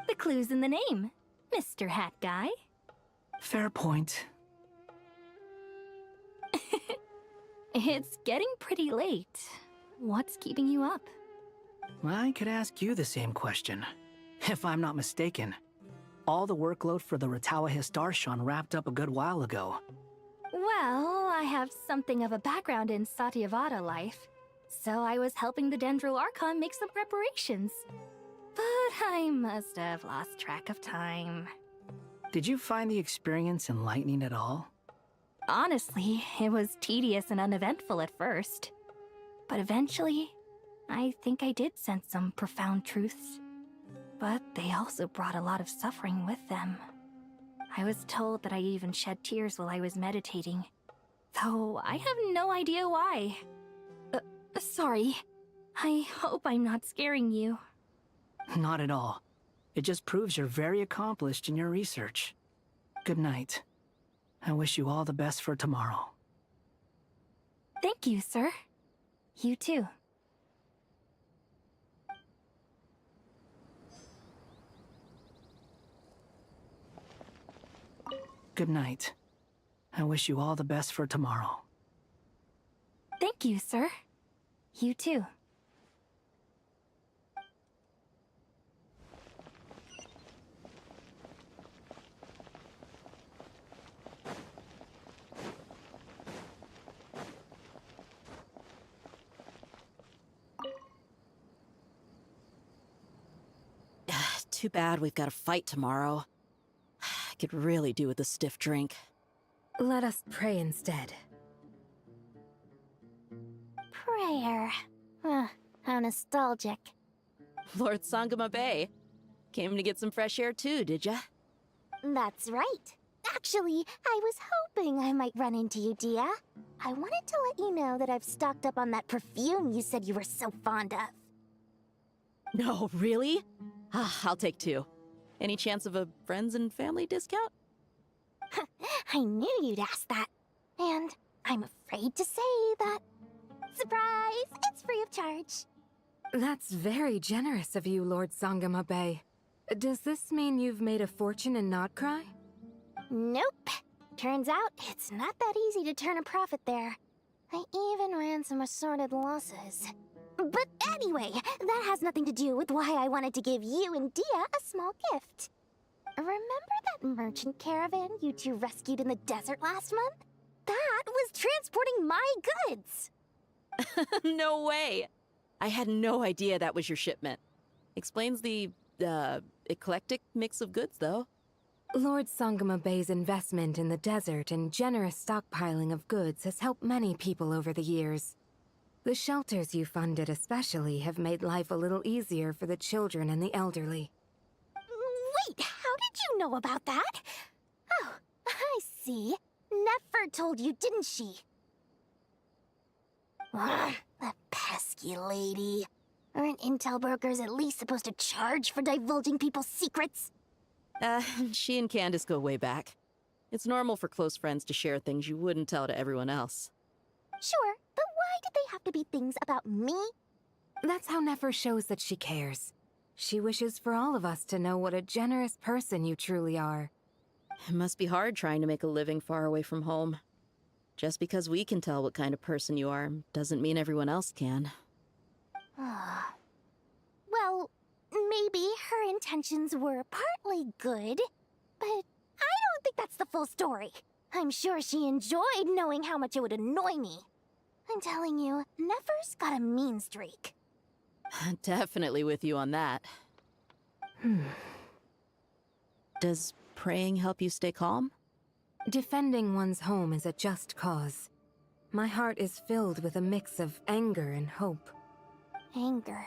L: The clue's in the name, Mr. Hat Guy.
P: Fair point.
L: It's getting pretty late. What's keeping you up?
P: I could ask you the same question. If I'm not mistaken, all the workload for the Ratawa Histarshan wrapped up a good while ago.
L: Well, I have something of a background in Satyavada life, so I was helping the Dendro Archon make some preparations. But I must have lost track of time.
P: Did you find the experience enlightening at all?
L: Honestly, it was tedious and uneventful at first. But eventually, I think I did sense some profound truths. But they also brought a lot of suffering with them. I was told that I even shed tears while I was meditating, though I have no idea why. Sorry. I hope I'm not scaring you.
P: Not at all. It just proves you're very accomplished in your research. Good night. I wish you all the best for tomorrow.
L: Thank you, sir. You too.
P: Good night. I wish you all the best for tomorrow.
L: Thank you, sir. You too.
T: Too bad we've got a fight tomorrow. I could really do with a stiff drink.
J: Let us pray instead.
K: Prayer. How nostalgic.
T: Lord Sangama Bay. Came to get some fresh air too, did ya?
K: That's right. Actually, I was hoping I might run into you, Dia. I wanted to let you know that I've stocked up on that perfume you said you were so fond of.
T: No, really? I'll take 2. Any chance of a friends and family discount?
K: I knew you'd ask that. And I'm afraid to say that... Surprise! It's free of charge.
J: That's very generous of you, Lord Sangama Bay. Does this mean you've made a fortune in Notcry?
K: Nope. Turns out, it's not that easy to turn a profit there. I even ran some assorted losses. But anyway, that has nothing to do with why I wanted to give you and Dia a small gift. Remember that merchant caravan you two rescued in the desert last month? That was transporting my goods!
T: No way! I had no idea that was your shipment. Explains the, eclectic mix of goods, though.
J: Lord Sangama Bay's investment in the desert and generous stockpiling of goods has helped many people over the years. The shelters you funded especially have made life a little easier for the children and the elderly.
K: Wait, how did you know about that? Oh, I see. Nefer told you, didn't she? That pesky lady. Aren't intel brokers at least supposed to charge for divulging people's secrets?
T: She and Candace go way back. It's normal for close friends to share things you wouldn't tell to everyone else.
K: Sure, but why did they have to be things about me?
J: That's how Nefer shows that she cares. She wishes for all of us to know what a generous person you truly are.
T: It must be hard trying to make a living far away from home. Just because we can tell what kind of person you are doesn't mean everyone else can.
K: Well, maybe her intentions were partly good, but I don't think that's the full story. I'm sure she enjoyed knowing how much it would annoy me. I'm telling you, Nefer's got a mean streak.
T: Definitely with you on that. Does praying help you stay calm?
J: Defending one's home is a just cause. My heart is filled with a mix of anger and hope.
K: Anger.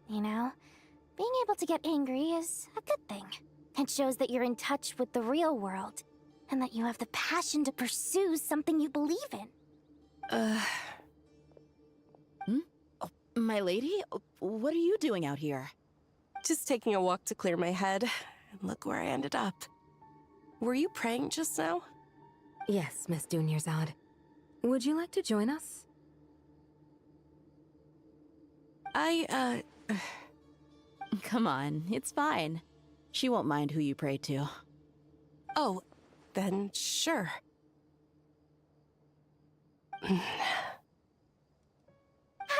K: You know, being able to get angry is a good thing. It shows that you're in touch with the real world, and that you have the passion to pursue something you believe in.
T: Oh, my lady? What are you doing out here?
O: Just taking a walk to clear my head. And look where I ended up. Were you praying just now?
J: Yes, Miss Dunyarzad. Would you like to join us?
T: Come on, it's fine. She won't mind who you pray to.
O: Oh, then sure.
K: I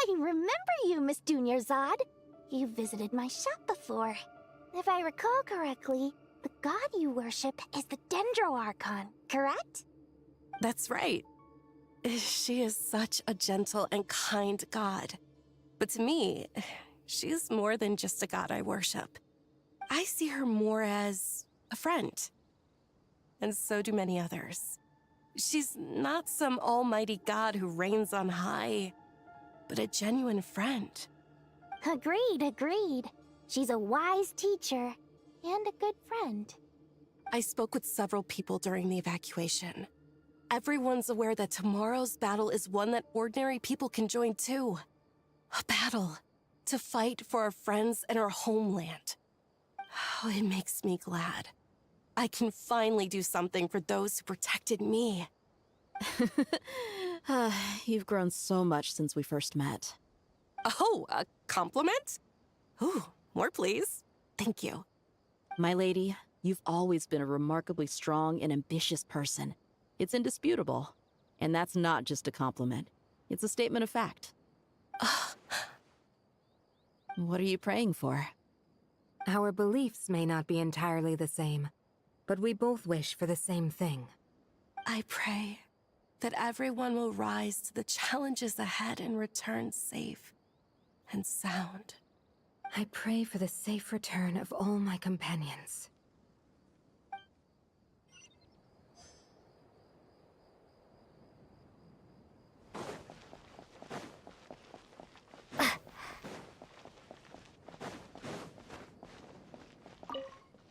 K: remember you, Miss Dunyarzad. You visited my shop before. If I recall correctly, the god you worship is the Dendro Archon, correct?
O: That's right. She is such a gentle and kind god. But to me, she's more than just a god I worship. I see her more as a friend. And so do many others. She's not some almighty god who reigns on high, but a genuine friend.
K: Agreed. She's a wise teacher and a good friend.
O: I spoke with several people during the evacuation. Everyone's aware that tomorrow's battle is one that ordinary people can join too. A battle to fight for our friends and our homeland. Oh, it makes me glad. I can finally do something for those who protected me.
T: You've grown so much since we first met.
O: Oh, a compliment? Ooh, more please. Thank you.
T: My lady, you've always been a remarkably strong and ambitious person. It's indisputable. And that's not just a compliment. It's a statement of fact. What are you praying for?
S: Our beliefs may not be entirely the same, but we both wish for the same thing.
O: I pray that everyone will rise to the challenges ahead and return safe and sound.
S: I pray for the safe return of all my companions.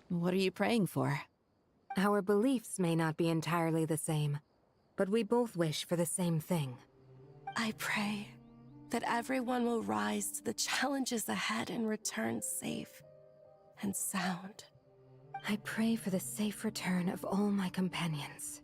T: What are you praying for?
S: Our beliefs may not be entirely the same, but we both wish for the same thing.
O: I pray that everyone will rise to the challenges ahead and return safe and sound.
S: I pray for the safe return of all my companions.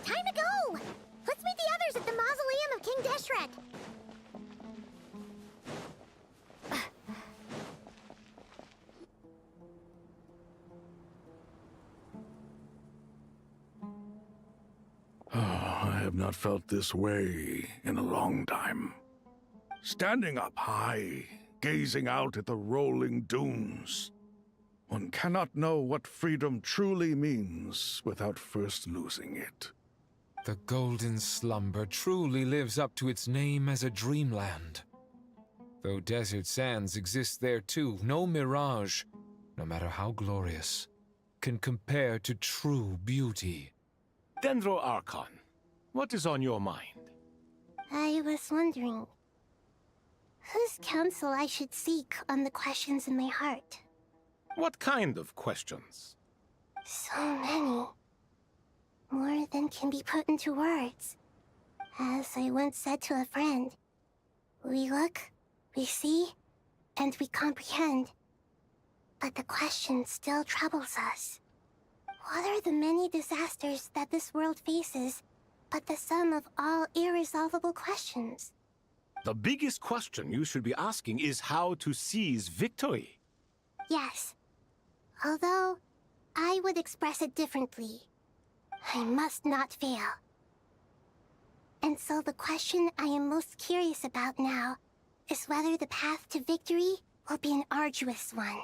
K: Time to go! Let's meet the others at the mausoleum of King Deshret.
E: I have not felt this way in a long time. Standing up high, gazing out at the rolling dunes. One cannot know what freedom truly means without first losing it.
F: The Golden Slumber truly lives up to its name as a dreamland. Though desert sands exist there too, no mirage, no matter how glorious, can compare to true beauty.
B: Dendro Archon, what is on your mind?
K: I was wondering whose counsel I should seek on the questions in my heart.
B: What kind of questions?
K: So many. More than can be put into words. As I once said to a friend, we look, we see, and we comprehend. But the question still troubles us. What are the many disasters that this world faces, but the sum of all irresolvable questions?
B: The biggest question you should be asking is how to seize victory.
K: Yes. Although, I would express it differently. I must not fail. And so the question I am most curious about now is whether the path to victory will be an arduous one.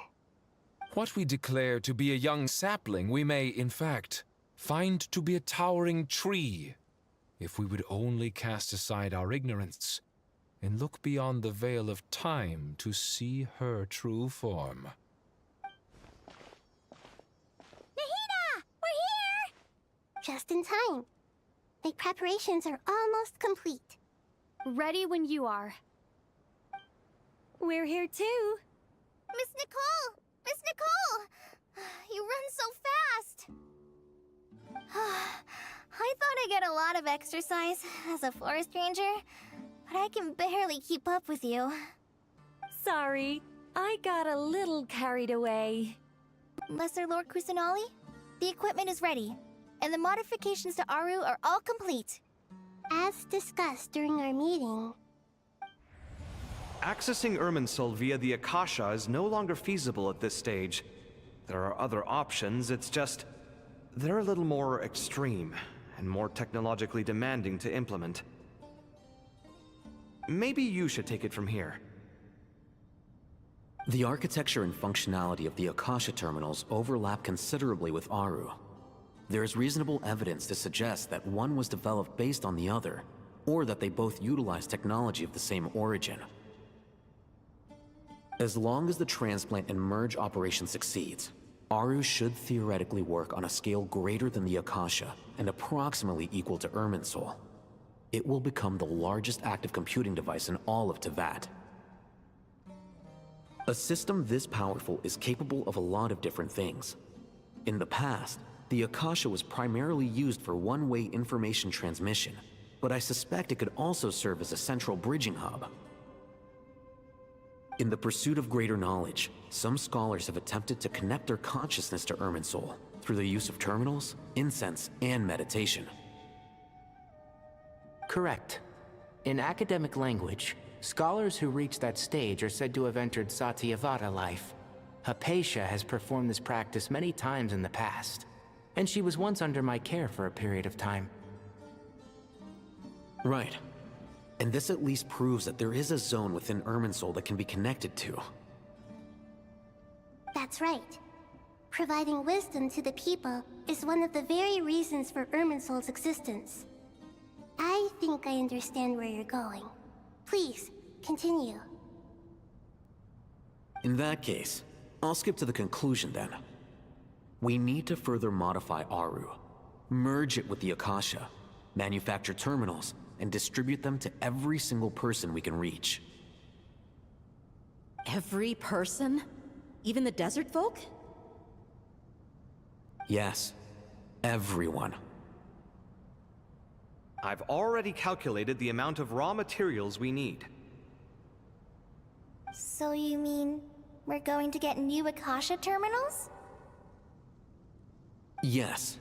F: What we declare to be a young sapling, we may, in fact, find to be a towering tree, if we would only cast aside our ignorance and look beyond the veil of time to see her true form.
K: Nahida! We're here! Just in time. The preparations are almost complete.
G: Ready when you are.
Q: We're here too.
K: Miss Nicole! Miss Nicole! You run so fast! I thought I'd get a lot of exercise as a forest ranger, but I can barely keep up with you.
Q: Sorry, I got a little carried away.
K: Lesser Lord Kusanali, the equipment is ready, and the modifications to Aru are all complete. As discussed during our meeting.
C: Accessing Irminsul via the Akasha is no longer feasible at this stage. There are other options, it's just... they're a little more extreme, and more technologically demanding to implement. Maybe you should take it from here.
D: The architecture and functionality of the Akasha terminals overlap considerably with Aru. There is reasonable evidence to suggest that one was developed based on the other, or that they both utilize technology of the same origin. As long as the transplant and merge operation succeeds, Aru should theoretically work on a scale greater than the Akasha and approximately equal to Irminsul. It will become the largest active computing device in all of Teyvat. A system this powerful is capable of a lot of different things. In the past, the Akasha was primarily used for one-way information transmission, but I suspect it could also serve as a central bridging hub. In the pursuit of greater knowledge, some scholars have attempted to connect their consciousness to Irminsul through the use of terminals, incense, and meditation.
R: Correct. In academic language, scholars who reach that stage are said to have entered Satyavada life. Hypatia has performed this practice many times in the past, and she was once under my care for a period of time.
D: Right. And this at least proves that there is a zone within Irminsul that can be connected to.
K: That's right. Providing wisdom to the people is one of the very reasons for Irminsul's existence. I think I understand where you're going. Please, continue.
D: In that case, I'll skip to the conclusion then. We need to further modify Aru, merge it with the Akasha, manufacture terminals, and distribute them to every single person we can reach.
T: Every person? Even the desert folk?
D: Yes, everyone.
C: I've already calculated the amount of raw materials we need.
U: So you mean we're going to get new Akasha terminals?
D: Yes,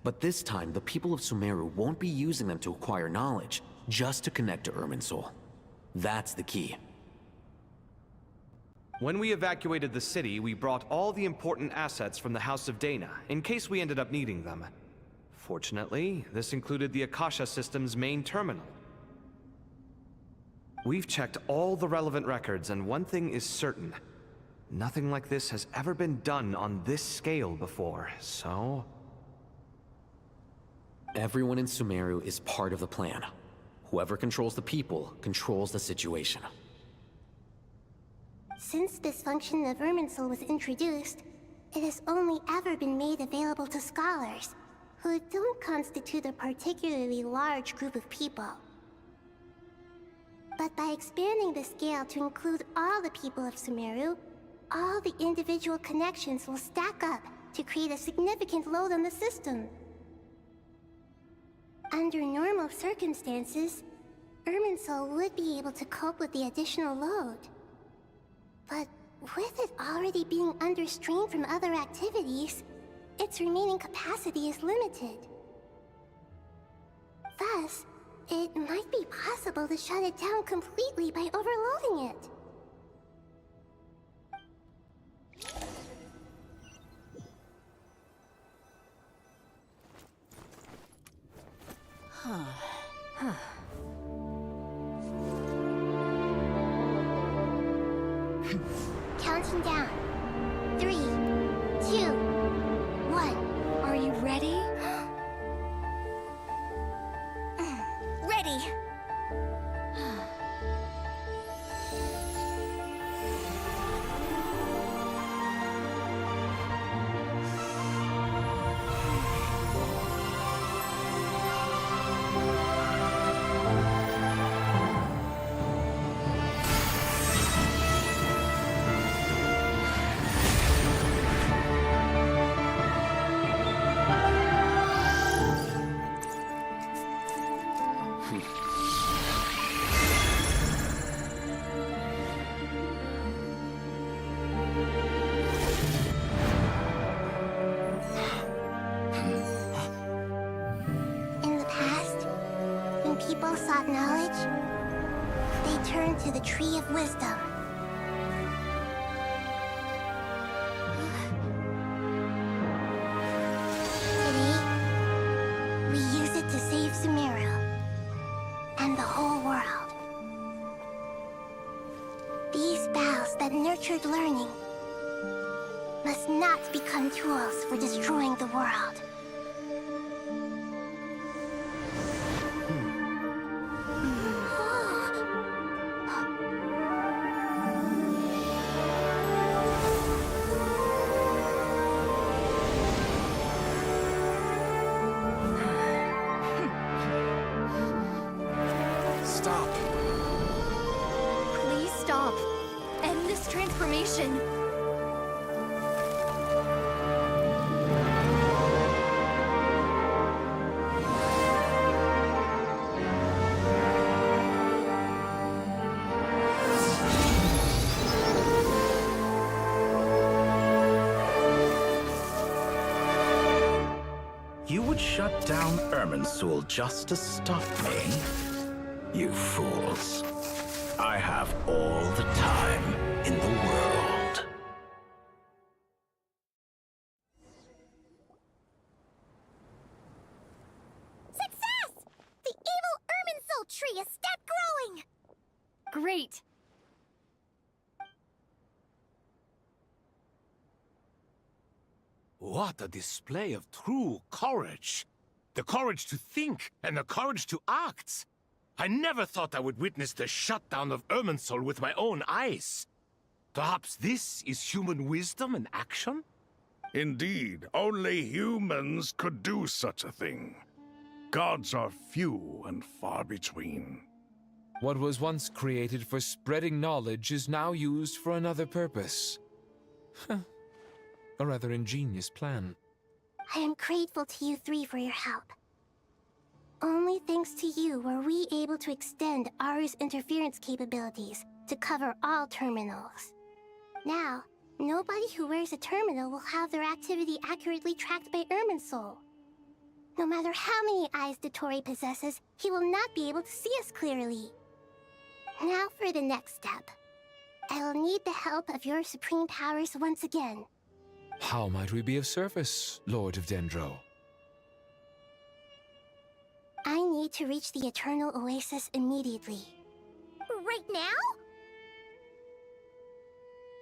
D: but this time the people of Sumeru won't be using them to acquire knowledge, just to connect to Irminsul. That's the key.
C: When we evacuated the city, we brought all the important assets from the House of Dana, in case we ended up needing them. Fortunately, this included the Akasha system's main terminal. We've checked all the relevant records, and one thing is certain. Nothing like this has ever been done on this scale before, so...
D: Everyone in Sumeru is part of the plan. Whoever controls the people controls the situation.
K: Since this function of Irminsul was introduced, it has only ever been made available to scholars, who don't constitute a particularly large group of people. But by expanding the scale to include all the people of Sumeru, all the individual connections will stack up to create a significant load on the system. Under normal circumstances, Irminsul would be able to cope with the additional load. But with it already being under strain from other activities, its remaining capacity is limited. Thus, it might be possible to shut it down completely by overloading it. Counting down. 3, 2, 1.
Q: Are you ready?
U: Ready.
K: return to the Tree of Wisdom. Today, we use it to save Sumeru and the whole world. These boughs that nurtured learning must not become tools for destroying the world.
G: Stop. Please stop. End this transformation.
M: You would shut down Irminsul just to stop me? You fools. I have all the time in the world.
K: Success! The evil Irminsul tree has stopped growing!
G: Great.
B: What a display of true courage! The courage to think and the courage to act! I never thought I would witness the shutdown of Irminsul with my own eyes. Perhaps this is human wisdom in action?
E: Indeed, only humans could do such a thing. Gods are few and far between.
F: What was once created for spreading knowledge is now used for another purpose. A rather ingenious plan.
K: I am grateful to you three for your help. Only thanks to you were we able to extend Aru's interference capabilities to cover all terminals. Now, nobody who wears a terminal will have their activity accurately tracked by Irminsul. No matter how many eyes Dottore possesses, he will not be able to see us clearly. Now for the next step. I will need the help of your supreme powers once again.
F: How might we be of service, Lord of Dendro?
K: I need to reach the Eternal Oasis immediately. Right now?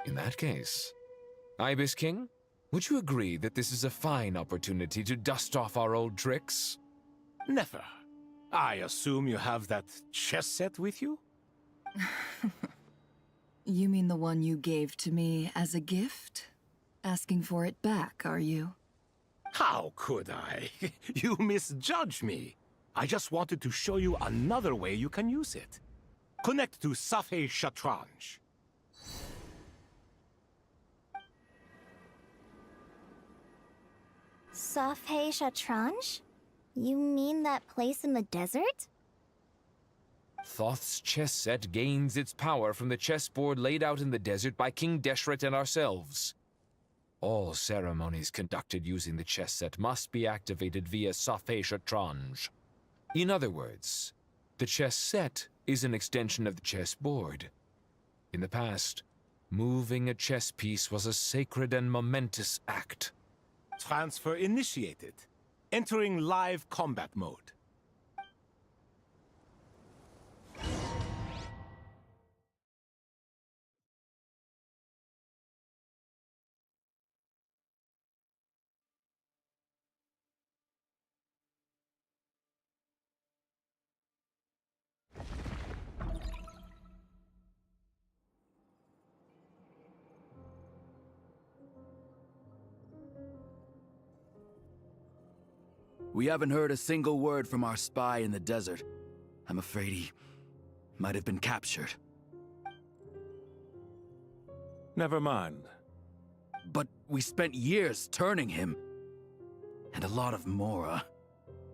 F: In that case, Ibis King, would you agree that this is a fine opportunity to dust off our old tricks?
B: Never. I assume you have that chess set with you?
N: You mean the one you gave to me as a gift? Asking for it back, are you?
B: How could I? You misjudge me. I just wanted to show you another way you can use it. Connect to Safei Shatranj.
U: Safei Shatranj? You mean that place in the desert?
F: Thoth's chess set gains its power from the chessboard laid out in the desert by King Deshret and ourselves. All ceremonies conducted using the chess set must be activated via Safei Shatranj. In other words, the chess set is an extension of the chessboard. In the past, moving a chess piece was a sacred and momentous act.
B: Transfer initiated. Entering live combat mode.
V: We haven't heard a single word from our spy in the desert. I'm afraid he might have been captured.
W: Never mind.
V: But we spent years turning him. And a lot of Mora.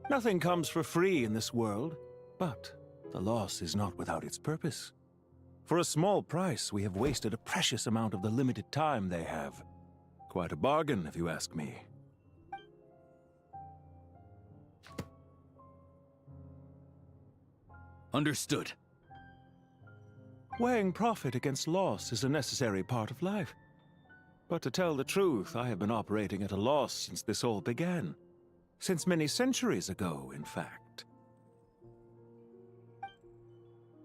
W: Nothing comes for free in this world, but the loss is not without its purpose. For a small price, we have wasted a precious amount of the limited time they have. Quite a bargain, if you ask me.
V: Understood.
W: Weighing profit against loss is a necessary part of life. But to tell the truth, I have been operating at a loss since this all began. Since many centuries ago, in fact.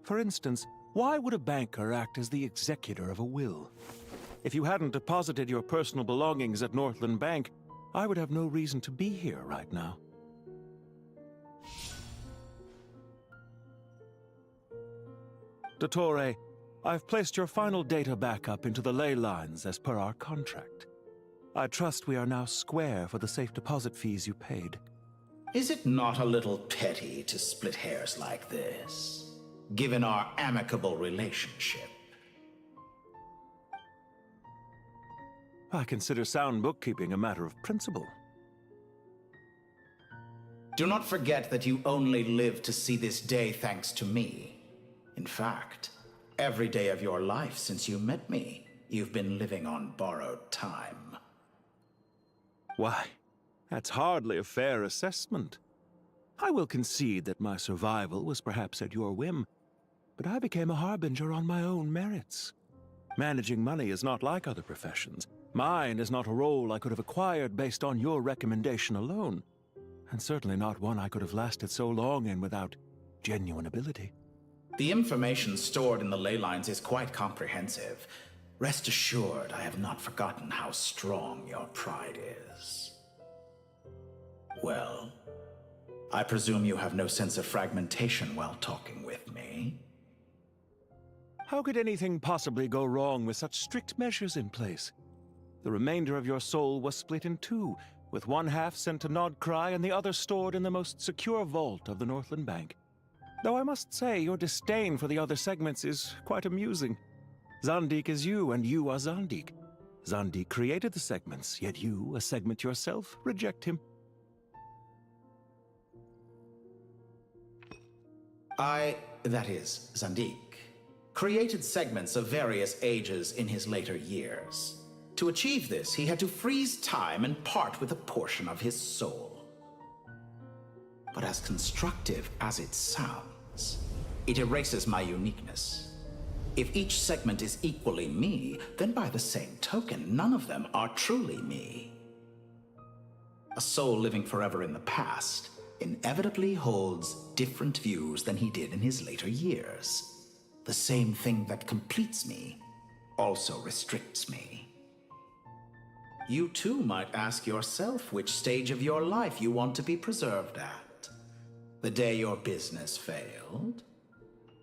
W: For instance, why would a banker act as the executor of a will? If you hadn't deposited your personal belongings at Northland Bank, I would have no reason to be here right now. Dottore, I've placed your final data backup into the ley lines as per our contract. I trust we are now square for the safe deposit fees you paid.
M: Is it not a little petty to split hairs like this, given our amicable relationship?
W: I consider sound bookkeeping a matter of principle.
M: Do not forget that you only live to see this day thanks to me. In fact, every day of your life since you met me, you've been living on borrowed time.
W: Why, that's hardly a fair assessment. I will concede that my survival was perhaps at your whim, but I became a harbinger on my own merits. Managing money is not like other professions. Mine is not a role I could have acquired based on your recommendation alone, and certainly not one I could have lasted so long in without genuine ability.
M: The information stored in the ley lines is quite comprehensive. Rest assured, I have not forgotten how strong your pride is. Well, I presume you have no sense of fragmentation while talking with me.
W: How could anything possibly go wrong with such strict measures in place? The remainder of your soul was split in two, with one half sent to Nodcry and the other stored in the most secure vault of the Northland Bank. Though I must say, your disdain for the other segments is quite amusing. Zandik is you, and you are Zandik. Zandik created the segments, yet you, a segment yourself, reject him.
M: That is, Zandik, created segments of various ages in his later years. To achieve this, he had to freeze time and part with a portion of his soul. But as constructive as it sounds, it erases my uniqueness. If each segment is equally me, then by the same token, none of them are truly me. A soul living forever in the past inevitably holds different views than he did in his later years. The same thing that completes me also restricts me. You too might ask yourself which stage of your life you want to be preserved at. The day your business failed?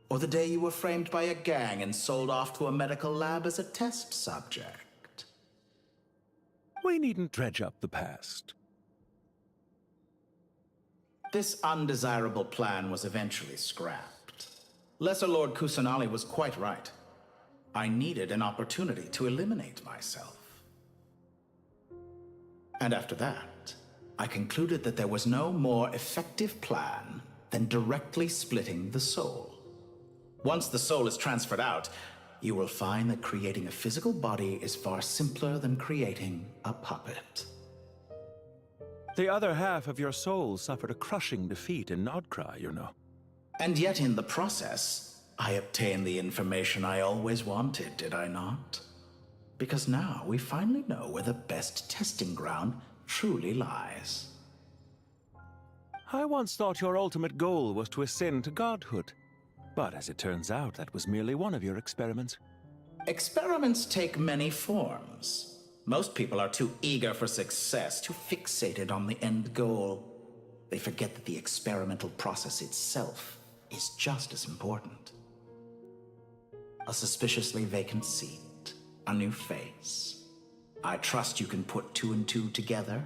M: Or the day you were framed by a gang and sold off to a medical lab as a test subject?
W: We needn't dredge up the past.
M: This undesirable plan was eventually scrapped. Lesser Lord Kusanali was quite right. I needed an opportunity to eliminate myself. And after that, I concluded that there was no more effective plan than directly splitting the soul. Once the soul is transferred out, you will find that creating a physical body is far simpler than creating a puppet.
W: The other half of your soul suffered a crushing defeat in Nodcry, you know.
M: And yet in the process, I obtained the information I always wanted, did I not? Because now we finally know where the best testing ground truly lies.
W: I once thought your ultimate goal was to ascend to godhood. But as it turns out, that was merely one of your experiments.
M: Experiments take many forms. Most people are too eager for success, too fixated on the end goal. They forget that the experimental process itself is just as important. A suspiciously vacant seat, a new face. I trust you can put two and two together.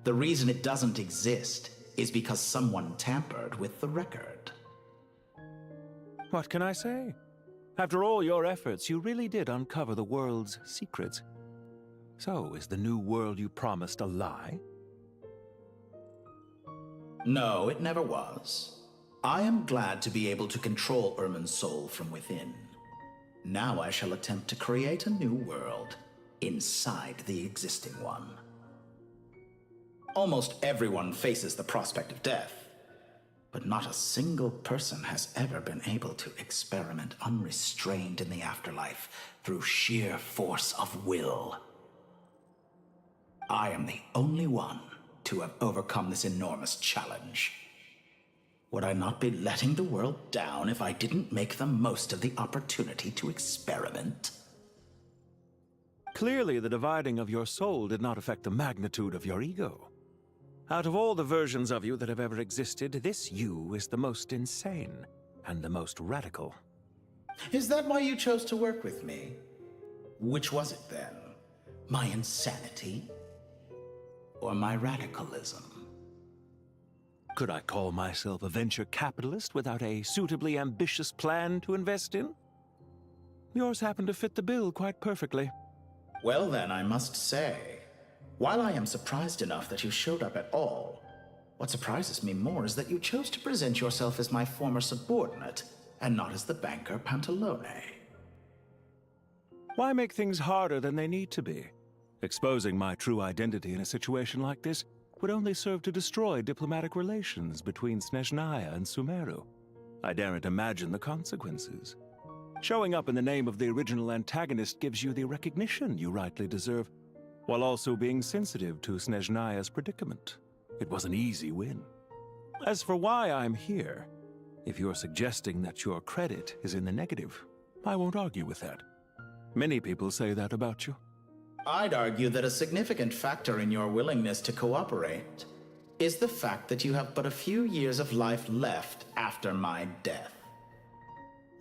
M: The reason it doesn't exist is because someone tampered with the record.
W: What can I say? After all your efforts, you really did uncover the world's secrets. So, is the new world you promised a lie?
M: No, it never was. I am glad to be able to control Irmin's soul from within. Now I shall attempt to create a new world inside the existing one. Almost everyone faces the prospect of death. but not a single person has ever been able to experiment unrestrained in the afterlife through sheer force of will. I am the only one to have overcome this enormous challenge. Would I not be letting the world down if I didn't make the most of the opportunity to experiment?
W: Clearly, the dividing of your soul did not affect the magnitude of your ego. Out of all the versions of you that have ever existed, this you is the most insane and the most radical.
M: Is that why you chose to work with me? Which was it then? My insanity? Or my radicalism?
W: Could I call myself a venture capitalist without a suitably ambitious plan to invest in? Yours happened to fit the bill quite perfectly.
M: Well then, I must say, while I am surprised enough that you showed up at all, what surprises me more is that you chose to present yourself as my former subordinate, and not as the banker Pantalone.
W: Why make things harder than they need to be? Exposing my true identity in a situation like this would only serve to destroy diplomatic relations between Snezhnaya and Sumeru. I daren't imagine the consequences. Showing up in the name of the original antagonist gives you the recognition you rightly deserve, while also being sensitive to Snezhnaya's predicament. It was an easy win. As for why I'm here, if you're suggesting that your credit is in the negative, I won't argue with that. Many people say that about you.
M: I'd argue that a significant factor in your willingness to cooperate is the fact that you have but a few years of life left after my death.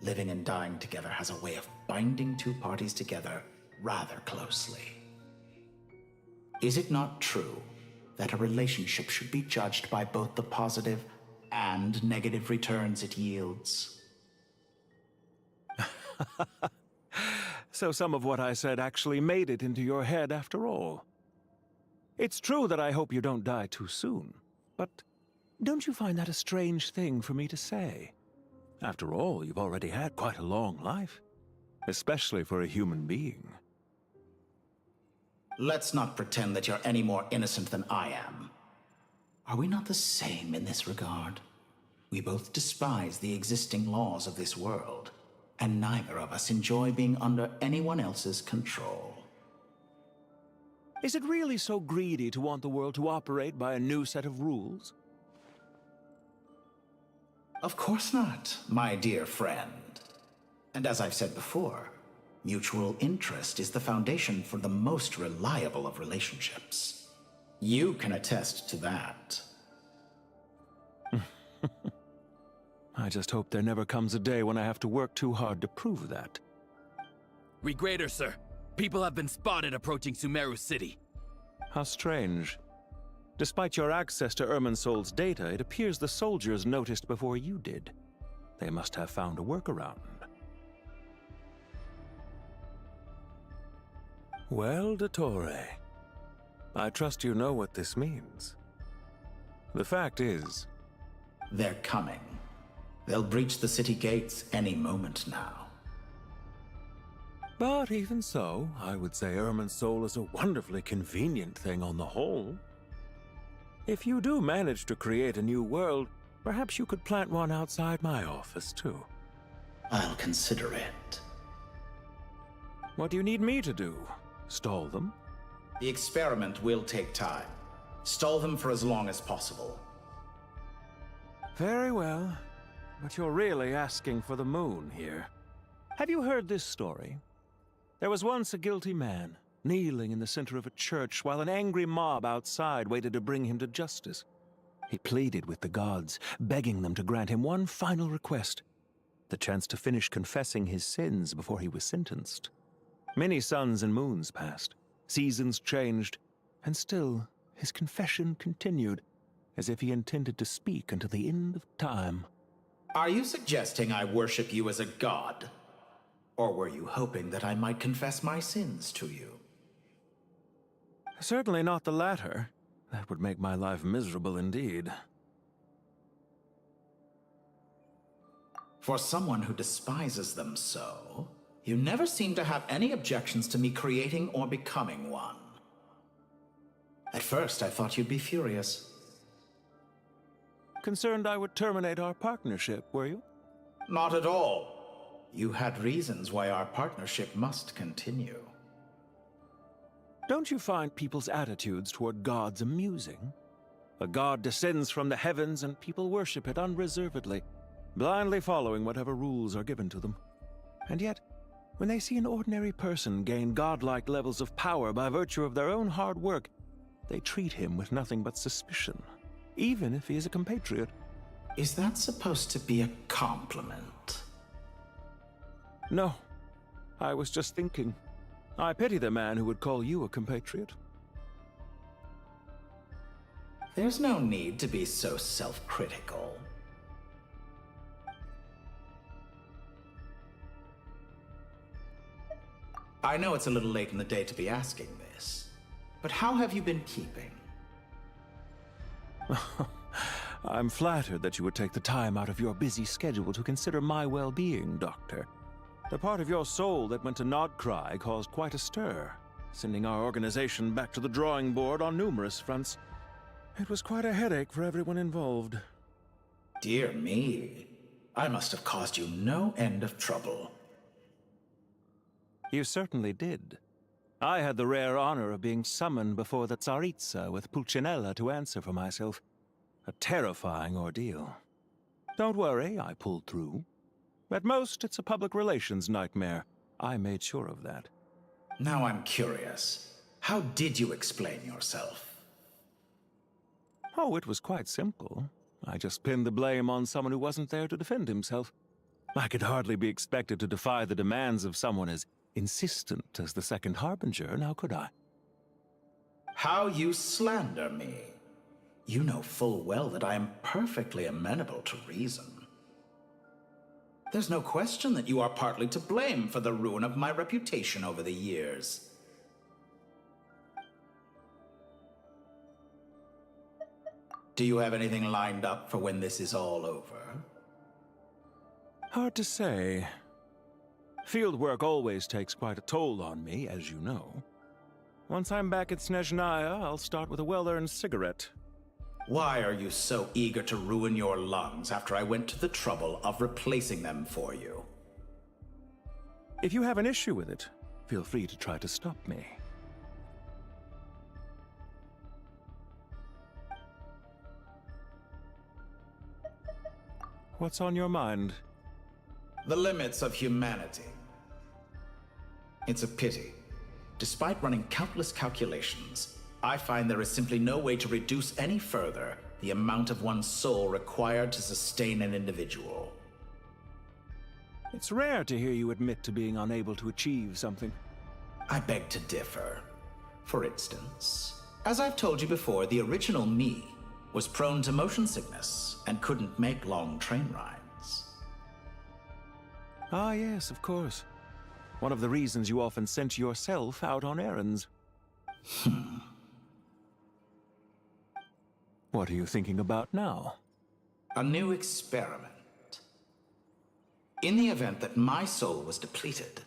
M: Living and dying together has a way of binding two parties together rather closely. Is it not true that a relationship should be judged by both the positive and negative returns it yields?
W: So some of what I said actually made it into your head after all. It's true that I hope you don't die too soon, but don't you find that a strange thing for me to say? After all, you've already had quite a long life, especially for a human being.
M: Let's not pretend that you're any more innocent than I am. Are we not the same in this regard? We both despise the existing laws of this world, and neither of us enjoy being under anyone else's control.
W: Is it really so greedy to want the world to operate by a new set of rules?
M: Of course not, my dear friend. And as I've said before, mutual interest is the foundation for the most reliable of relationships. You can attest to that.
W: I just hope there never comes a day when I have to work too hard to prove that.
V: Regrader, sir. People have been spotted approaching Sumeru City.
W: How strange. Despite your access to Irminsol's data, it appears the soldiers noticed before you did. They must have found a workaround. Well, Dottore, I trust you know what this means. The fact is...
M: They're coming. They'll breach the city gates any moment now.
W: But even so, I would say Irminsol is a wonderfully convenient thing on the whole. If you do manage to create a new world, perhaps you could plant one outside my office, too.
M: I'll consider it.
W: What do you need me to do? Stall them?
M: The experiment will take time. Stall them for as long as possible.
W: Very well. But you're really asking for the moon here. Have you heard this story? There was once a guilty man, kneeling in the center of a church while an angry mob outside waited to bring him to justice. He pleaded with the gods, begging them to grant him one final request, the chance to finish confessing his sins before he was sentenced. Many suns and moons passed, seasons changed, and still his confession continued, as if he intended to speak until the end of time.
M: Are you suggesting I worship you as a god? Or were you hoping that I might confess my sins to you?
W: Certainly not the latter. That would make my life miserable indeed.
M: For someone who despises them so, you never seem to have any objections to me creating or becoming one. At first, I thought you'd be furious.
W: Concerned I would terminate our partnership, were you?
M: Not at all. You had reasons why our partnership must continue.
W: Don't you find people's attitudes toward gods amusing? A god descends from the heavens and people worship it unreservedly, blindly following whatever rules are given to them. And yet, when they see an ordinary person gain godlike levels of power by virtue of their own hard work, they treat him with nothing but suspicion, even if he is a compatriot.
M: Is that supposed to be a compliment?
W: No. I was just thinking. I pity the man who would call you a compatriot.
M: There's no need to be so self-critical. I know it's a little late in the day to be asking this, but how have you been keeping?
W: I'm flattered that you would take the time out of your busy schedule to consider my well-being, Doctor. The part of your soul that went to Nodcry caused quite a stir, sending our organization back to the drawing board on numerous fronts. It was quite a headache for everyone involved.
M: Dear me, I must have caused you no end of trouble.
W: You certainly did. I had the rare honor of being summoned before the Tsaritsa with Pulcinella to answer for myself. A terrifying ordeal. Don't worry, I pulled through. At most, it's a public relations nightmare. I made sure of that.
M: Now I'm curious. How did you explain yourself?
W: Oh, it was quite simple. I just pinned the blame on someone who wasn't there to defend himself. I could hardly be expected to defy the demands of someone as insistent as the Second Harbinger, now could I?
M: How you slander me. You know full well that I am perfectly amenable to reason. There's no question that you are partly to blame for the ruin of my reputation over the years. Do you have anything lined up for when this is all over?
W: Hard to say. Field work always takes quite a toll on me, as you know. Once I'm back at Snezhnaya, I'll start with a well-earned cigarette.
M: Why are you so eager to ruin your lungs after I went to the trouble of replacing them for you?
W: If you have an issue with it, feel free to try to stop me. What's on your mind?
M: The limits of humanity. It's a pity. Despite running countless calculations, I find there is simply no way to reduce any further the amount of one's soul required to sustain an individual.
W: It's rare to hear you admit to being unable to achieve something.
M: I beg to differ. For instance, as I've told you before, the original me was prone to motion sickness and couldn't make long train rides.
W: Ah, yes, of course. One of the reasons you often sent yourself out on errands. What are you thinking about now?
M: A new experiment. In the event that my soul was depleted,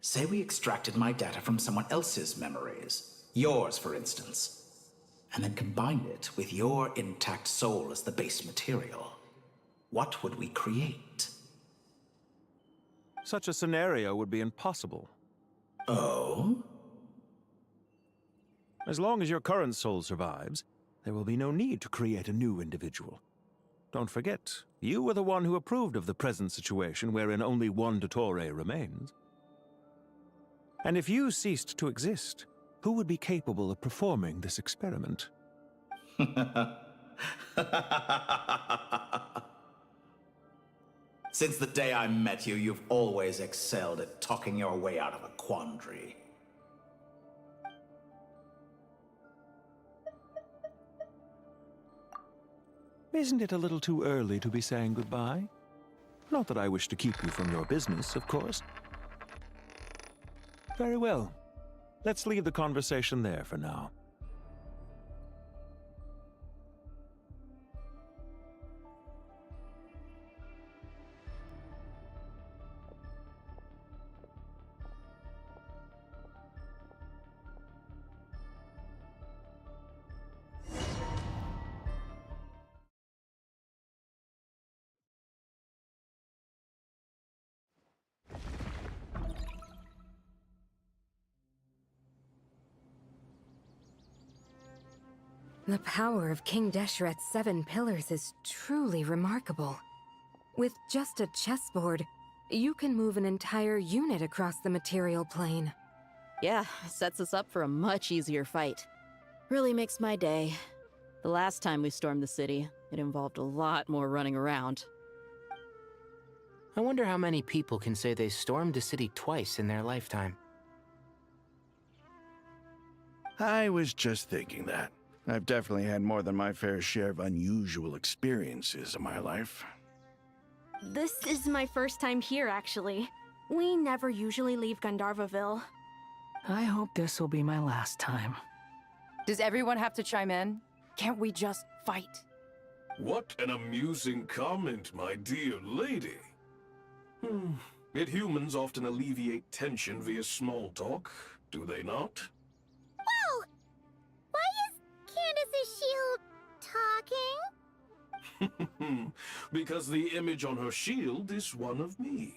M: say we extracted my data from someone else's memories, yours for instance, and then combined it with your intact soul as the base material, what would we create?
W: Such a scenario would be impossible.
M: Oh?
W: As long as your current soul survives, there will be no need to create a new individual. Don't forget, you were the one who approved of the present situation wherein only one Dottore remains. And if you ceased to exist, who would be capable of performing this experiment?
M: Since the day I met you, you've always excelled at talking your way out of a quandary.
W: Isn't it a little too early to be saying goodbye? Not that I wish to keep you from your business, of course. Very well. Let's leave the conversation there for now.
S: The power of King Deshret's 7 pillars is truly remarkable. With just a chessboard, you can move an entire unit across the material plane.
T: Yeah, sets us up for a much easier fight. Really makes my day. The last time we stormed the city, it involved a lot more running around.
R: I wonder how many people can say they stormed a city twice in their lifetime.
E: I was just thinking that. I've definitely had more than my fair share of unusual experiences in my life.
A: This is my first time here, actually. We never usually leave Gandharvaville.
P: I hope this will be my last time.
H: Does everyone have to chime in? Can't we just fight?
I: What an amusing comment, my dear lady. Yet humans often alleviate tension via small talk, do they not?
K: Well, why is Candace's shield talking?
I: Because the image on her shield is one of me.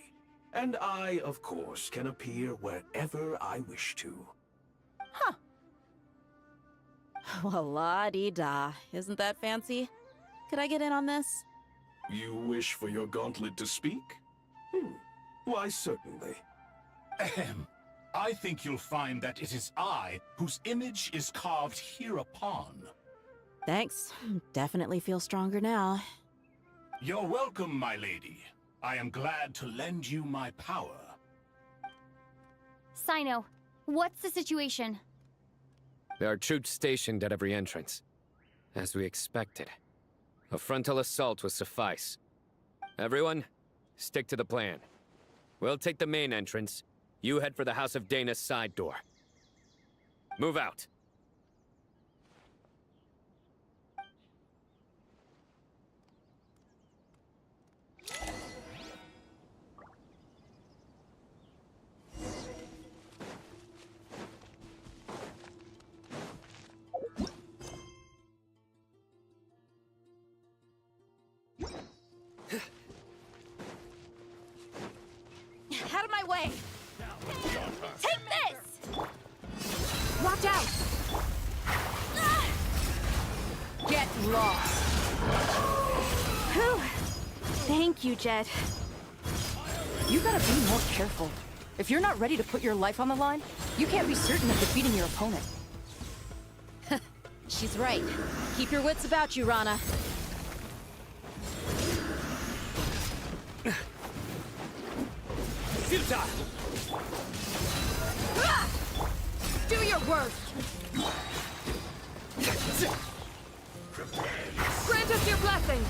I: And I, of course, can appear wherever I wish to.
T: Huh. Well, la-dee-da. Isn't that fancy? Could I get in on this?
I: You wish for your gauntlet to speak? Why, certainly.
X: Ahem. I think you'll find that it is I whose image is carved hereupon.
T: Thanks. Definitely feel stronger now.
X: You're welcome, my lady. I am glad to lend you my power.
G: Sino, what's the situation?
Y: There are troops stationed at every entrance. As we expected. A frontal assault will suffice. Everyone, stick to the plan. We'll take the main entrance. You head for the House of Dana's side door. Move out.
A: Out of my way! Take this! Watch out! Get lost! Whew. Thank you, Jet.
H: You gotta be more careful. If you're not ready to put your life on the line, you can't be certain of defeating your opponent.
T: She's right. Keep your wits about you, Rana.
A: Do your worst! Grant us your blessing!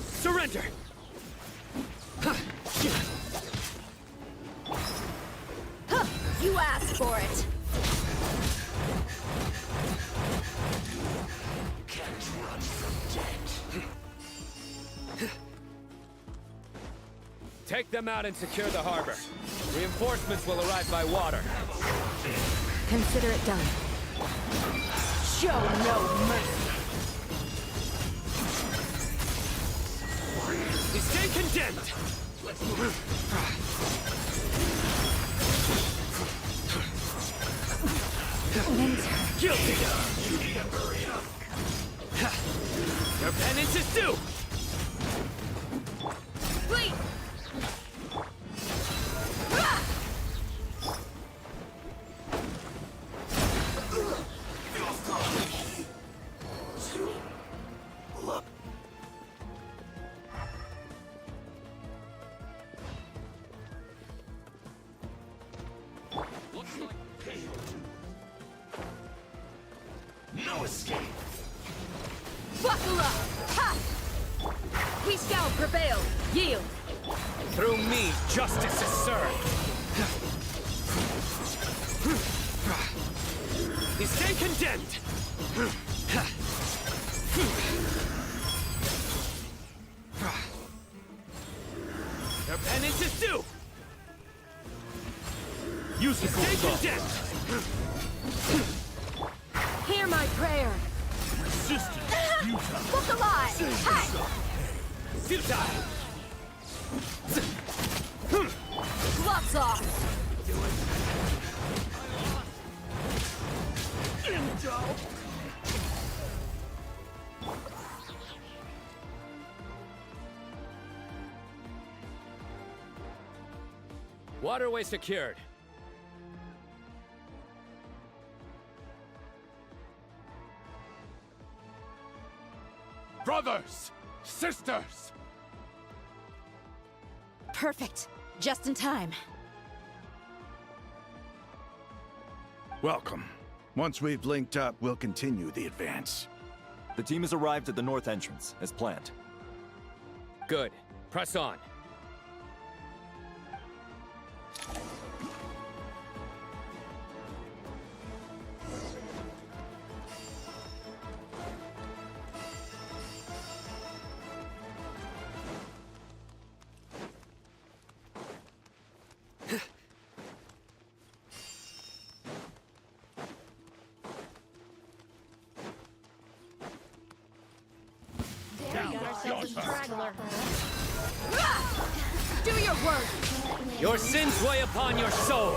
Y: Surrender!
A: You asked for it!
Y: Take them out and secure the harbor. Reinforcements will arrive by water.
S: Consider it done.
A: Show no mercy!
Y: Stay condemned! Guilty! Your penance is due!
A: Please!
X: No escape.
A: Buckle up! Ha! We shall prevail! Yield!
Y: Through me, justice is served! Stay condemned! Your penance is due! Use the stay condemned!
A: Hear my prayer!
X: Resistance futile.
A: Look alive! Hi!
Y: Futile!
A: Gloves off!
Y: Waterway secured.
B: Brothers! Sisters!
H: Perfect. Just in time.
E: Welcome. Once we've linked up, we'll continue the advance.
C: The team has arrived at the north entrance, as planned.
Y: Good. Press on.
H: Do your work!
Y: Your sins weigh upon your soul!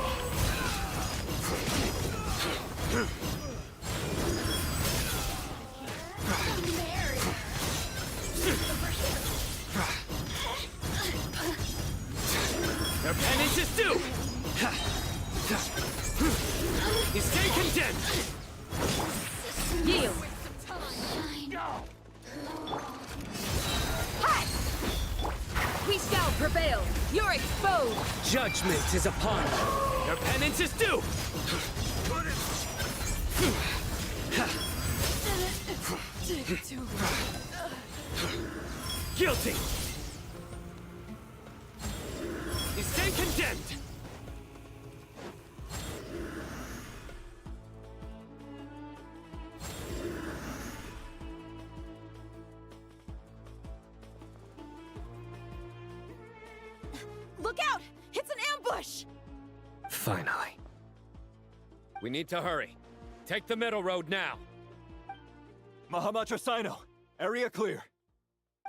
Y: Your penance is due! You stay condemned!
H: Yield! We shall prevail! You're exposed!
Y: Judgment is upon you! Your penance is due! Guilty! You stay condemned!
H: Look out! It's an ambush!
Y: Finally. We need to hurry. Take the middle road now.
C: Mahamatra Sino, area clear.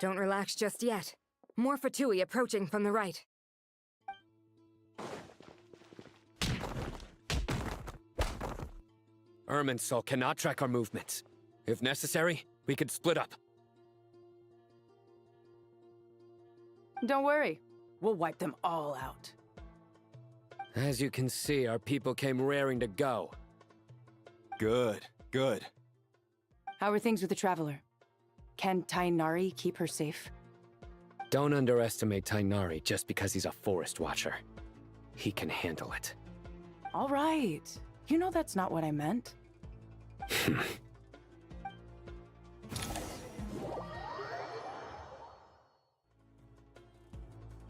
S: Don't relax just yet. More Fatui approaching from the right.
Y: Irminsul cannot track our movements. If necessary, we could split up.
H: Don't worry. We'll wipe them all out.
Y: As you can see, our people came raring to go.
C: Good, good.
H: How are things with the Traveler? Can Tainari keep her safe?
Y: Don't underestimate Tainari just because he's a forest watcher. He can handle it.
H: All right. You know that's not what I meant.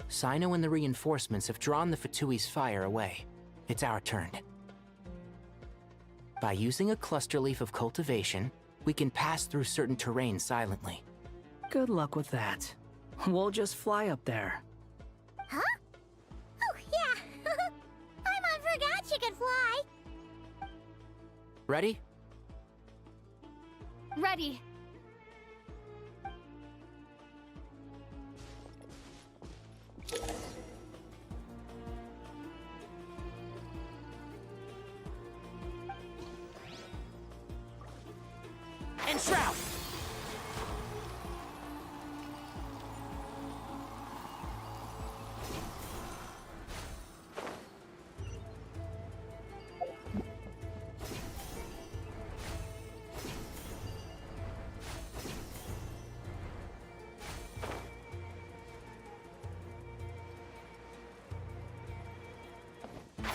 R: Sino and the reinforcements have drawn the Fatui's fire away. It's our turn. By using a cluster leaf of cultivation, we can pass through certain terrain silently.
P: Good luck with that. We'll just fly up there.
K: Huh? Oh, yeah. Paimon forgot she could fly.
R: Ready?
U: Ready.
H: Enshroud!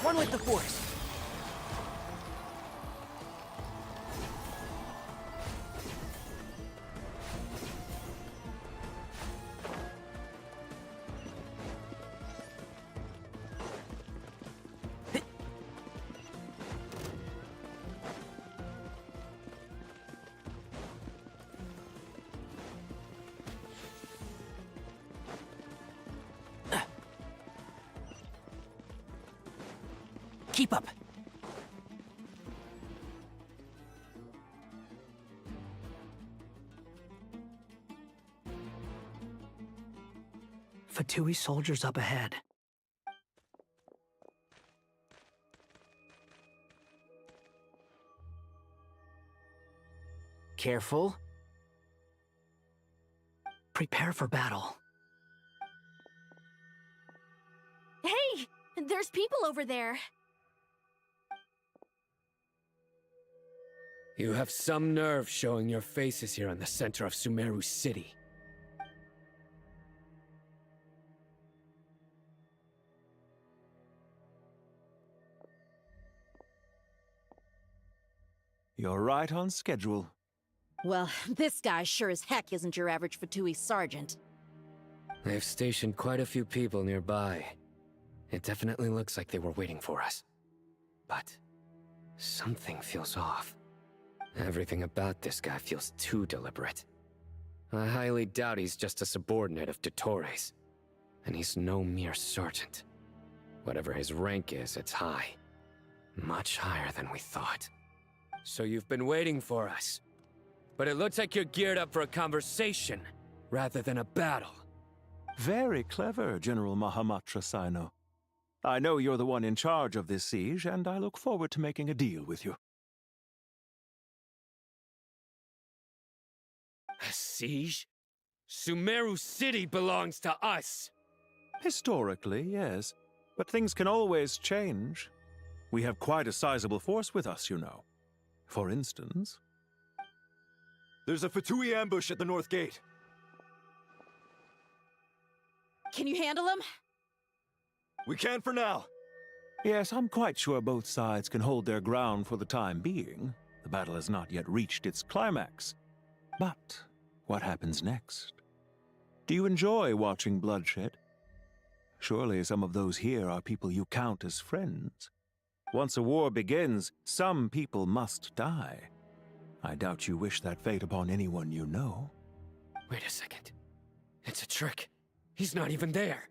P: One with the Force.
H: Keep up.
P: Fatui soldiers up ahead.
R: Careful.
P: Prepare for battle.
A: Hey! There's people over there.
Y: You have some nerve showing your faces here in the center of Sumeru City.
W: You're right on schedule.
T: Well, this guy sure as heck isn't your average Fatui sergeant.
Y: They've stationed quite a few people nearby. It definitely looks like they were waiting for us. But something feels off. Everything about this guy feels too deliberate. I highly doubt he's just a subordinate of Dottores. And he's no mere sergeant. Whatever his rank is, it's high. Much higher than we thought. So you've been waiting for us. But it looks like you're geared up for a conversation, rather than a battle.
W: Very clever, General Mahamatra Sino. I know you're the one in charge of this siege, and I look forward to making a deal with you.
Y: A siege? Sumeru City belongs to us!
W: Historically, yes. But things can always change. We have quite a sizable force with us, you know. For instance...
C: There's a Fatui ambush at the north gate.
T: Can you handle him?
C: We can for now.
W: Yes, I'm quite sure both sides can hold their ground for the time being. The battle has not yet reached its climax. But what happens next? Do you enjoy watching bloodshed? Surely some of those here are people you count as friends. Once a war begins, some people must die. I doubt you wish that fate upon anyone you know.
Y: Wait a second. It's a trick. He's not even there.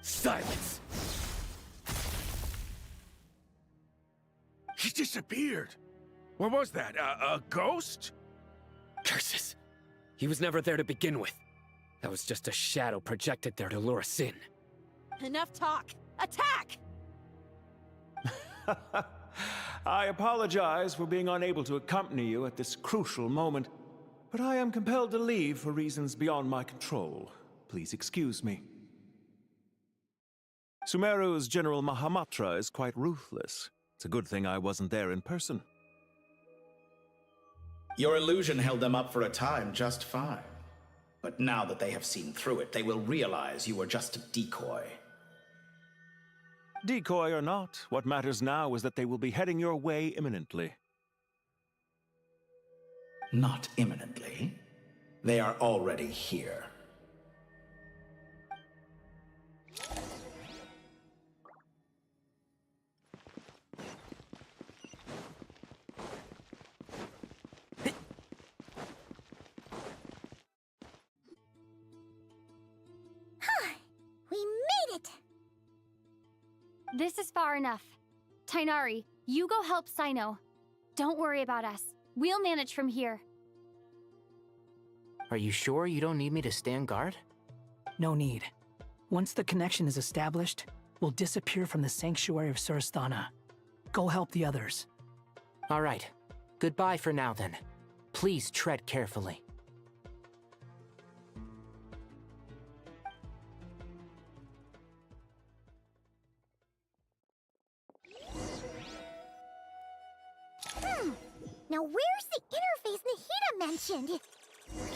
Y: Silence!
E: He disappeared. What was that? A ghost?
Y: Curses! He was never there to begin with. That was just a shadow projected there to lure us in.
T: Enough talk. Attack!
W: I apologize for being unable to accompany you at this crucial moment, but I am compelled to leave for reasons beyond my control. Please excuse me. Sumeru's General Mahamatra is quite ruthless. It's a good thing I wasn't there in person.
M: Your illusion held them up for a time just fine. But now that they have seen through it, they will realize you were just a decoy.
W: Decoy or not, what matters now is that they will be heading your way imminently.
M: Not imminently. They are already here.
K: We made it!
G: This is far enough. Tainari, you go help Sino. Don't worry about us. We'll manage from here.
R: Are you sure you don't need me to stand guard?
P: No need. Once the connection is established, we'll disappear from the sanctuary of Surasthana. Go help the others.
R: All right. Goodbye for now, then. Please tread carefully.
K: Now where's the interface Nahida mentioned?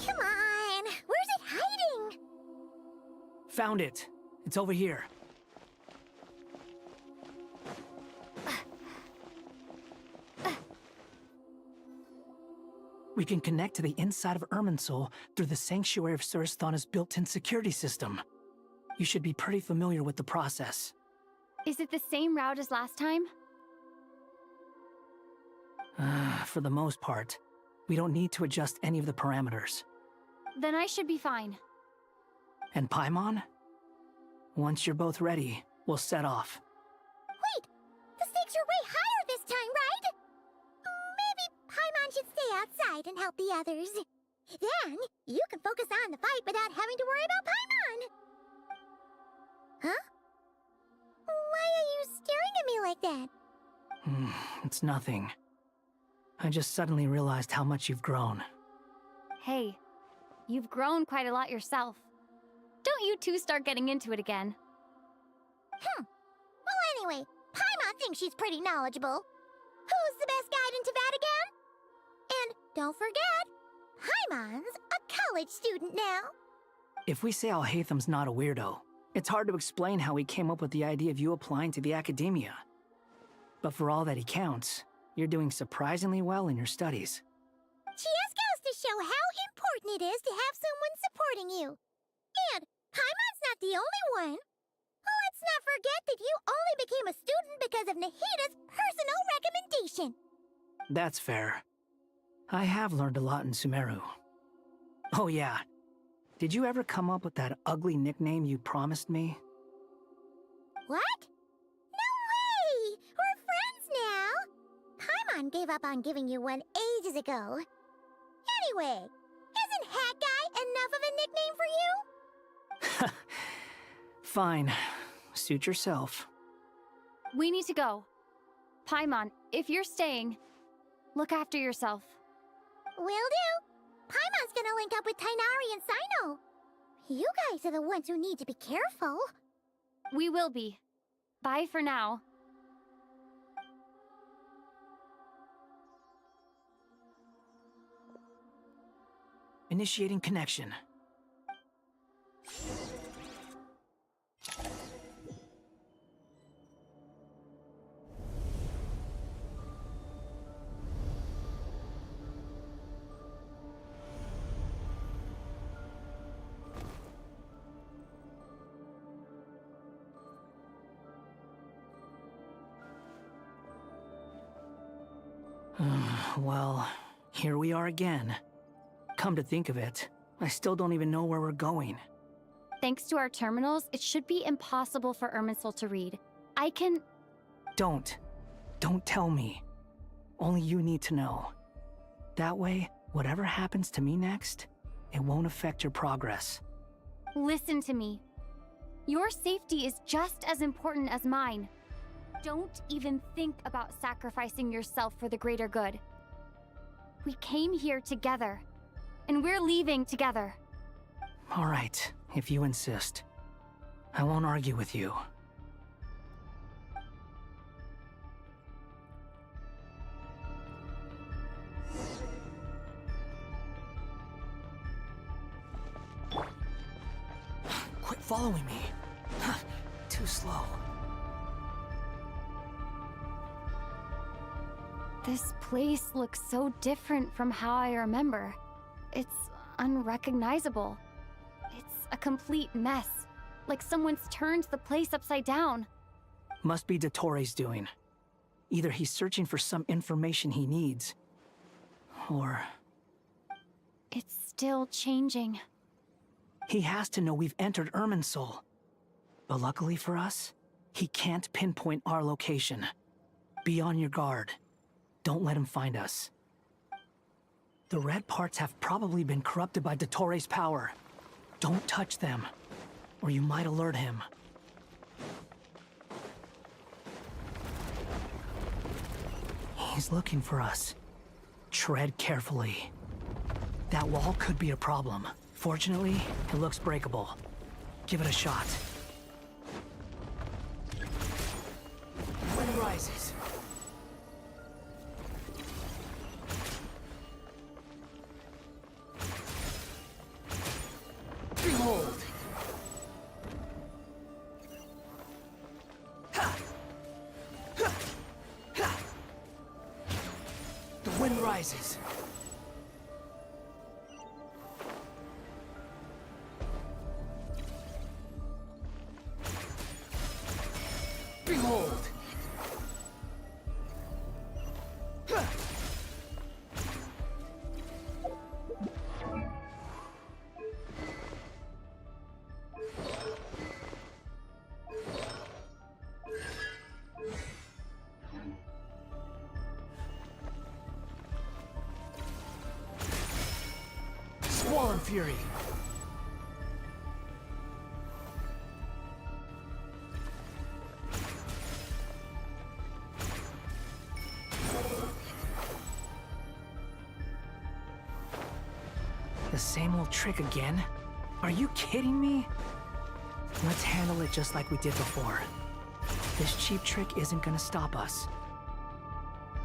K: Come on, where's it hiding?
P: Found it. It's over here. We can connect to the inside of Irminsul through the Sanctuary of Surasthana's built-in security system. You should be pretty familiar with the process.
G: Is it the same route as last time?
P: For the most part, we don't need to adjust any of the parameters.
G: Then I should be fine.
P: And Paimon? Once you're both ready, we'll set off.
K: Wait! The stakes are way higher this time, right? Maybe Paimon should stay outside and help the others. Then, you can focus on the fight without having to worry about Paimon! Huh? Why are you staring at me like that?
P: It's nothing. I just suddenly realized how much you've grown.
G: Hey, you've grown quite a lot yourself. Don't you two start getting into it again.
K: Well, anyway, Paimon thinks she's pretty knowledgeable. Who's the best guide into Vatican? And don't forget, Paimon's a college student now.
P: If we say Alhatham's not a weirdo, it's hard to explain how he came up with the idea of you applying to the academia. But for all that he counts, you're doing surprisingly well in your studies.
K: Just goes to show how important it is to have someone supporting you. And Paimon's not the only one. Let's not forget that you only became a student because of Nahida's personal recommendation.
P: That's fair. I have learned a lot in Sumeru. Oh yeah. Did you ever come up with that ugly nickname you promised me?
K: What? No way! We're friends now! Paimon gave up on giving you one ages ago. Anyway, isn't Hat Guy enough of a nickname for you?
P: Fine. Suit yourself.
G: We need to go. Paimon, if you're staying, look after yourself.
K: Will do. Paimon's gonna link up with Tainari and Sino. You guys are the ones who need to be careful.
G: We will be. Bye for now.
P: Initiating connection. Well, here we are again. Come to think of it, I still don't even know where we're going.
G: Thanks to our terminals, it should be impossible for Irminsul to read. I can...
P: Don't tell me. Only you need to know. That way, whatever happens to me next, it won't affect your progress.
G: Listen to me. Your safety is just as important as mine. Don't even think about sacrificing yourself for the greater good. We came here together, and we're leaving together.
P: All right, if you insist. I won't argue with you. Quit following me. Too slow.
G: This place looks so different from how I remember. It's unrecognizable. It's a complete mess, like someone's turned the place upside down.
P: Must be Dottoro's doing. Either he's searching for some information he needs, or...
G: It's still changing.
P: He has to know we've entered Irminsul. But luckily for us, he can't pinpoint our location. Be on your guard. Don't let him find us. The red parts have probably been corrupted by Dottoro's power. Don't touch them, or you might alert him. He's looking for us. Tread carefully. That wall could be a problem. Fortunately, it looks breakable. Give it a shot. Wind rises. Behold! The wind rises. Behold! Squall Fury. The same old trick again? Are you kidding me? Let's handle it just like we did before. This cheap trick isn't gonna stop us.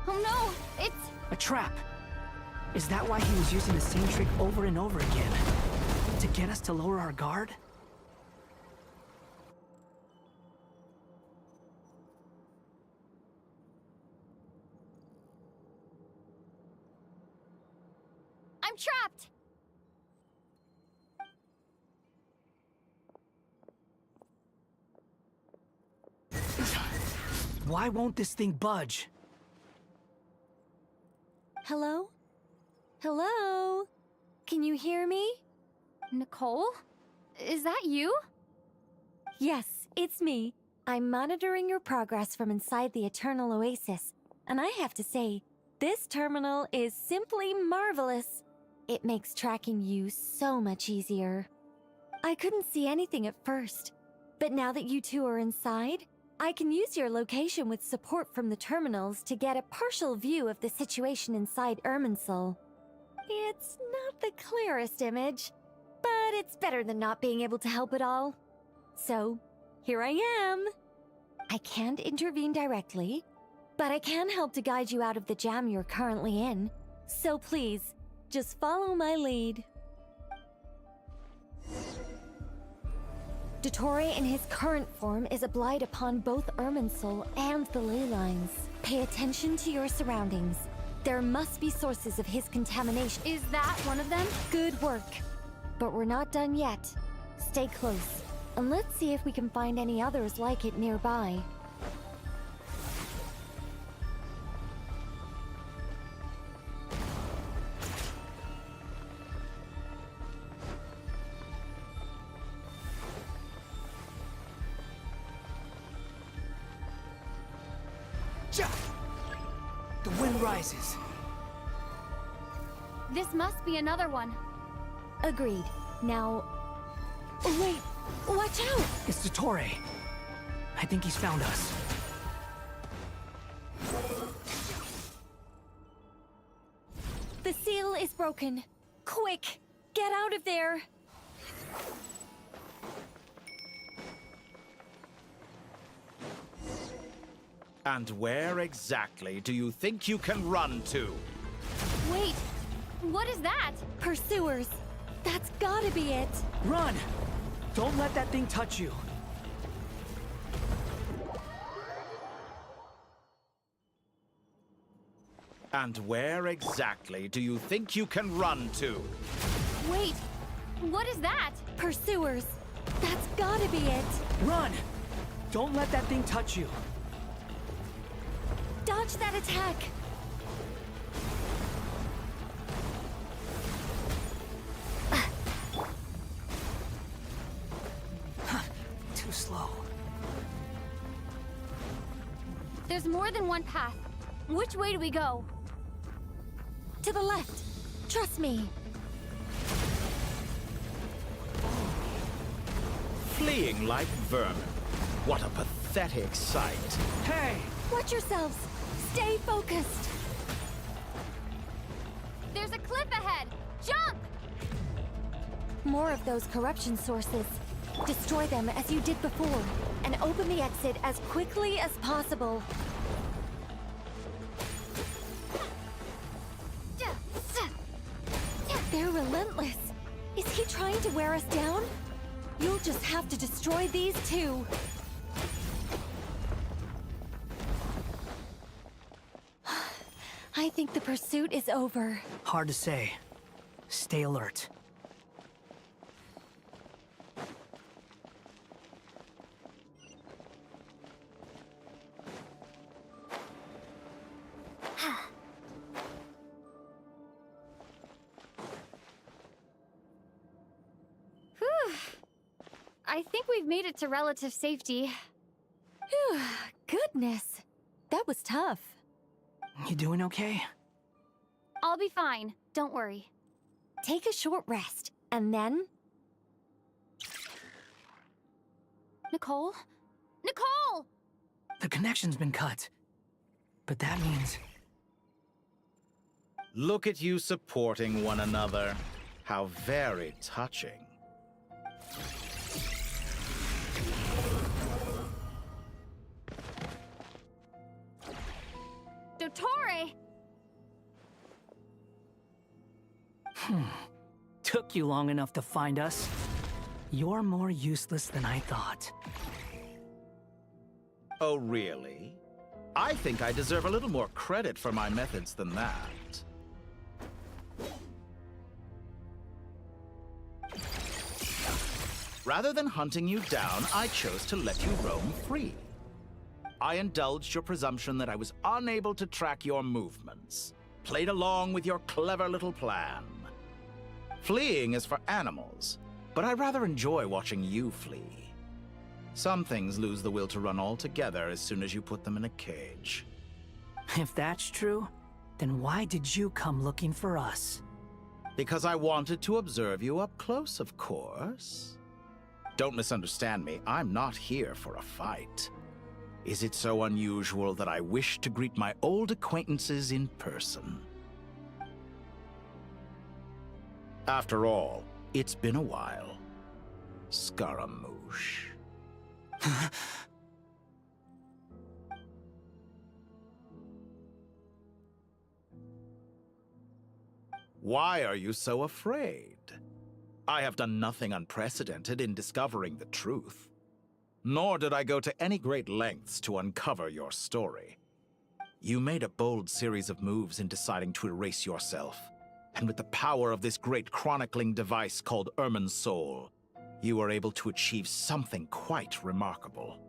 G: Oh no, it's...
P: A trap! Is that why he was using the same trick over and over again? To get us to lower our guard?
G: I'm trapped!
P: Why won't this thing budge?
G: Hello? Hello? Can you hear me? Nicole? Is that you? Yes, it's me. I'm monitoring your progress from inside the Eternal Oasis. And I have to say, this terminal is simply marvelous. It makes tracking you so much easier. I couldn't see anything at first, but now that you two are inside, I can use your location with support from the terminals to get a partial view of the situation inside Irminsul. It's not the clearest image, but it's better than not being able to help at all. So, here I am. I can't intervene directly, but I can help to guide you out of the jam you're currently in. So please, just follow my lead. Dottore in his current form is a blight upon both Irminsul and the ley lines. Pay attention to your surroundings. There must be sources of his contamination. Is that one of them? Good work. But we're not done yet. Stay close, and let's see if we can find any others like it nearby.
P: The wind rises.
G: This must be another one. Agreed. Now... Wait! Watch out!
P: It's Dottore. I think he's found us.
G: The seal is broken. Quick! Get out of there!
M: And where exactly do you think you can run to?
G: Wait! What is that? Pursuers! That's gotta be it!
P: Run! Don't let that thing touch you.
M: And where exactly do you think you can run to?
G: Wait! What is that? Pursuers! That's gotta be it!
P: Run! Don't let that thing touch you.
G: Dodge that attack!
P: Too slow.
G: There's more than one path. Which way do we go? To the left. Trust me.
M: Fleeing like vermin. What a pathetic sight.
P: Hey!
G: Watch yourselves. Stay focused. There's a cliff ahead. Jump! More of those corruption sources. Destroy them as you did before, and open the exit as quickly as possible. They're relentless. Is he trying to wear us down? You'll just have to destroy these too. I think the pursuit is over.
P: Hard to say. Stay alert.
G: Whew. I think we've made it to relative safety. Phew. Goodness. That was tough.
P: You doing okay?
G: I'll be fine. Don't worry. Take a short rest, and then... Nicole? Nicole!
P: The connection's been cut. But that means...
M: Look at you supporting one another. How very touching.
A: Dottore!
P: Took you long enough to find us? You're more useless than I thought.
M: Oh, really? I think I deserve a little more credit for my methods than that. Rather than hunting you down, I chose to let you roam free. I indulged your presumption that I was unable to track your movements, played along with your clever little plan. Fleeing is for animals, but I rather enjoy watching you flee. Some things lose the will to run altogether as soon as you put them in a cage.
P: If that's true, then why did you come looking for us?
M: Because I wanted to observe you up close, of course. Don't misunderstand me, I'm not here for a fight. Is it so unusual that I wish to greet my old acquaintances in person? After all, it's been a while. Scaramouche. Why are you so afraid? I have done nothing unprecedented in discovering the truth. Nor did I go to any great lengths to uncover your story. You made a bold series of moves in deciding to erase yourself. And with the power of this great chronicling device called Irmin's Soul, you were able to achieve something quite remarkable.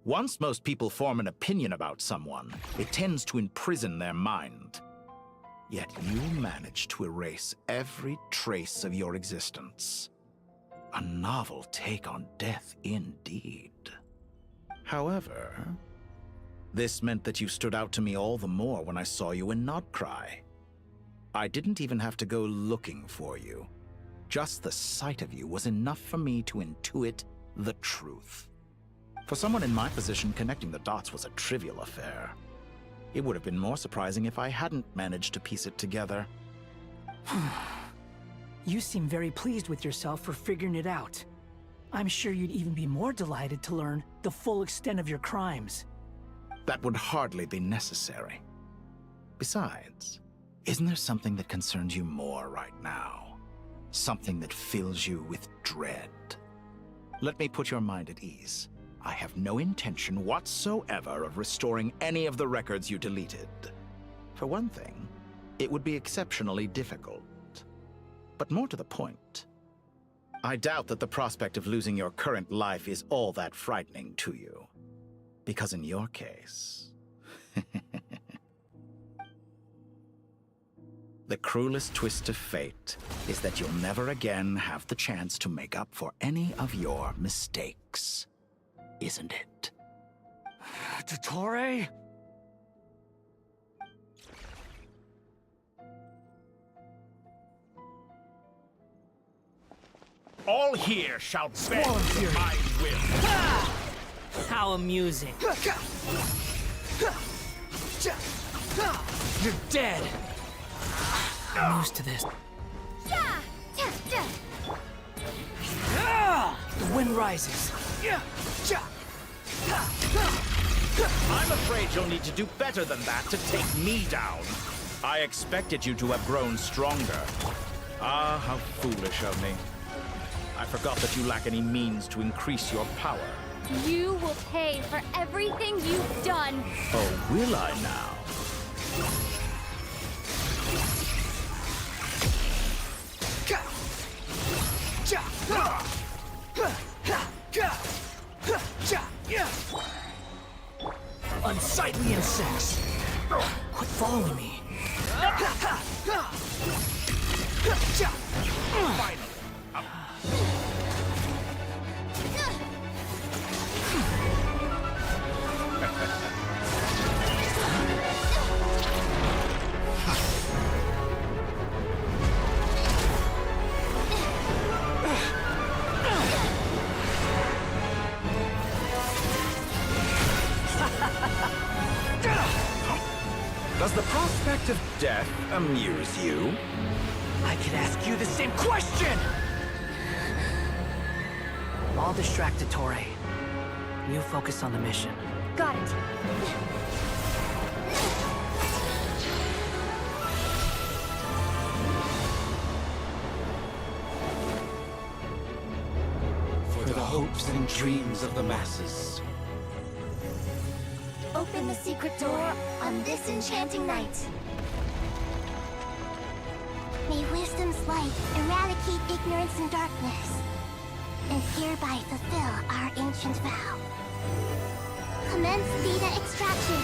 M: Once most people form an opinion about someone, it tends to imprison their mind. Yet you managed to erase every trace of your existence. A novel take on death indeed. However, this meant that you stood out to me all the more when I saw you in Nodcry. I didn't even have to go looking for you. Just the sight of you was enough for me to intuit the truth. For someone in my position, connecting the dots was a trivial affair. It would have been more surprising if I hadn't managed to piece it together.
P: You seem very pleased with yourself for figuring it out. I'm sure you'd even be more delighted to learn the full extent of your crimes.
M: That would hardly be necessary. Besides, isn't there something that concerns you more right now? Something that fills you with dread? Let me put your mind at ease. I have no intention whatsoever of restoring any of the records you deleted. For one thing, it would be exceptionally difficult. But more to the point, I doubt that the prospect of losing your current life is all that frightening to you. Because in your case, the cruelest twist of fate is that you'll never again have the chance to make up for any of your mistakes. Isn't it?
P: Dottore?
M: All here shall bend to my will.
P: How amusing. You're dead. I'm used to this. The wind rises.
M: I'm afraid you'll need to do better than that to take me down. I expected you to have grown stronger. Ah, how foolish of me. I forgot that you lack any means to increase your power.
U: You will pay for everything you've done.
M: Oh, will I now?
P: Unsightly insects! Quit following me.
M: Finally. Does the prospect of death amuse you?
P: I could ask you the same question! I'll distract Dottore. You focus on the mission.
U: Got it.
M: For the hopes and dreams of the masses.
U: Open the secret door on this enchanting night. May wisdom's light eradicate ignorance and darkness, and hereby fulfill our ancient vow. Commence data extraction.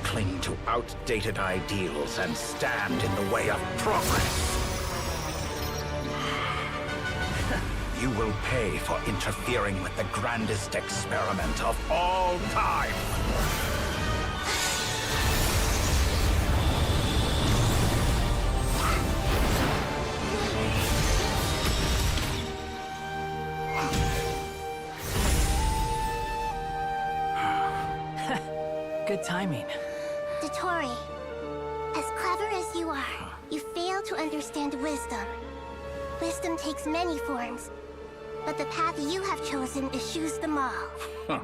M: Cling to outdated ideals and stand in the way of progress. You will pay for interfering with the grandest experiment of all time.
P: Good timing.
U: Dottore, as clever as you are, you fail to understand wisdom. Wisdom takes many forms, but the path you have chosen eschews them all.
M: Huh.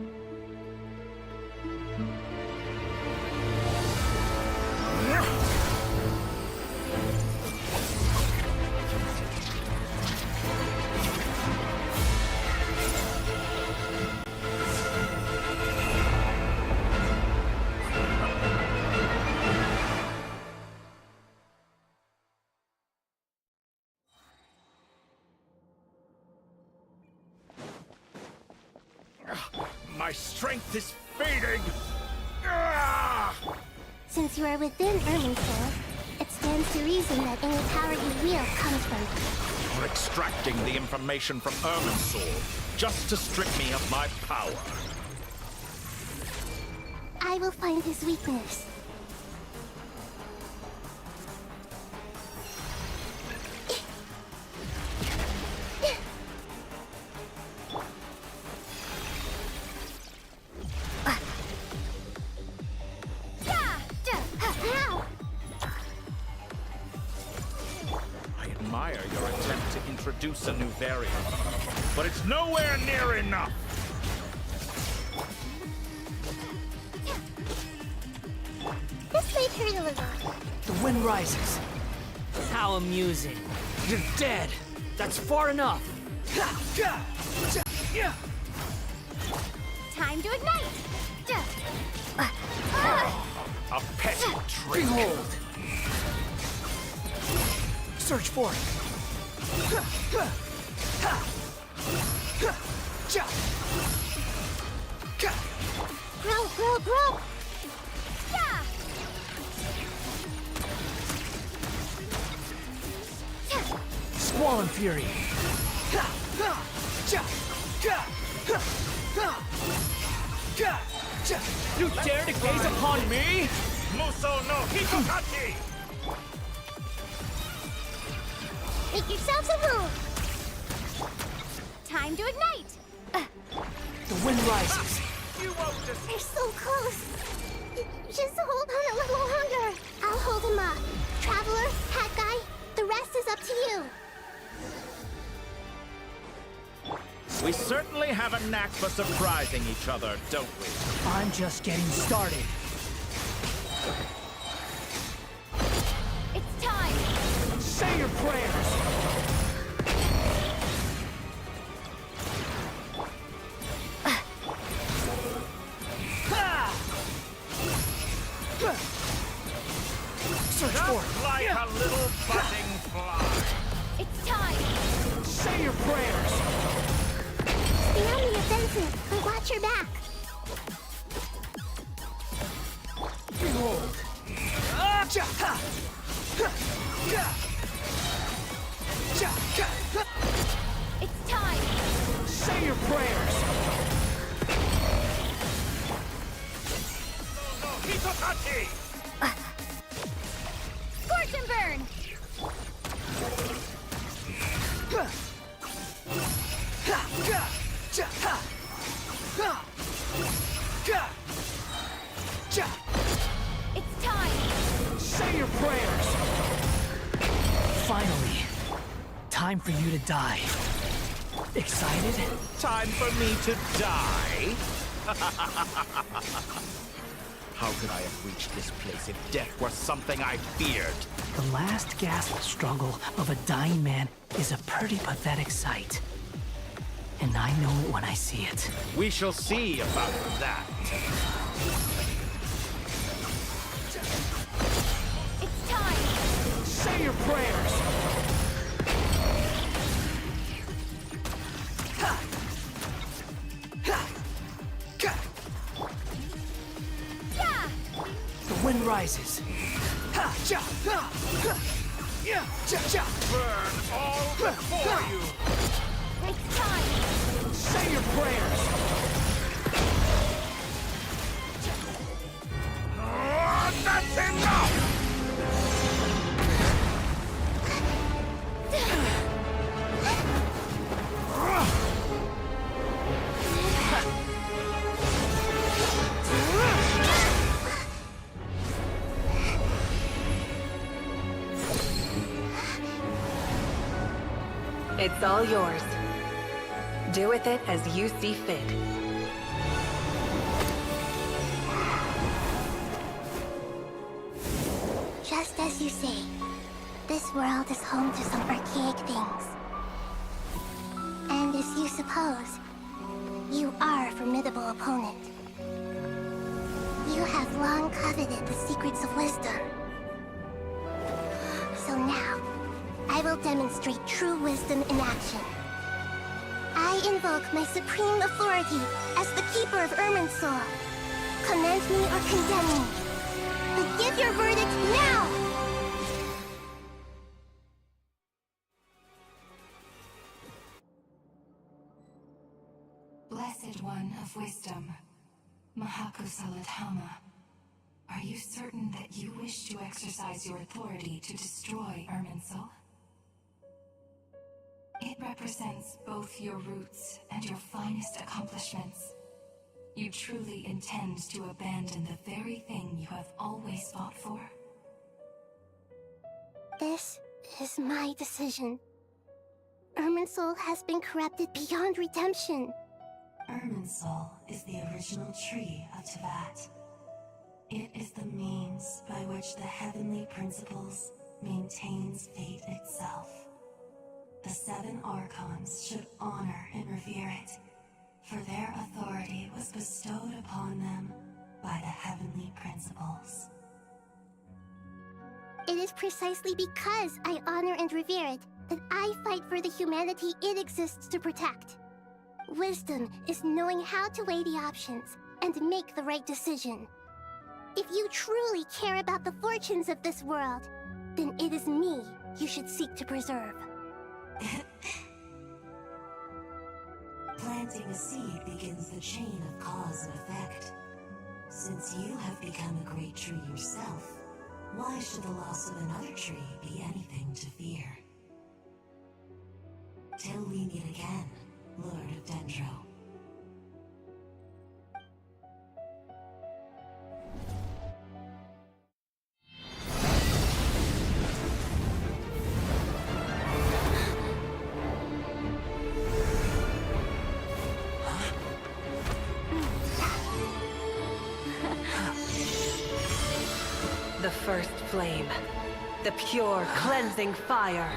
E: My strength is fading!
U: Since you are within Irminsul, it stands to reason that any power you wield comes from it.
M: You're extracting the information from Irminsul just to strip me of my power.
U: I will find his weakness.
M: Introduce a new variant, but it's nowhere near enough.
K: This might hurt a little.
P: The wind rises. How amusing. You're dead. That's far enough.
K: Time to ignite.
M: A petty trick.
P: Behold. Search for it.
K: Grow.
P: Squall Fury. You dare to gaze upon me?
M: Muso no Hitokachi!
K: Make yourselves a move. Time to ignite.
P: The wind rises.
U: They're so close. Just hold on a little longer. I'll hold him up. Traveler, Hat Guy, the rest is up to you.
M: We certainly have a knack for surprising each other, don't we?
P: I'm just getting started.
K: It's time.
P: Say your prayers. Search for it.
M: Like a little buzzing fly.
K: It's time.
P: Say your prayers.
K: Stay on the offensive, but watch your back. It's time!
P: Say your prayers!
K: Scorch and burn!
P: It's time! Say your prayers! Finally, time for you to die. Excited?
M: Time for me to die? How could I have reached this place if death were something I feared?
P: The last gasp struggle of a dying man is a pretty pathetic sight. And I know it when I see it.
M: We shall see about that.
K: It's time!
P: Say your prayers! The wind rises.
E: Burn all before you!
K: It's time!
P: Say your prayers!
E: That's enough!
S: It's all yours. Do with it as you see fit.
K: Just as you say, this world is home to some archaic things. And as you suppose, you are a formidable opponent. You have long coveted the secrets of wisdom. So now, I will demonstrate true wisdom in action. I invoke my supreme authority as the keeper of Irminsul. Commend me or condemn me. But give your verdict now!
D: Blessed One of Wisdom, Mahakusaladhama, are you certain that you wish to exercise your authority to destroy Irminsul? It represents both your roots and your finest accomplishments. You truly intend to abandon the very thing you have always fought for?
K: This is my decision. Irminsul has been corrupted beyond redemption.
D: Irminsul is the original tree of Tevat. It is the means by which the heavenly principles maintains fate itself. The seven Archons should honor and revere it, for their authority was bestowed upon them by the heavenly principles.
K: It is precisely because I honor and revere it that I fight for the humanity it exists to protect. Wisdom is knowing how to weigh the options and make the right decision. If you truly care about the fortunes of this world, then it is me you should seek to preserve.
D: Planting a seed begins the chain of cause and effect. Since you have become a great tree yourself, why should the loss of another tree be anything to fear? Till we meet again, Lord of Dendro.
S: The first flame. The pure, cleansing fire.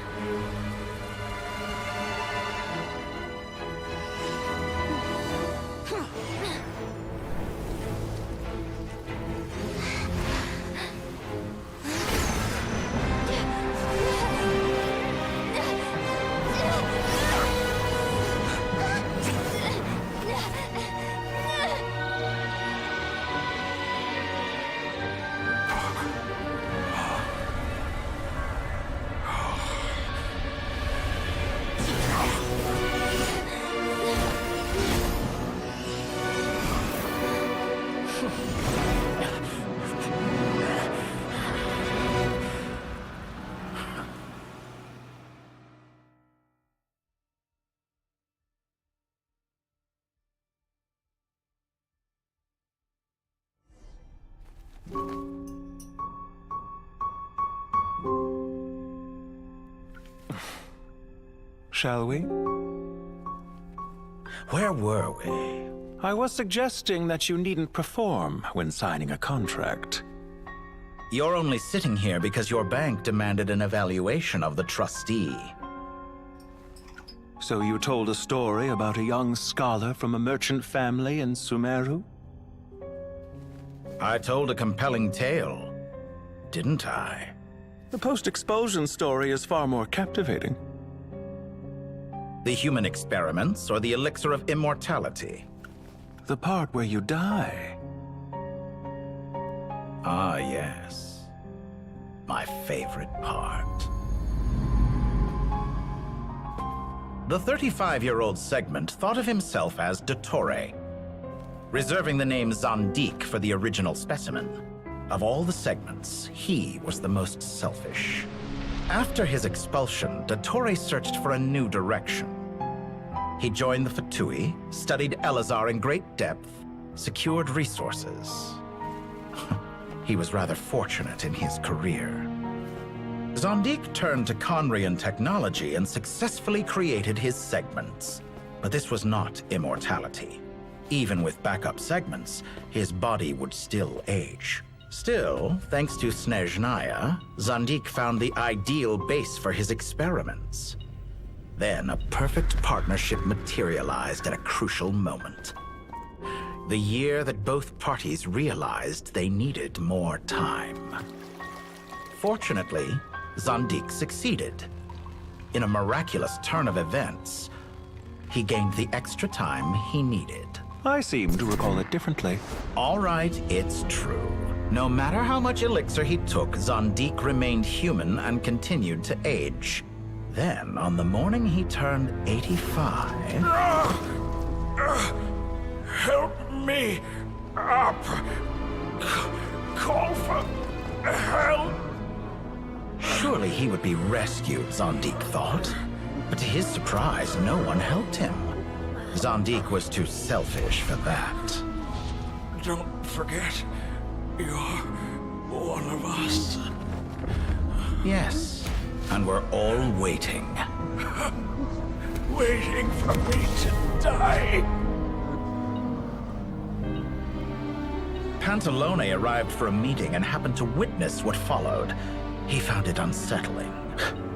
W: shall we?
M: Where were we?
W: I was suggesting that you needn't perform when signing a contract.
M: You're only sitting here because your bank demanded an evaluation of the trustee.
W: So you told a story about a young scholar from a merchant family in Sumeru?
M: I told a compelling tale, didn't I?
W: The post-expulsion story is far more captivating.
M: The human experiments or the elixir of immortality?
W: The part where you die.
M: Ah, yes. My favorite part. The 35-year-old Segment thought of himself as Dottore, reserving the name Zandik for the original specimen. Of all the Segments, he was the most selfish. After his expulsion, Dottore searched for a new direction. He joined the Fatui, studied Elazar in great depth, secured resources. He was rather fortunate in his career. Zandik turned to Conrian technology and successfully created his segments. But this was not immortality. Even with backup segments, his body would still age. Still, thanks to Snezhnaya, Zandik found the ideal base for his experiments. Then a perfect partnership materialized at a crucial moment. The year that both parties realized they needed more time. Fortunately, Zandik succeeded. In a miraculous turn of events, he gained the extra time he needed.
W: I seem to recall it differently.
M: All right, it's true. No matter how much elixir he took, Zandik remained human and continued to age. Then, on the morning he turned 85...
E: Help me up! Call for help!
M: Surely he would be rescued, Zandik thought. But to his surprise, no one helped him. Zandik was too selfish for that.
E: Don't forget, you're one of us.
M: Yes, and we're all waiting.
E: Waiting for me to die.
M: Pantalone arrived for a meeting and happened to witness what followed. He found it unsettling.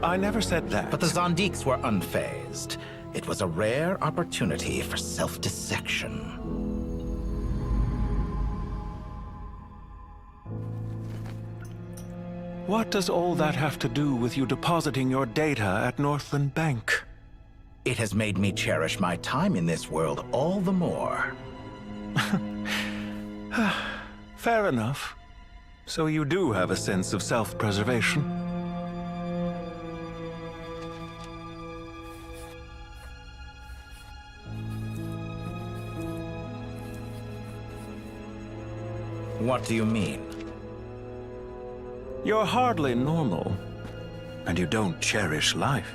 W: I never said that.
M: But the Zandiks were unfazed. It was a rare opportunity for self-dissection.
W: What does all that have to do with you depositing your data at Northland Bank?
M: It has made me cherish my time in this world all the more.
W: Fair enough. So you do have a sense of self-preservation.
M: What do you mean?
W: You're hardly normal, and you don't cherish life.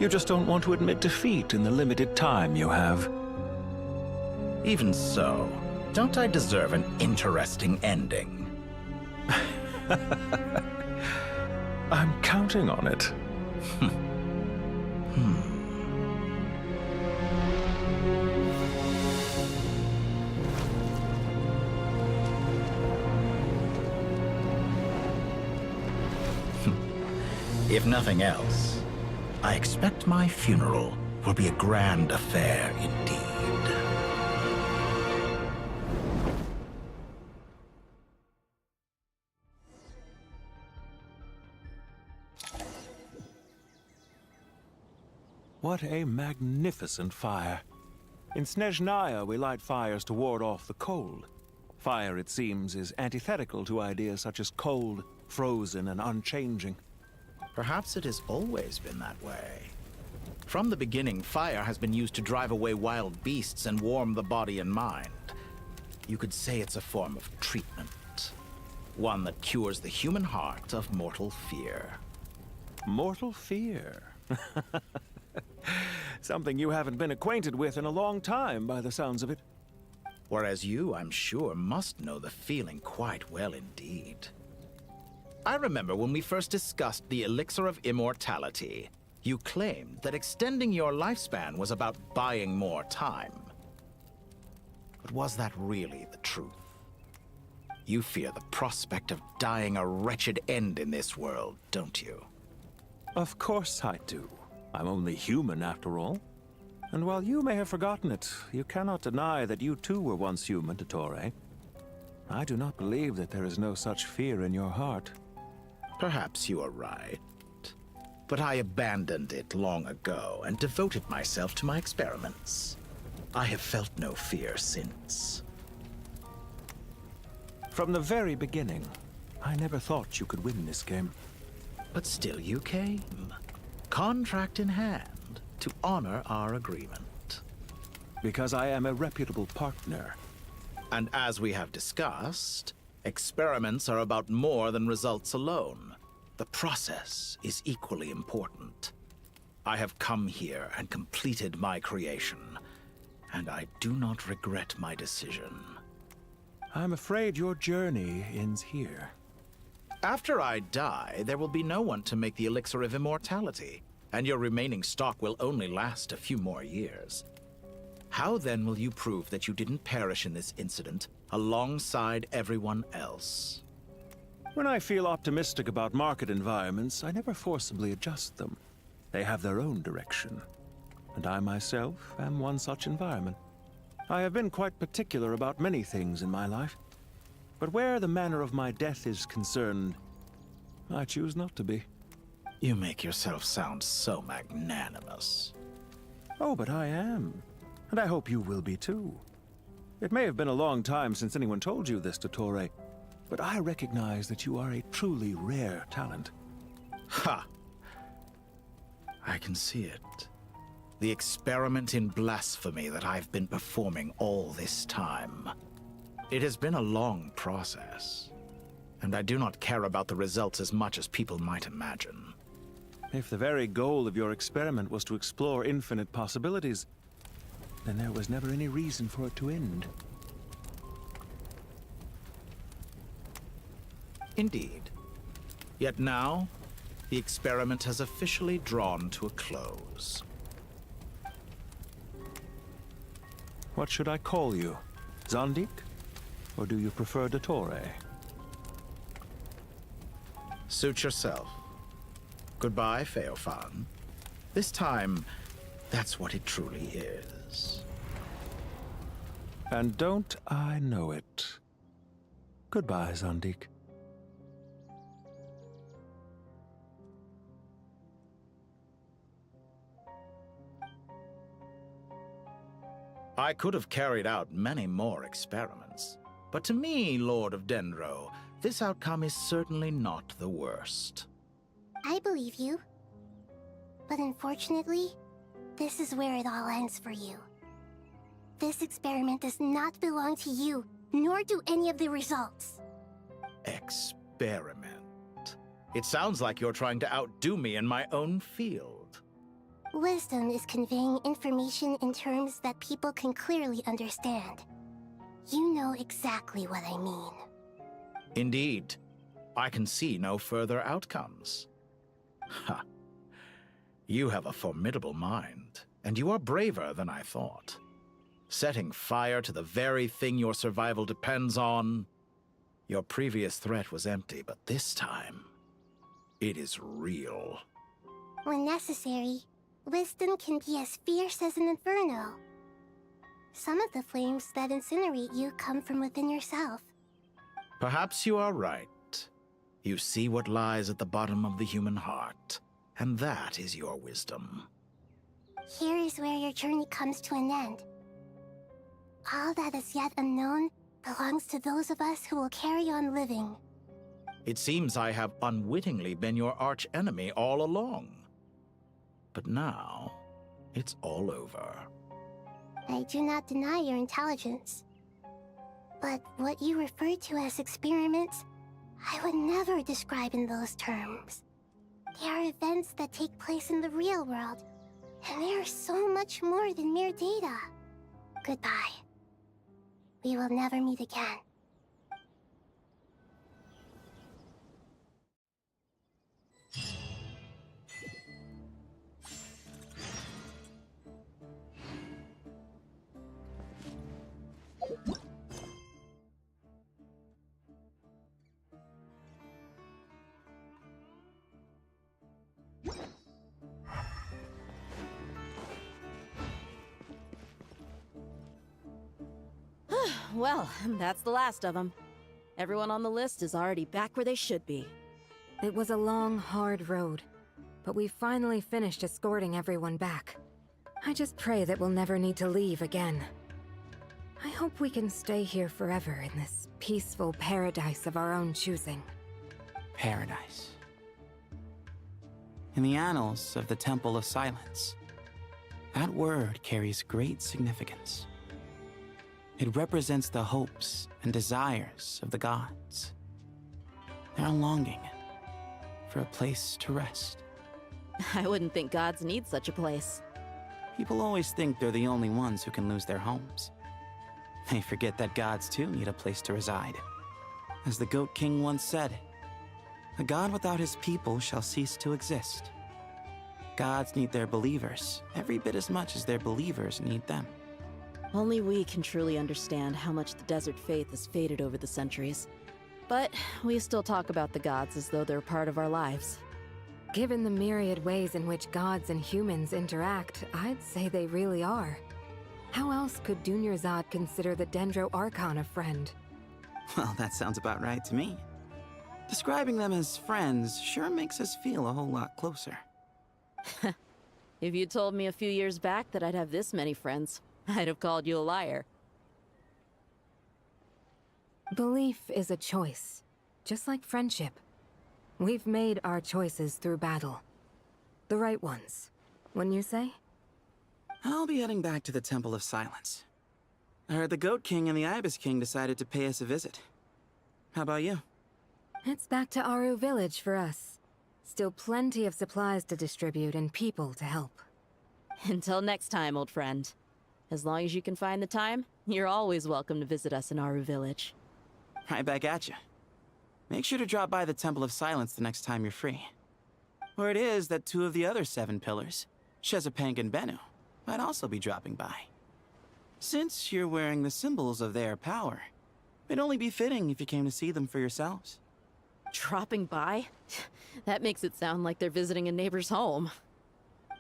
W: You just don't want to admit defeat in the limited time you have.
M: Even so, don't I deserve an interesting ending?
W: I'm counting on it.
M: If nothing else, I expect my funeral will be a grand affair indeed.
W: What a magnificent fire. In Snezhnaya, we light fires to ward off the cold. Fire, it seems, is antithetical to ideas such as cold, frozen, and unchanging.
M: Perhaps it has always been that way. From the beginning, fire has been used to drive away wild beasts and warm the body and mind. You could say it's a form of treatment. One that cures the human heart of mortal fear.
W: Mortal fear? Something you haven't been acquainted with in a long time, by the sounds of it.
M: Whereas you, I'm sure, must know the feeling quite well indeed. I remember when we first discussed the elixir of immortality. You claimed that extending your lifespan was about buying more time. But was that really the truth? You fear the prospect of dying a wretched end in this world, don't you?
W: Of course I do. I'm only human after all. And while you may have forgotten it, you cannot deny that you too were once human, Dottore. I do not believe that there is no such fear in your heart.
M: Perhaps you are right. But I abandoned it long ago and devoted myself to my experiments. I have felt no fear since.
W: From the very beginning, I never thought you could win this game.
M: But still you came, contract in hand, to honor our agreement.
W: Because I am a reputable partner.
M: And as we have discussed, experiments are about more than results alone. The process is equally important. I have come here and completed my creation, and I do not regret my decision.
W: I'm afraid your journey ends here.
M: After I die, there will be no one to make the elixir of immortality, and your remaining stock will only last a few more years. How then will you prove that you didn't perish in this incident alongside everyone else?
W: When I feel optimistic about market environments, I never forcibly adjust them. They have their own direction. And I myself am one such environment. I have been quite particular about many things in my life. But where the manner of my death is concerned, I choose not to be.
M: You make yourself sound so magnanimous.
W: Oh, but I am. And I hope you will be too. It may have been a long time since anyone told you this, Dottore, but I recognize that you are a truly rare talent.
M: Ha! I can see it. The experiment in blasphemy that I've been performing all this time. It has been a long process, and I do not care about the results as much as people might imagine.
W: If the very goal of your experiment was to explore infinite possibilities, then there was never any reason for it to end.
M: Indeed. Yet now, the experiment has officially drawn to a close.
W: What should I call you? Zandik? Or do you prefer Dottore?
M: Suit yourself. Goodbye, Feofan. This time, that's what it truly is.
W: And don't I know it? Goodbye, Zandik.
M: I could have carried out many more experiments, but to me, Lord of Dendro, this outcome is certainly not the worst.
K: I believe you. But unfortunately, this is where it all ends for you. This experiment does not belong to you, nor do any of the results.
M: Experiment? It sounds like you're trying to outdo me in my own field.
K: Wisdom is conveying information in terms that people can clearly understand. You know exactly what I mean.
M: Indeed. I can see no further outcomes. Ha. You have a formidable mind, and you are braver than I thought. Setting fire to the very thing your survival depends on. Your previous threat was empty, but this time, it is real.
K: When necessary, wisdom can be as fierce as an inferno. Some of the flames that incinerate you come from within yourself.
M: Perhaps you are right. You see what lies at the bottom of the human heart, and that is your wisdom.
K: Here is where your journey comes to an end. All that is yet unknown belongs to those of us who will carry on living.
M: It seems I have unwittingly been your arch-enemy all along. But now, it's all over.
K: I do not deny your intelligence. But what you refer to as experiments, I would never describe in those terms. They are events that take place in the real world, and they are so much more than mere data. Goodbye. We will never meet again.
H: Well, that's the last of them. Everyone on the list is already back where they should be.
S: It was a long, hard road, but we finally finished escorting everyone back. I just pray that we'll never need to leave again. I hope we can stay here forever in this peaceful paradise of our own choosing.
R: Paradise. In the annals of the Temple of Silence, that word carries great significance. It represents the hopes and desires of the gods. They're longing for a place to rest.
H: I wouldn't think gods need such a place.
R: People always think they're the only ones who can lose their homes. They forget that gods too need a place to reside. As the Goat King once said, "A god without his people shall cease to exist." Gods need their believers every bit as much as their believers need them.
H: Only we can truly understand how much the desert faith has faded over the centuries. But we still talk about the gods as though they're part of our lives.
S: Given the myriad ways in which gods and humans interact, I'd say they really are. How else could Dunyarzad consider the Dendro Archon a friend?
R: Well, that sounds about right to me. Describing them as friends sure makes us feel a whole lot closer.
H: If you told me a few years back that I'd have this many friends, I'd have called you a liar.
S: Belief is a choice, just like friendship. We've made our choices through battle. The right ones, wouldn't you say?
R: I'll be heading back to the Temple of Silence. I heard the Goat King and the Ibis King decided to pay us a visit. How about you?
S: It's back to Aru Village for us. Still plenty of supplies to distribute and people to help.
H: Until next time, old friend. As long as you can find the time, you're always welcome to visit us in Aru Village.
R: Right back at you. Make sure to drop by the Temple of Silence the next time you're free. Word is that 2 of the other 7 pillars, Shezapang and Bennu, might also be dropping by. Since you're wearing the symbols of their power, it'd only be fitting if you came to see them for yourselves.
H: Dropping by? That makes it sound like they're visiting a neighbor's home.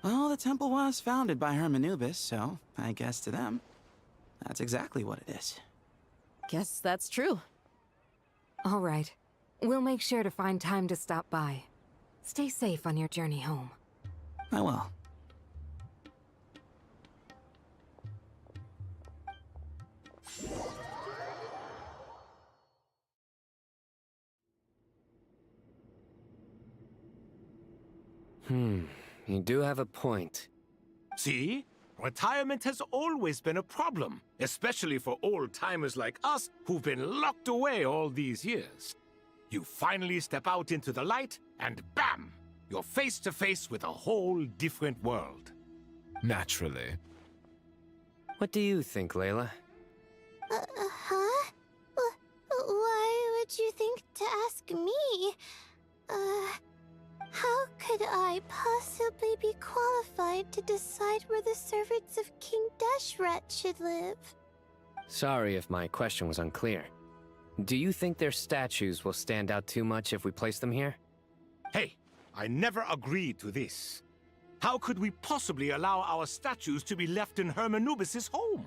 R: Well, the temple was founded by Hermanubis, so I guess to them, that's exactly what it is.
H: Guess that's true.
S: All right. We'll make sure to find time to stop by. Stay safe on your journey home.
R: I will.
Y: You do have a point.
B: See? Retirement has always been a problem, especially for old-timers like us who've been locked away all these years. You finally step out into the light, and bam! You're face to face with a whole different world.
F: Naturally.
Y: What do you think, Layla?
K: Huh? Why would you think to ask me? How could I possibly be qualified to decide where the servants of King Deshret should live?
Y: Sorry if my question was unclear. Do you think their statues will stand out too much if we place them here?
B: Hey, I never agreed to this. How could we possibly allow our statues to be left in Hermanubis' home?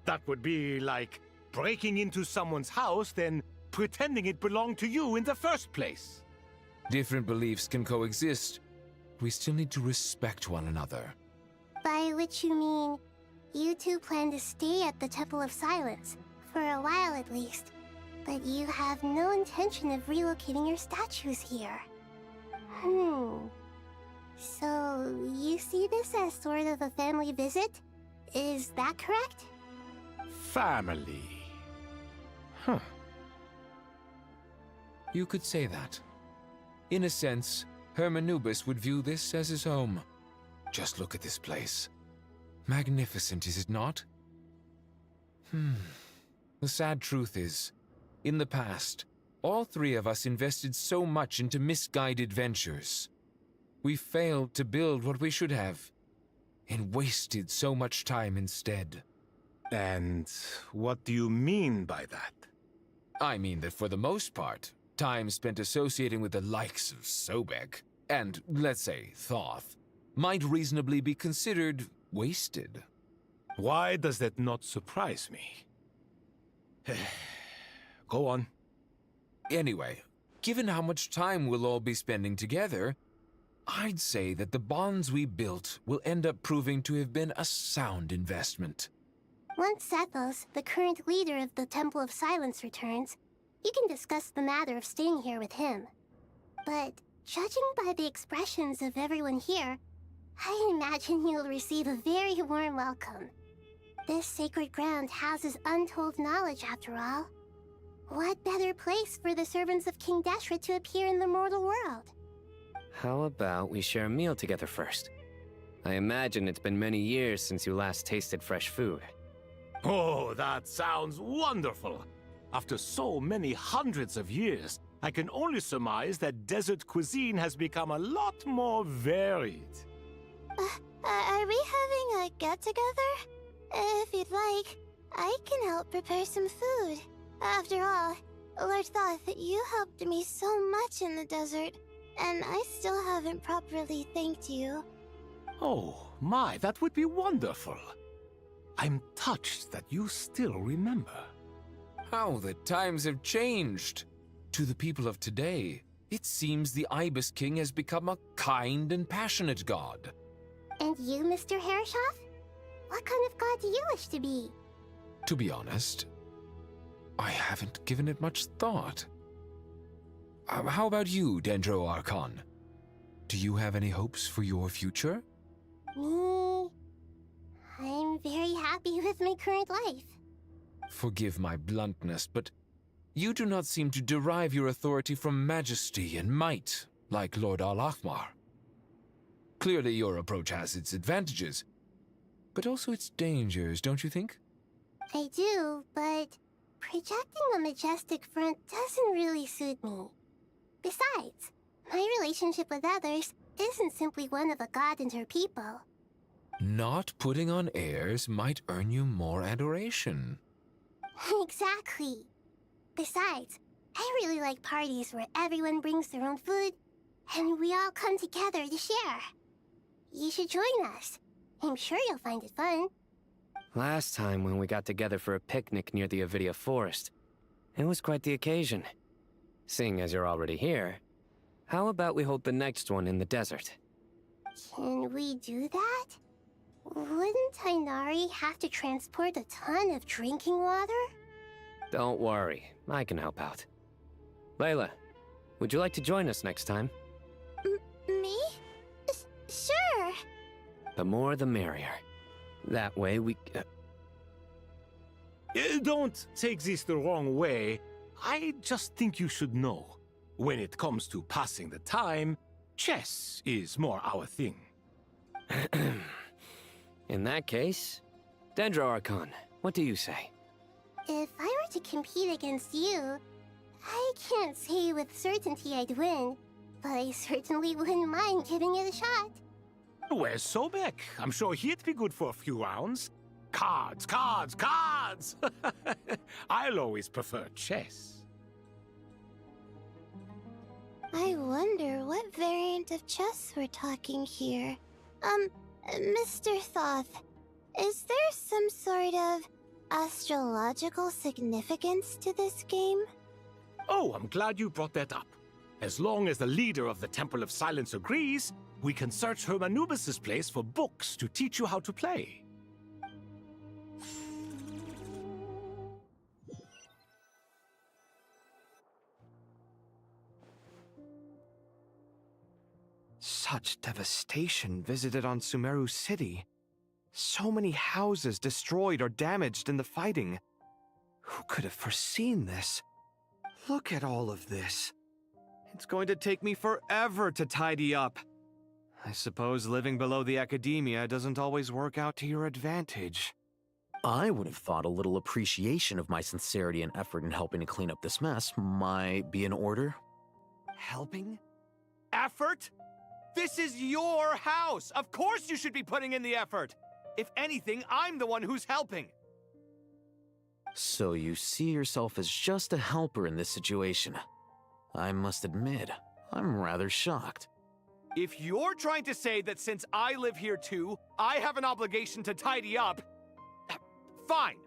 B: That would be like breaking into someone's house, then pretending it belonged to you in the first place.
F: Different beliefs can coexist. We still need to respect one another.
K: By which you mean, you two plan to stay at the Temple of Silence, for a while at least, but you have no intention of relocating your statues here. So, you see this as sort of a family visit? Is that correct?
B: Family. Huh.
F: You could say that. In a sense, Hermanubis would view this as his home. Just look at this place. Magnificent, is it not? The sad truth is, in the past, all 3 of us invested so much into misguided ventures. We failed to build what we should have, and wasted so much time instead.
B: And what do you mean by that?
F: I mean that for the most part, time spent associating with the likes of Sobek, and, let's say, Thoth, might reasonably be considered wasted.
B: Why does that not surprise me? Go on.
F: Anyway, given how much time we'll all be spending together, I'd say that the bonds we built will end up proving to have been a sound investment.
K: Once Sethos, the current leader of the Temple of Silence, returns, you can discuss the matter of staying here with him. But judging by the expressions of everyone here, I imagine you'll receive a very warm welcome. This sacred ground houses untold knowledge, after all. What better place for the servants of King Deshret to appear in the mortal world?
Y: How about we share a meal together first? I imagine it's been many years since you last tasted fresh food.
B: Oh, that sounds wonderful! After so many hundreds of years, I can only surmise that desert cuisine has become a lot more varied.
K: Are we having a get-together? If you'd like, I can help prepare some food. After all, Lord Thoth, you helped me so much in the desert, and I still haven't properly thanked you.
B: Oh, my, that would be wonderful. I'm touched that you still remember.
F: How the times have changed. To the people of today, it seems the Ibis King has become a kind and passionate god.
K: And you, Mr. Herreshoff? What kind of god do you wish to be?
F: To be honest, I haven't given it much thought. How about you, Dendro Archon? Do you have any hopes for your future?
K: Me? I'm very happy with my current life.
F: Forgive my bluntness, but you do not seem to derive your authority from majesty and might, like Lord Al-Ahmar. Clearly your approach has its advantages, but also its dangers, don't you think?
K: I do, but projecting a majestic front doesn't really suit me. Besides, my relationship with others isn't simply one of a god and her people.
F: Not putting on airs might earn you more adoration.
K: Exactly. Besides, I really like parties where everyone brings their own food, and we all come together to share. You should join us. I'm sure you'll find it fun.
Y: Last time when we got together for a picnic near the Avidia Forest, it was quite the occasion. Seeing as you're already here, how about we hold the next one in the desert?
K: Can we do that? Wouldn't Tainari have to transport a ton of drinking water?
Y: Don't worry, I can help out. Layla, would you like to join us next time?
K: Me? Sure.
Y: The more the merrier. That way we...
B: Don't take this the wrong way. I just think you should know. When it comes to passing the time, chess is more our thing.
Y: In that case, Dendro Archon, what do you say?
K: If I were to compete against you, I can't say with certainty I'd win, but I certainly wouldn't mind giving it a shot.
B: Where's Sobek? I'm sure he'd be good for a few rounds. Cards, cards, cards! I'll always prefer chess.
K: I wonder what variant of chess we're talking here. Mr. Thoth, is there some sort of astrological significance to this game?
B: Oh, I'm glad you brought that up. As long as the leader of the Temple of Silence agrees, we can search Hermanubis' place for books to teach you how to play.
J: Such devastation visited on Sumeru City. So many houses destroyed or damaged in the fighting. Who could have foreseen this? Look at all of this. It's going to take me forever to tidy up. I suppose living below the academia doesn't always work out to your advantage.
L: I would have thought a little appreciation of my sincerity and effort in helping to clean up this mess might be in order.
J: Helping? Effort? This is your house! Of course you should be putting in the effort! If anything, I'm the one who's helping!
L: So you see yourself as just a helper in this situation. I must admit, I'm rather shocked.
J: If you're trying to say that since I live here too, I have an obligation to tidy up, fine.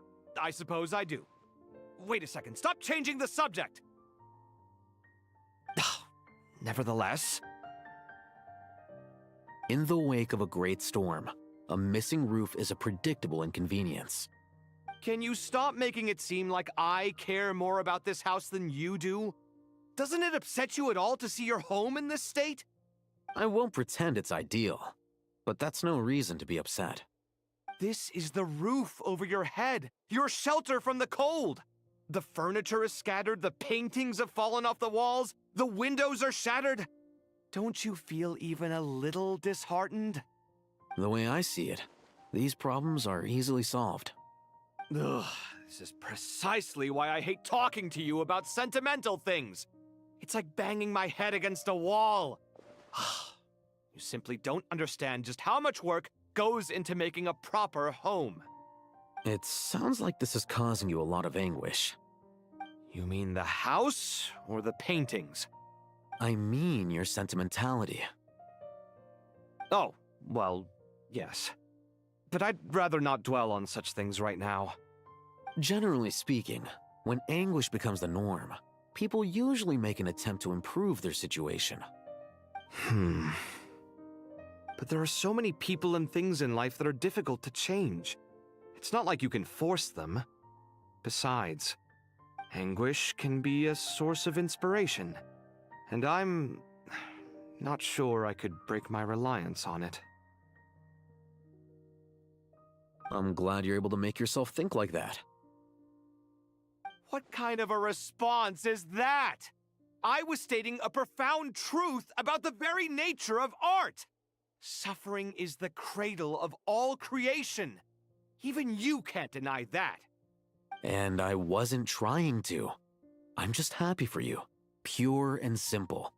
J: I suppose I do. Wait a second, stop changing the subject! Nevertheless...
L: In the wake of a great storm, a missing roof is a predictable inconvenience.
J: Can you stop making it seem like I care more about this house than you do? Doesn't it upset you at all to see your home in this state?
L: I won't pretend it's ideal, but that's no reason to be upset.
J: This is the roof over your head, your shelter from the cold. The furniture is scattered, the paintings have fallen off the walls, the windows are shattered. Don't you feel even a little disheartened?
L: The way I see it, these problems are easily solved.
J: Ugh, this is precisely why I hate talking to you about sentimental things. It's like banging my head against a wall. You simply don't understand just how much work goes into making a proper home.
L: It sounds like this is causing you a lot of anguish.
J: You mean the house or the paintings?
L: I mean your sentimentality.
J: Oh, well, yes. But I'd rather not dwell on such things right now.
L: Generally speaking, when anguish becomes the norm, people usually make an attempt to improve their situation.
J: But there are so many people and things in life that are difficult to change. It's not like you can force them. Besides, anguish can be a source of inspiration, and I'm not sure I could break my reliance on it.
L: I'm glad you're able to make yourself think like that.
J: What kind of a response is that? I was stating a profound truth about the very nature of art. Suffering is the cradle of all creation. Even you can't deny that.
L: And I wasn't trying to. I'm just happy for you. Pure and simple.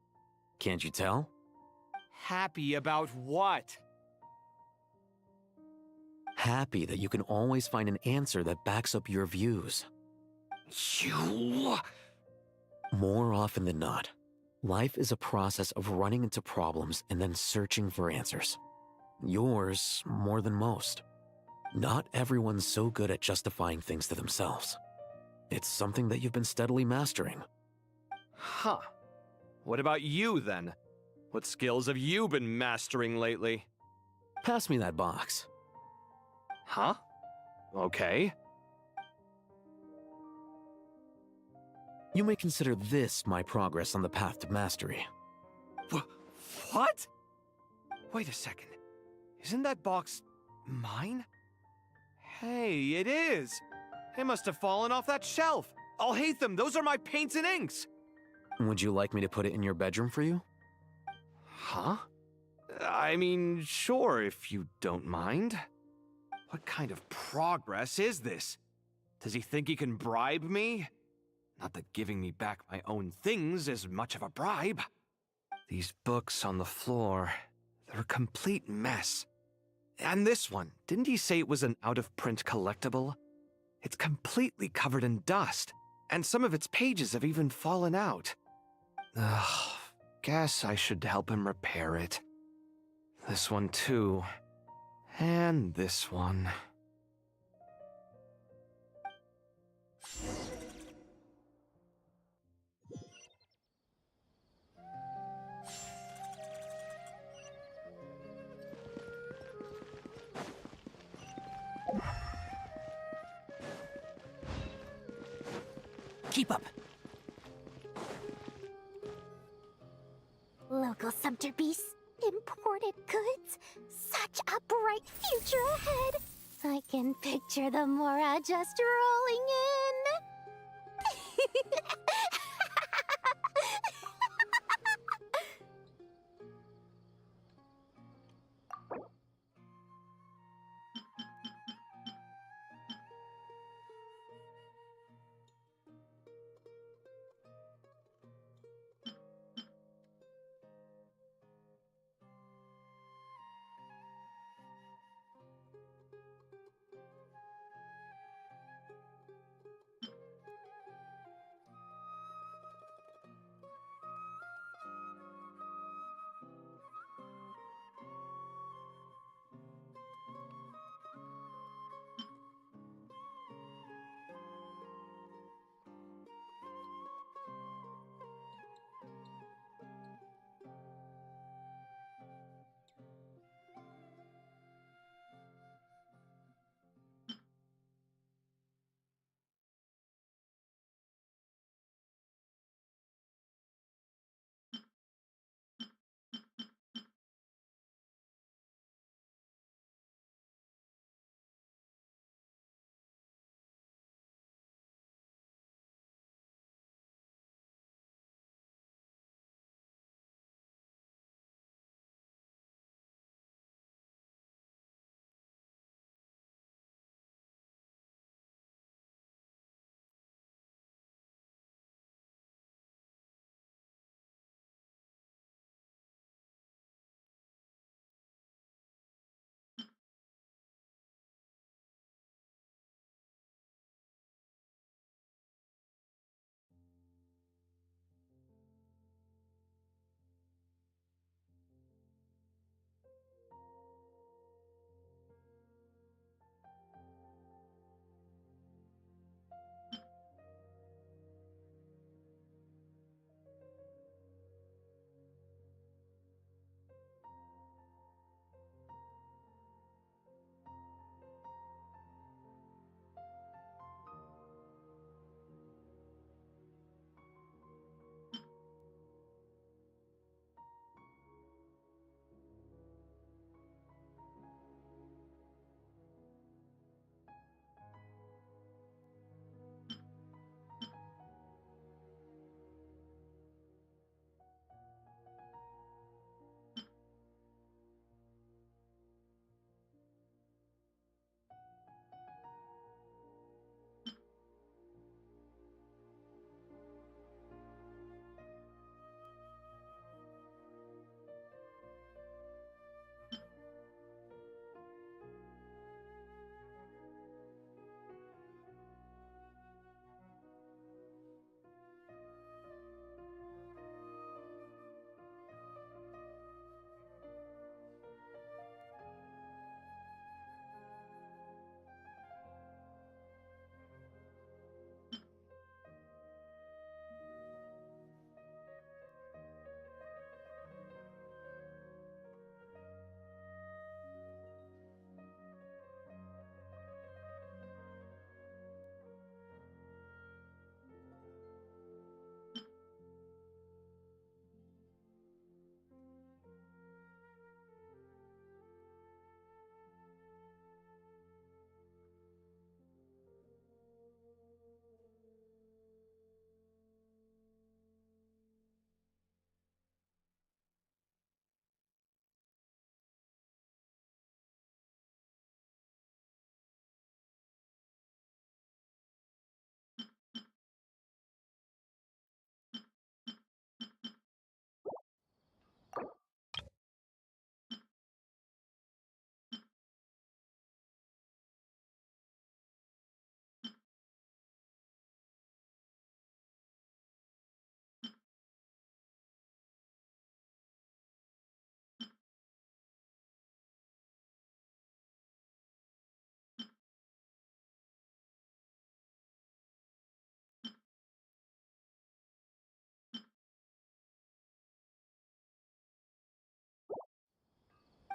L: Can't you tell?
J: Happy about what?
L: Happy that you can always find an answer that backs up your views.
J: You...
L: More often than not, life is a process of running into problems and then searching for answers. Yours more than most. Not everyone's so good at justifying things to themselves. It's something that you've been steadily mastering.
J: Huh. What about you, then? What skills have you been mastering lately?
L: Pass me that box.
J: Huh? Okay.
L: You may consider this my progress on the path to mastery.
J: What? Wait a second. Isn't that box mine? Hey, it is! It must have fallen off that shelf. I'll hate them. Those are my paints and inks.
L: Would you like me to put it in your bedroom for you?
J: Huh? I mean, sure, if you don't mind. What kind of progress is this? Does he think he can bribe me? Not that giving me back my own things is much of a bribe. These books on the floor, they're a complete mess. And this one, didn't he say it was an out-of-print collectible? It's completely covered in dust, and some of its pages have even fallen out. Ugh, guess I should help him repair it. This one too. And this one.
P: Keep up.
K: Local subter beasts, imported goods, such a bright future ahead. I can picture the Mora just rolling in.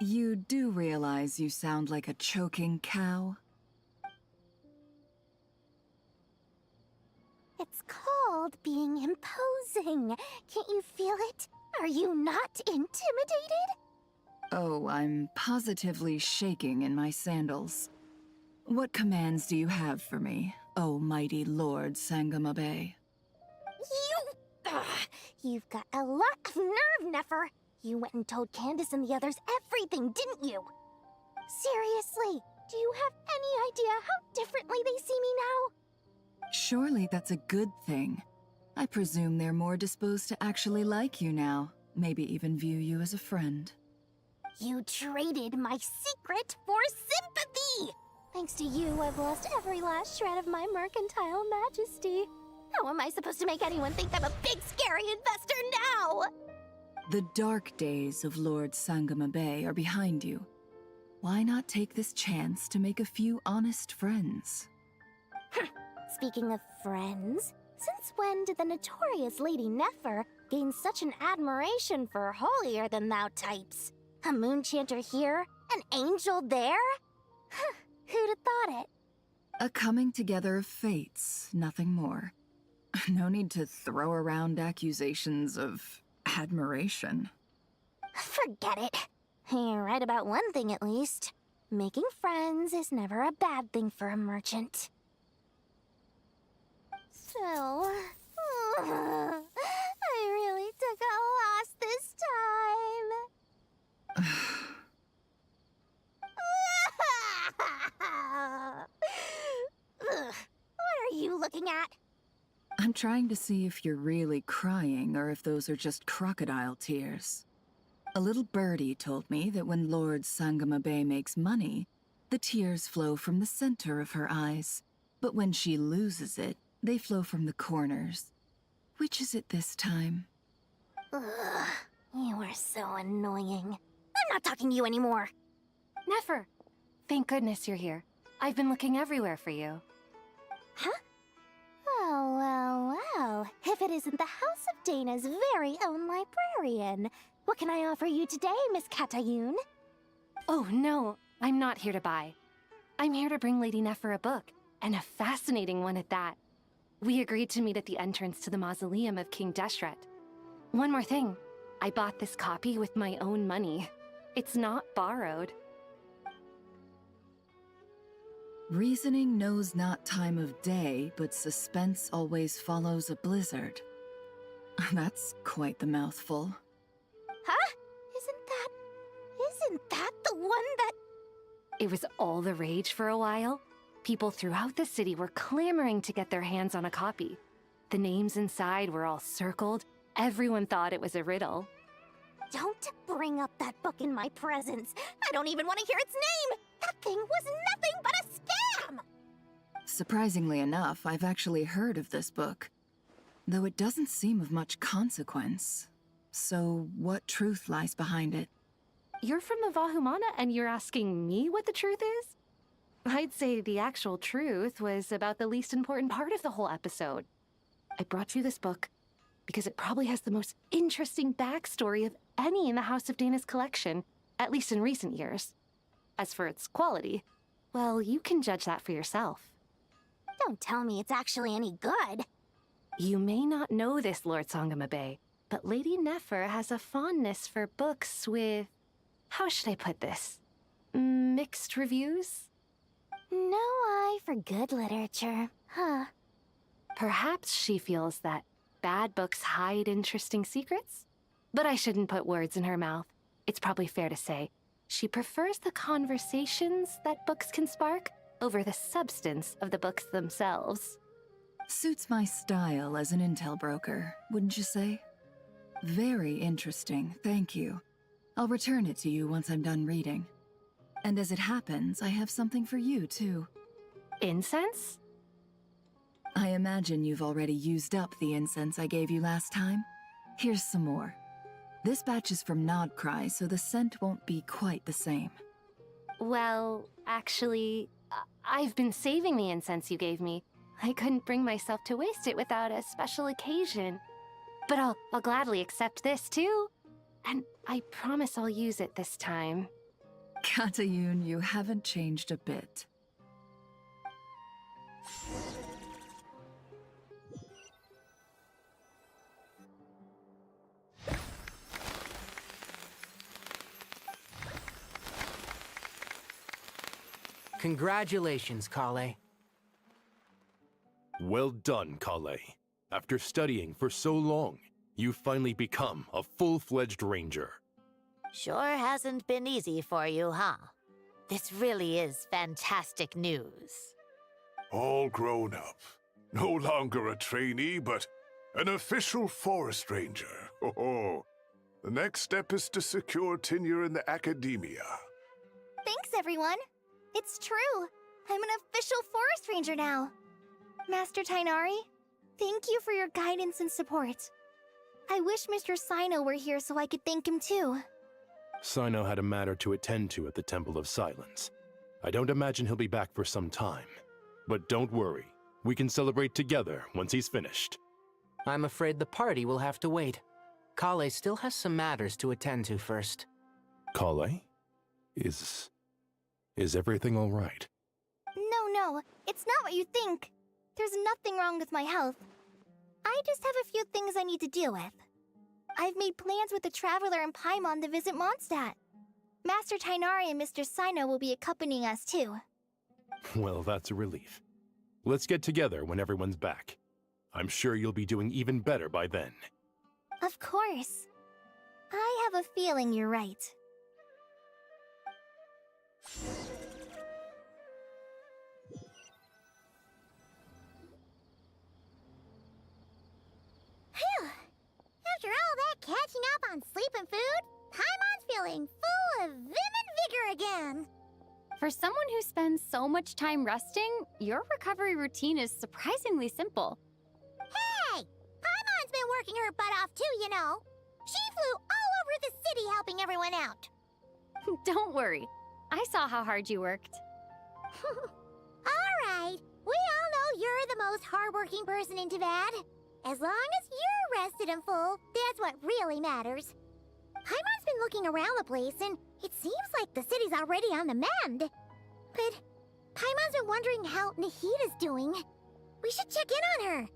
I: You do realize you sound like a choking cow?
K: It's called being imposing. Can't you feel it? Are you not intimidated?
I: Oh, I'm positively shaking in my sandals. What commands do you have for me, oh mighty Lord Sangamabe?
K: You've got a lot of nerve, Nefer. You went and told Candace and the others everything, didn't you? Seriously, do you have any idea how differently they see me now?
I: Surely that's a good thing. I presume they're more disposed to actually like you now, maybe even view you as a friend.
K: You traded my secret for sympathy! Thanks to you, I've lost every last shred of my mercantile majesty. How am I supposed to make anyone think I'm a big, scary investor now?
I: The dark days of Lord Sangamabe are behind you. Why not take this chance to make a few honest friends?
K: Speaking of friends, since when did the notorious Lady Nefer gain such an admiration for holier-than-thou types? A moon chanter here? An angel there? Who'd have thought it?
I: A coming together of fates, nothing more. No need to throw around accusations of admiration.
K: Forget it. You're right about one thing at least. Making friends is never a bad thing for a merchant. So, I really took a loss this time. What are you looking at?
I: I'm trying to see if you're really crying or if those are just crocodile tears. A little birdie told me that when Lord Sangamabe makes money, the tears flow from the center of her eyes. But when she loses it, they flow from the corners. Which is it this time?
K: Ugh, you are so annoying. I'm not talking to you anymore.
N: Nefer, thank goodness you're here. I've been looking everywhere for you.
K: Huh? Well. If it isn't the House of Dana's very own librarian. What can I offer you today, Miss Katayun?
N: Oh, no. I'm not here to buy. I'm here to bring Lady Nefer a book, and a fascinating one at that. We agreed to meet at the entrance to the mausoleum of King Deshret. One more thing. I bought this copy with my own money. It's not borrowed.
I: Reasoning knows not time of day, but suspense always follows a blizzard. That's quite the mouthful.
K: Huh? Isn't that the one that...
N: It was all the rage for a while. People throughout the city were clamoring to get their hands on a copy. The names inside were all circled. Everyone thought it was a riddle.
K: Don't bring up that book in my presence. I don't even want to hear its name. That thing was nothing but a scam!
I: Surprisingly enough, I've actually heard of this book, though it doesn't seem of much consequence. So, what truth lies behind it?
N: You're from the Vahumana and you're asking me what the truth is? I'd say the actual truth was about the least important part of the whole episode. I brought you this book because it probably has the most interesting backstory of any in the House of Dana's collection, at least in recent years. As for its quality, well, you can judge that for yourself.
K: Don't tell me it's actually any good.
N: You may not know this, Lord Sangamabe, but Lady Nefer has a fondness for books with... how should I put this? Mixed reviews?
K: No eye for good literature, huh?
N: Perhaps she feels that bad books hide interesting secrets? But I shouldn't put words in her mouth. It's probably fair to say she prefers the conversations that books can spark over the substance of the books themselves.
I: Suits my style as an intel broker, wouldn't you say? Very interesting, thank you. I'll return it to you once I'm done reading. And as it happens, I have something for you, too.
N: Incense?
I: I imagine you've already used up the incense I gave you last time. Here's some more. This batch is from Nodcry, so the scent won't be quite the same.
N: Well, actually, I've been saving the incense you gave me. I couldn't bring myself to waste it without a special occasion. But I'll gladly accept this, too. And I promise I'll use it this time.
I: Katayun, you haven't changed a bit.
R: Congratulations, Kale.
C: Well done, Kale. After studying for so long, you've finally become a full-fledged ranger.
O: Sure hasn't been easy for you, huh? This really is fantastic news.
E: All grown up. No longer a trainee, but an official forest ranger. Oh, the next step is to secure tenure in the academia.
U: Thanks, everyone. It's true. I'm an official forest ranger now. Master Tainari, thank you for your guidance and support. I wish Mr. Sino were here so I could thank him too.
C: Sino had a matter to attend to at the Temple of Silence. I don't imagine he'll be back for some time. But don't worry, we can celebrate together once he's finished.
R: I'm afraid the party will have to wait. Kale still has some matters to attend to first.
C: Kale? Is everything all right?
U: No, it's not what you think. There's nothing wrong with my health. I just have a few things I need to deal with. I've made plans with the Traveler and Paimon to visit Mondstadt. Master Tainari and Mr. Sino will be accompanying us too.
C: Well, that's a relief. Let's get together when everyone's back. I'm sure you'll be doing even better by then.
U: Of course. I have a feeling you're right.
K: Phew! After all that catching up on sleep and food, Paimon's feeling full of vim and vigor again.
G: For someone who spends so much time resting, your recovery routine is surprisingly simple.
K: Hey! Paimon's been working her butt off too, you know. She flew all over the city helping everyone out.
G: Don't worry. I saw how hard you worked.
K: Alright, we all know you're the most hardworking person in Tavad. As long as you're rested and full, that's what really matters. Paimon's been looking around the place, and it seems like the city's already on the mend. But Paimon's been wondering how Nahida's doing. We should check in on her.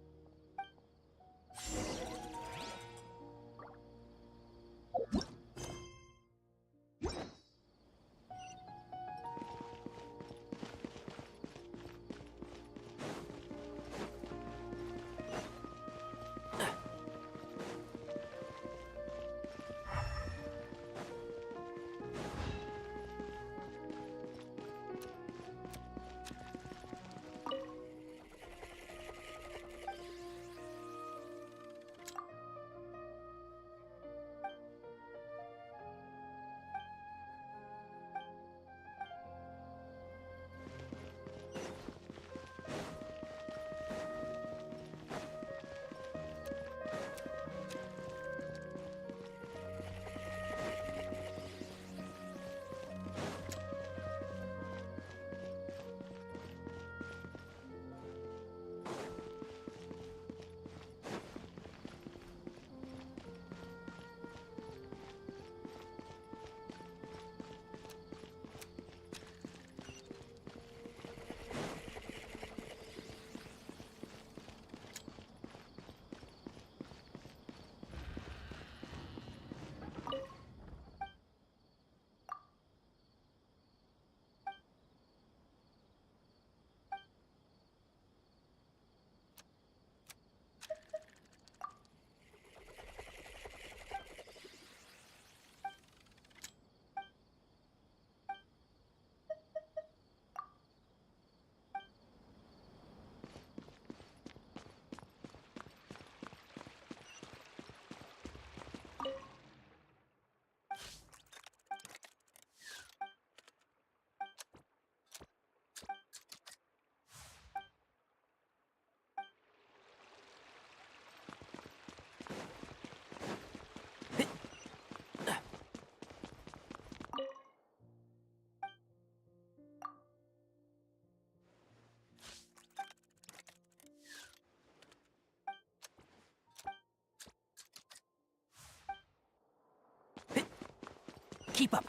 P: Keep up.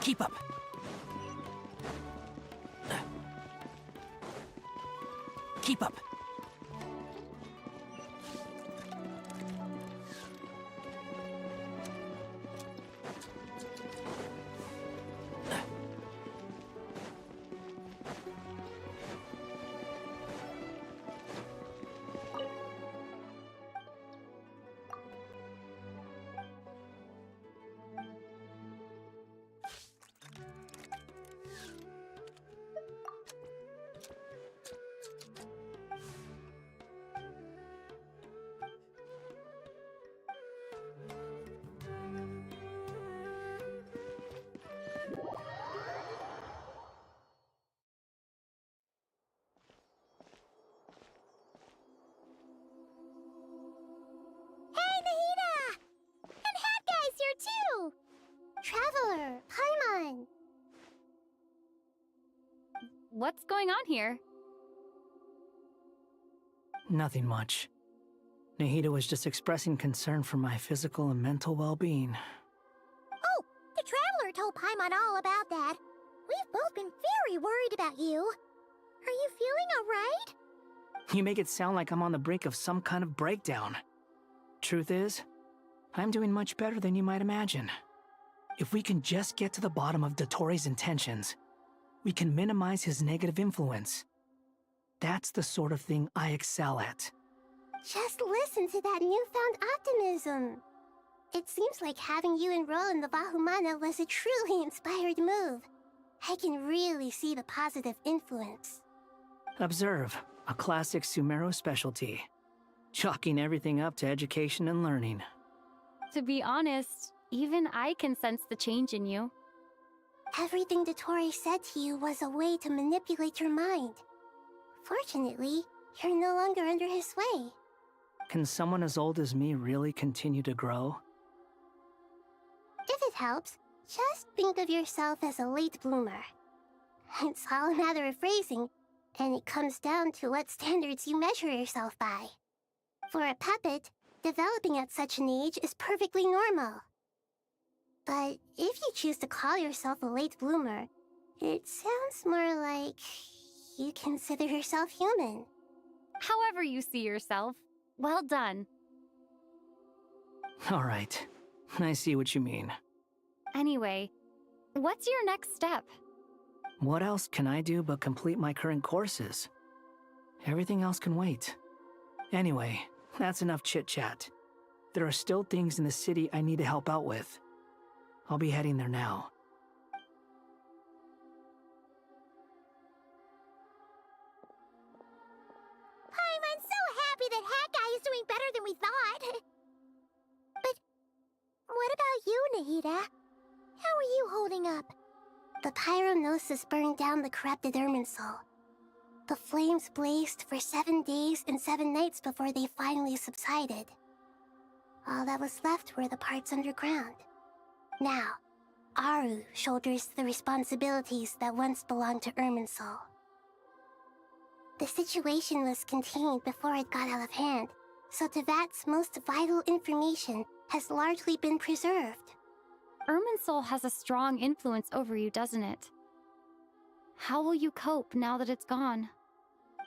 P: Keep up. Keep up.
K: Traveler, Paimon!
G: What's going on here?
P: Nothing much. Nahida was just expressing concern for my physical and mental well-being.
K: Oh, the Traveler told Paimon all about that. We've both been very worried about you. Are you feeling alright?
P: You make it sound like I'm on the brink of some kind of breakdown. Truth is, I'm doing much better than you might imagine. If we can just get to the bottom of Dottoro's intentions, we can minimize his negative influence. That's the sort of thing I excel at.
K: Just listen to that newfound optimism. It seems like having you enroll in the Vahumana was a truly inspired move. I can really see the positive influence.
P: Observe, a classic Sumeru specialty. Chalking everything up to education and learning.
G: To be honest, even I can sense the change in you.
K: Everything Dottore said to you was a way to manipulate your mind. Fortunately, you're no longer under his sway.
P: Can someone as old as me really continue to grow?
K: If it helps, just think of yourself as a late bloomer. It's all a matter of phrasing, and it comes down to what standards you measure yourself by. For a puppet, developing at such an age is perfectly normal. But if you choose to call yourself a late bloomer, it sounds more like you consider yourself human.
G: However you see yourself, well done.
P: All right, I see what you mean.
G: Anyway, what's your next step?
P: What else can I do but complete my current courses? Everything else can wait. Anyway, that's enough chit-chat. There are still things in the city I need to help out with. I'll be heading there now.
K: I'm so happy that Hat Guy is doing better than we thought. But what about you, Nahida? How are you holding up? The pyronosis burned down the corrupted Irminsul. The flames blazed for 7 days and 7 nights before they finally subsided. All that was left were the parts underground. Now, Aru shoulders the responsibilities that once belonged to Irminsul. The situation was contained before it got out of hand, so Tevat's most vital information has largely been preserved.
G: Irminsul has a strong influence over you, doesn't it? How will you cope now that it's gone?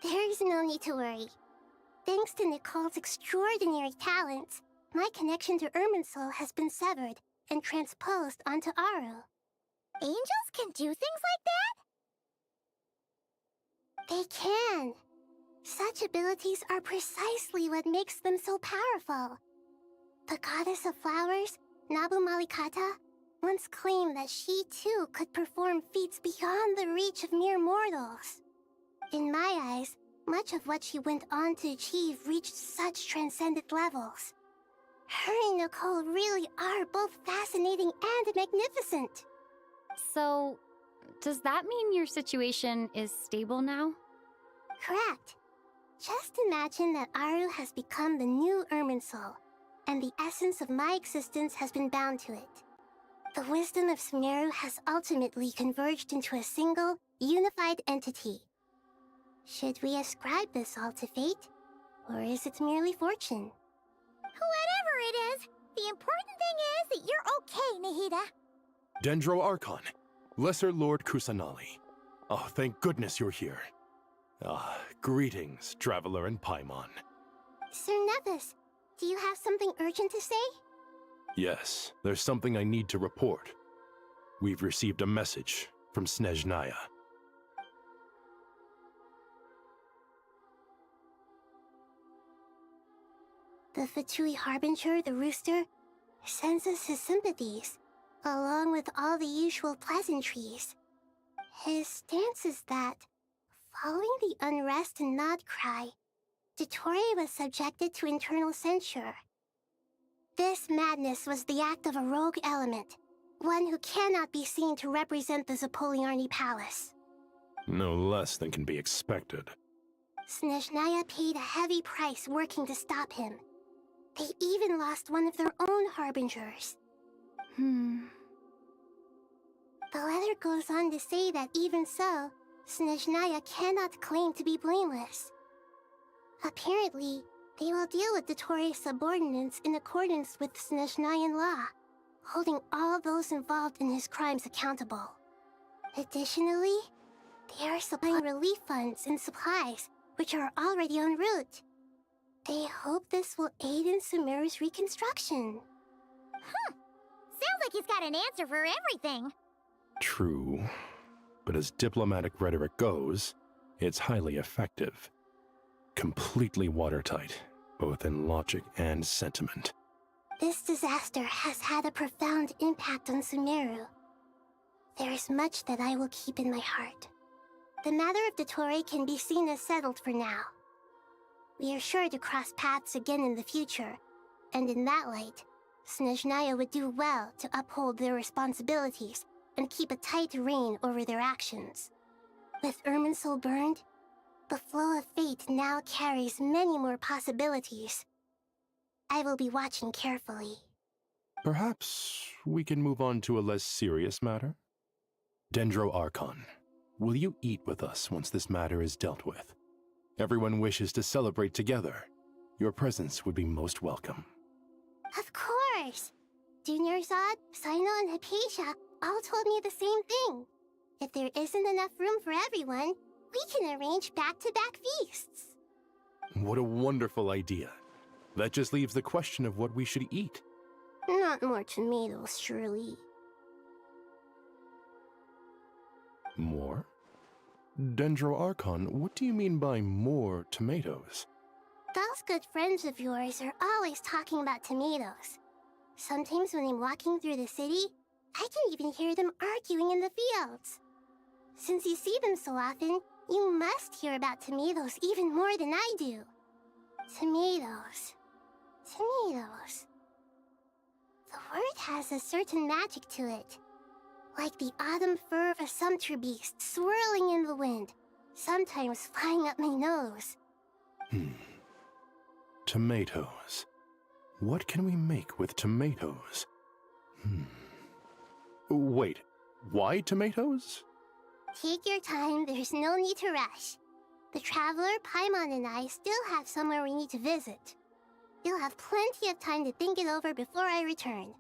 K: There is no need to worry. Thanks to Nicole's extraordinary talents, my connection to Irminsul has been severed and transposed onto Aru. Angels can do things like that? They can. Such abilities are precisely what makes them so powerful. The goddess of flowers, Nabu Malikata, once claimed that she too could perform feats beyond the reach of mere mortals. In my eyes, much of what she went on to achieve reached such transcendent levels. Her and Nicole really are both fascinating and magnificent.
G: So, does that mean your situation is stable now?
K: Correct. Just imagine that Aru has become the new Irminsul, and the essence of my existence has been bound to it. The wisdom of Sumeru has ultimately converged into a single, unified entity. Should we ascribe this all to fate, or is it merely fortune? Whatever it is, the important thing is that you're okay, Nahida.
C: Dendro Archon, Lesser Lord Kusanali. Oh, thank goodness you're here. Greetings, Traveler and Paimon.
K: Sir Nevis, do you have something urgent to say?
C: Yes, there's something I need to report. We've received a message from Snezhnaya.
K: The Fatui Harbinger, the Rooster, sends us his sympathies, along with all the usual pleasantries. His stance is that, following the unrest and Nod cry, Dottore was subjected to internal censure. This madness was the act of a rogue element, one who cannot be seen to represent the Zapoliarni Palace.
C: No less than can be expected.
K: Snezhnaya paid a heavy price working to stop him. They even lost one of their own harbingers. The letter goes on to say that even so, Snezhnaya cannot claim to be blameless. Apparently, they will deal with Dottore's subordinates in accordance with Snezhnayan law, holding all those involved in his crimes accountable. Additionally, they are supplying relief funds and supplies, which are already en route. They hope this will aid in Sumeru's reconstruction.
A: Sounds like he's got an answer for everything.
C: True, but as diplomatic rhetoric goes, it's highly effective. Completely watertight, both in logic and sentiment.
K: This disaster has had a profound impact on Sumeru. There is much that I will keep in my heart. The matter of Dottore can be seen as settled for now. We are sure to cross paths again in the future, and in that light, Snezhnaya would do well to uphold their responsibilities and keep a tight rein over their actions. With Irminsul burned, the flow of fate now carries many more possibilities. I will be watching carefully.
C: Perhaps we can move on to a less serious matter? Dendro Archon, will you eat with us once this matter is dealt with? Everyone wishes to celebrate together. Your presence would be most welcome.
K: Of course! Junior Zod, Sino, and Hypatia all told me the same thing. If there isn't enough room for everyone, we can arrange back-to-back feasts.
C: What a wonderful idea. That just leaves the question of what we should eat.
K: Not more tomatoes, surely.
C: More? Dendro Archon, what do you mean by more tomatoes?
K: Those good friends of yours are always talking about tomatoes. Sometimes when I'm walking through the city, I can even hear them arguing in the fields. Since you see them so often, you must hear about tomatoes even more than I do. Tomatoes. Tomatoes. The word has a certain magic to it. Like the autumn fur of a sumpter beast swirling in the wind, sometimes flying up my nose.
C: Tomatoes. What can we make with tomatoes? Wait, why tomatoes?
K: Take your time, there's no need to rush. The Traveler, Paimon, and I still have somewhere we need to visit. You'll have plenty of time to think it over before I return.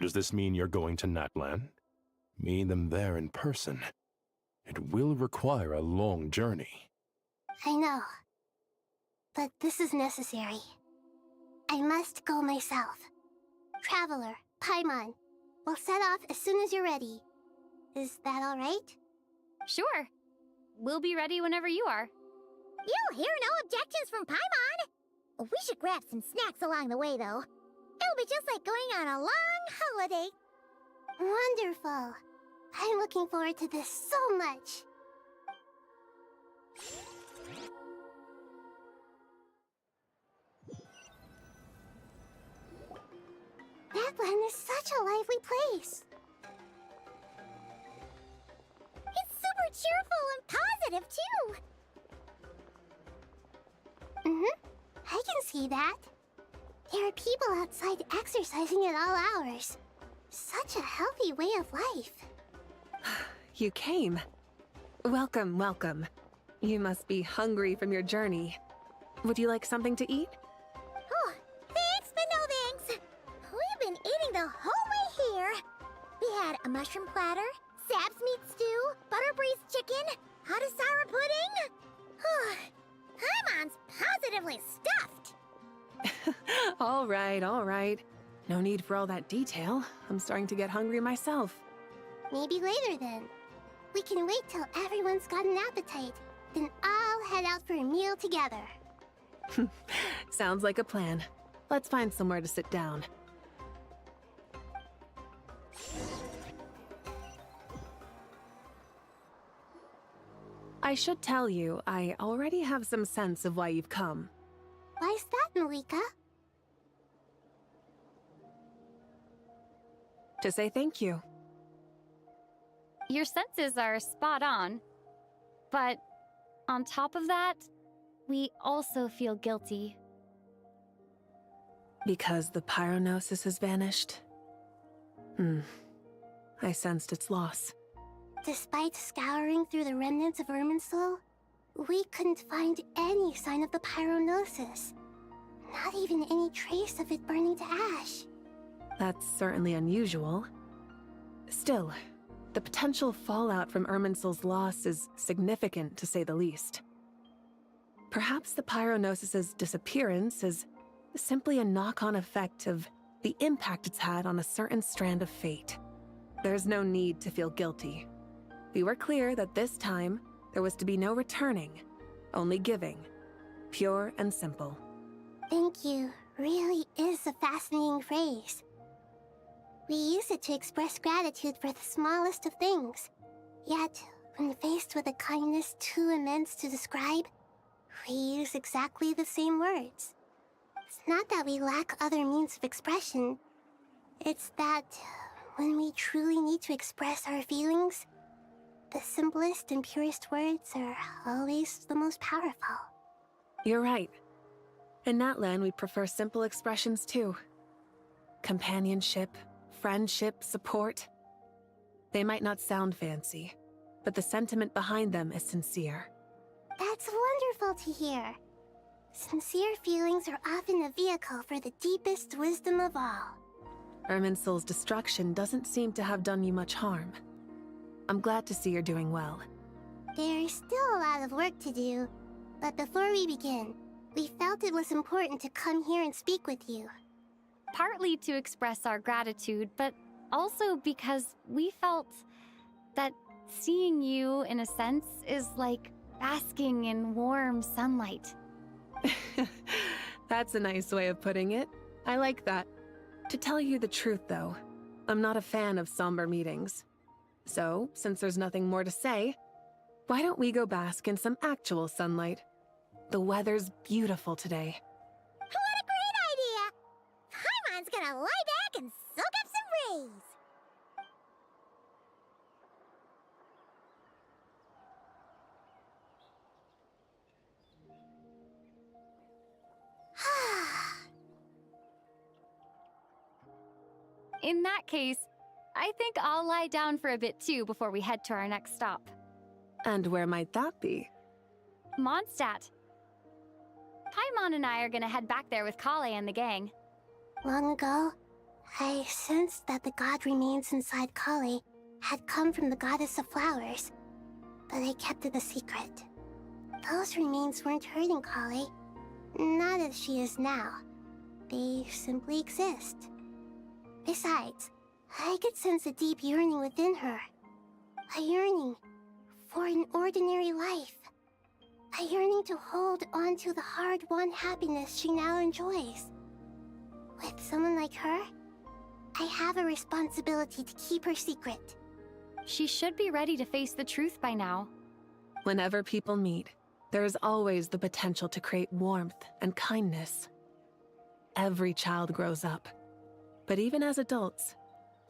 C: Does this mean you're going to Natlan? Meet them there in person. It will require a long journey.
K: I know. But this is necessary. I must go myself. Traveler, Paimon, we'll set off as soon as you're ready. Is that all right?
G: Sure. We'll be ready whenever you are.
A: You'll hear no objections from Paimon. We should grab some snacks along the way, though. It'll be just like going on a long holiday.
K: Wonderful. I'm looking forward to this so much. Natlan is such a lively place.
A: It's super cheerful and positive, too.
K: I can see that. There are people outside exercising at all hours. Such a healthy way of life.
Q: You came. Welcome, welcome. You must be hungry from your journey. Would you like something to eat?
A: Oh, thanks, but no thanks. We've been eating the whole way here. We had a mushroom platter, Zab's meat stew, butter braised chicken, Hadasara pudding. Paimon's positively stuffed.
Q: All right, all right. No need for all that detail. I'm starting to get hungry myself.
K: Maybe later then. We can wait till everyone's got an appetite, then all head out for a meal together.
Q: Sounds like a plan. Let's find somewhere to sit down. I should tell you, I already have some sense of why you've come.
K: Why's that, Malika?
Q: To say thank you.
G: Your senses are spot on. But on top of that, we also feel guilty.
Q: Because the pyronosis has vanished? I sensed its loss.
K: Despite scouring through the remnants of Irminsul, we couldn't find any sign of the pyronosis. Not even any trace of it burning to ash.
Q: That's certainly unusual. Still, the potential fallout from Irminsul's loss is significant, to say the least. Perhaps the pyronosis's disappearance is simply a knock-on effect of the impact it's had on a certain strand of fate. There's no need to feel guilty. We were clear that this time, there was to be no returning, only giving. Pure and simple.
K: Thank you really is a fascinating phrase. We use it to express gratitude for the smallest of things. Yet, when faced with a kindness too immense to describe, we use exactly the same words. It's not that we lack other means of expression. It's that when we truly need to express our feelings, the simplest and purest words are always the most powerful.
Q: You're right. In Natlan, we prefer simple expressions too. Companionship, friendship, support. They might not sound fancy, but the sentiment behind them is sincere.
K: That's wonderful to hear. Sincere feelings are often a vehicle for the deepest wisdom of all.
Q: Irminsul's destruction doesn't seem to have done you much harm. I'm glad to see you're doing well.
K: There's still a lot of work to do, but before we begin, we felt it was important to come here and speak with you.
G: Partly to express our gratitude, but also because we felt that seeing you, in a sense, is like basking in warm sunlight.
Q: That's a nice way of putting it. I like that. To tell you the truth, though, I'm not a fan of somber meetings. So, since there's nothing more to say, why don't we go bask in some actual sunlight? The weather's beautiful today.
A: What a great idea! Paimon's gonna lie back and soak up some rays.
G: In that case, I think I'll lie down for a bit too before we head to our next stop.
Q: And where might that be?
G: Mondstadt. Paimon and I are gonna head back there with Kale and the gang.
K: Long ago, I sensed that the god remains inside Kali had come from the goddess of flowers, but I kept it a secret. Those remains weren't hurting Kali, not as she is now. They simply exist. Besides, I could sense a deep yearning within her. A yearning for an ordinary life. A yearning to hold on to the hard-won happiness she now enjoys. With someone like her, I have a responsibility to keep her secret.
G: She should be ready to face the truth by now.
Q: Whenever people meet, there is always the potential to create warmth and kindness. Every child grows up. But even as adults,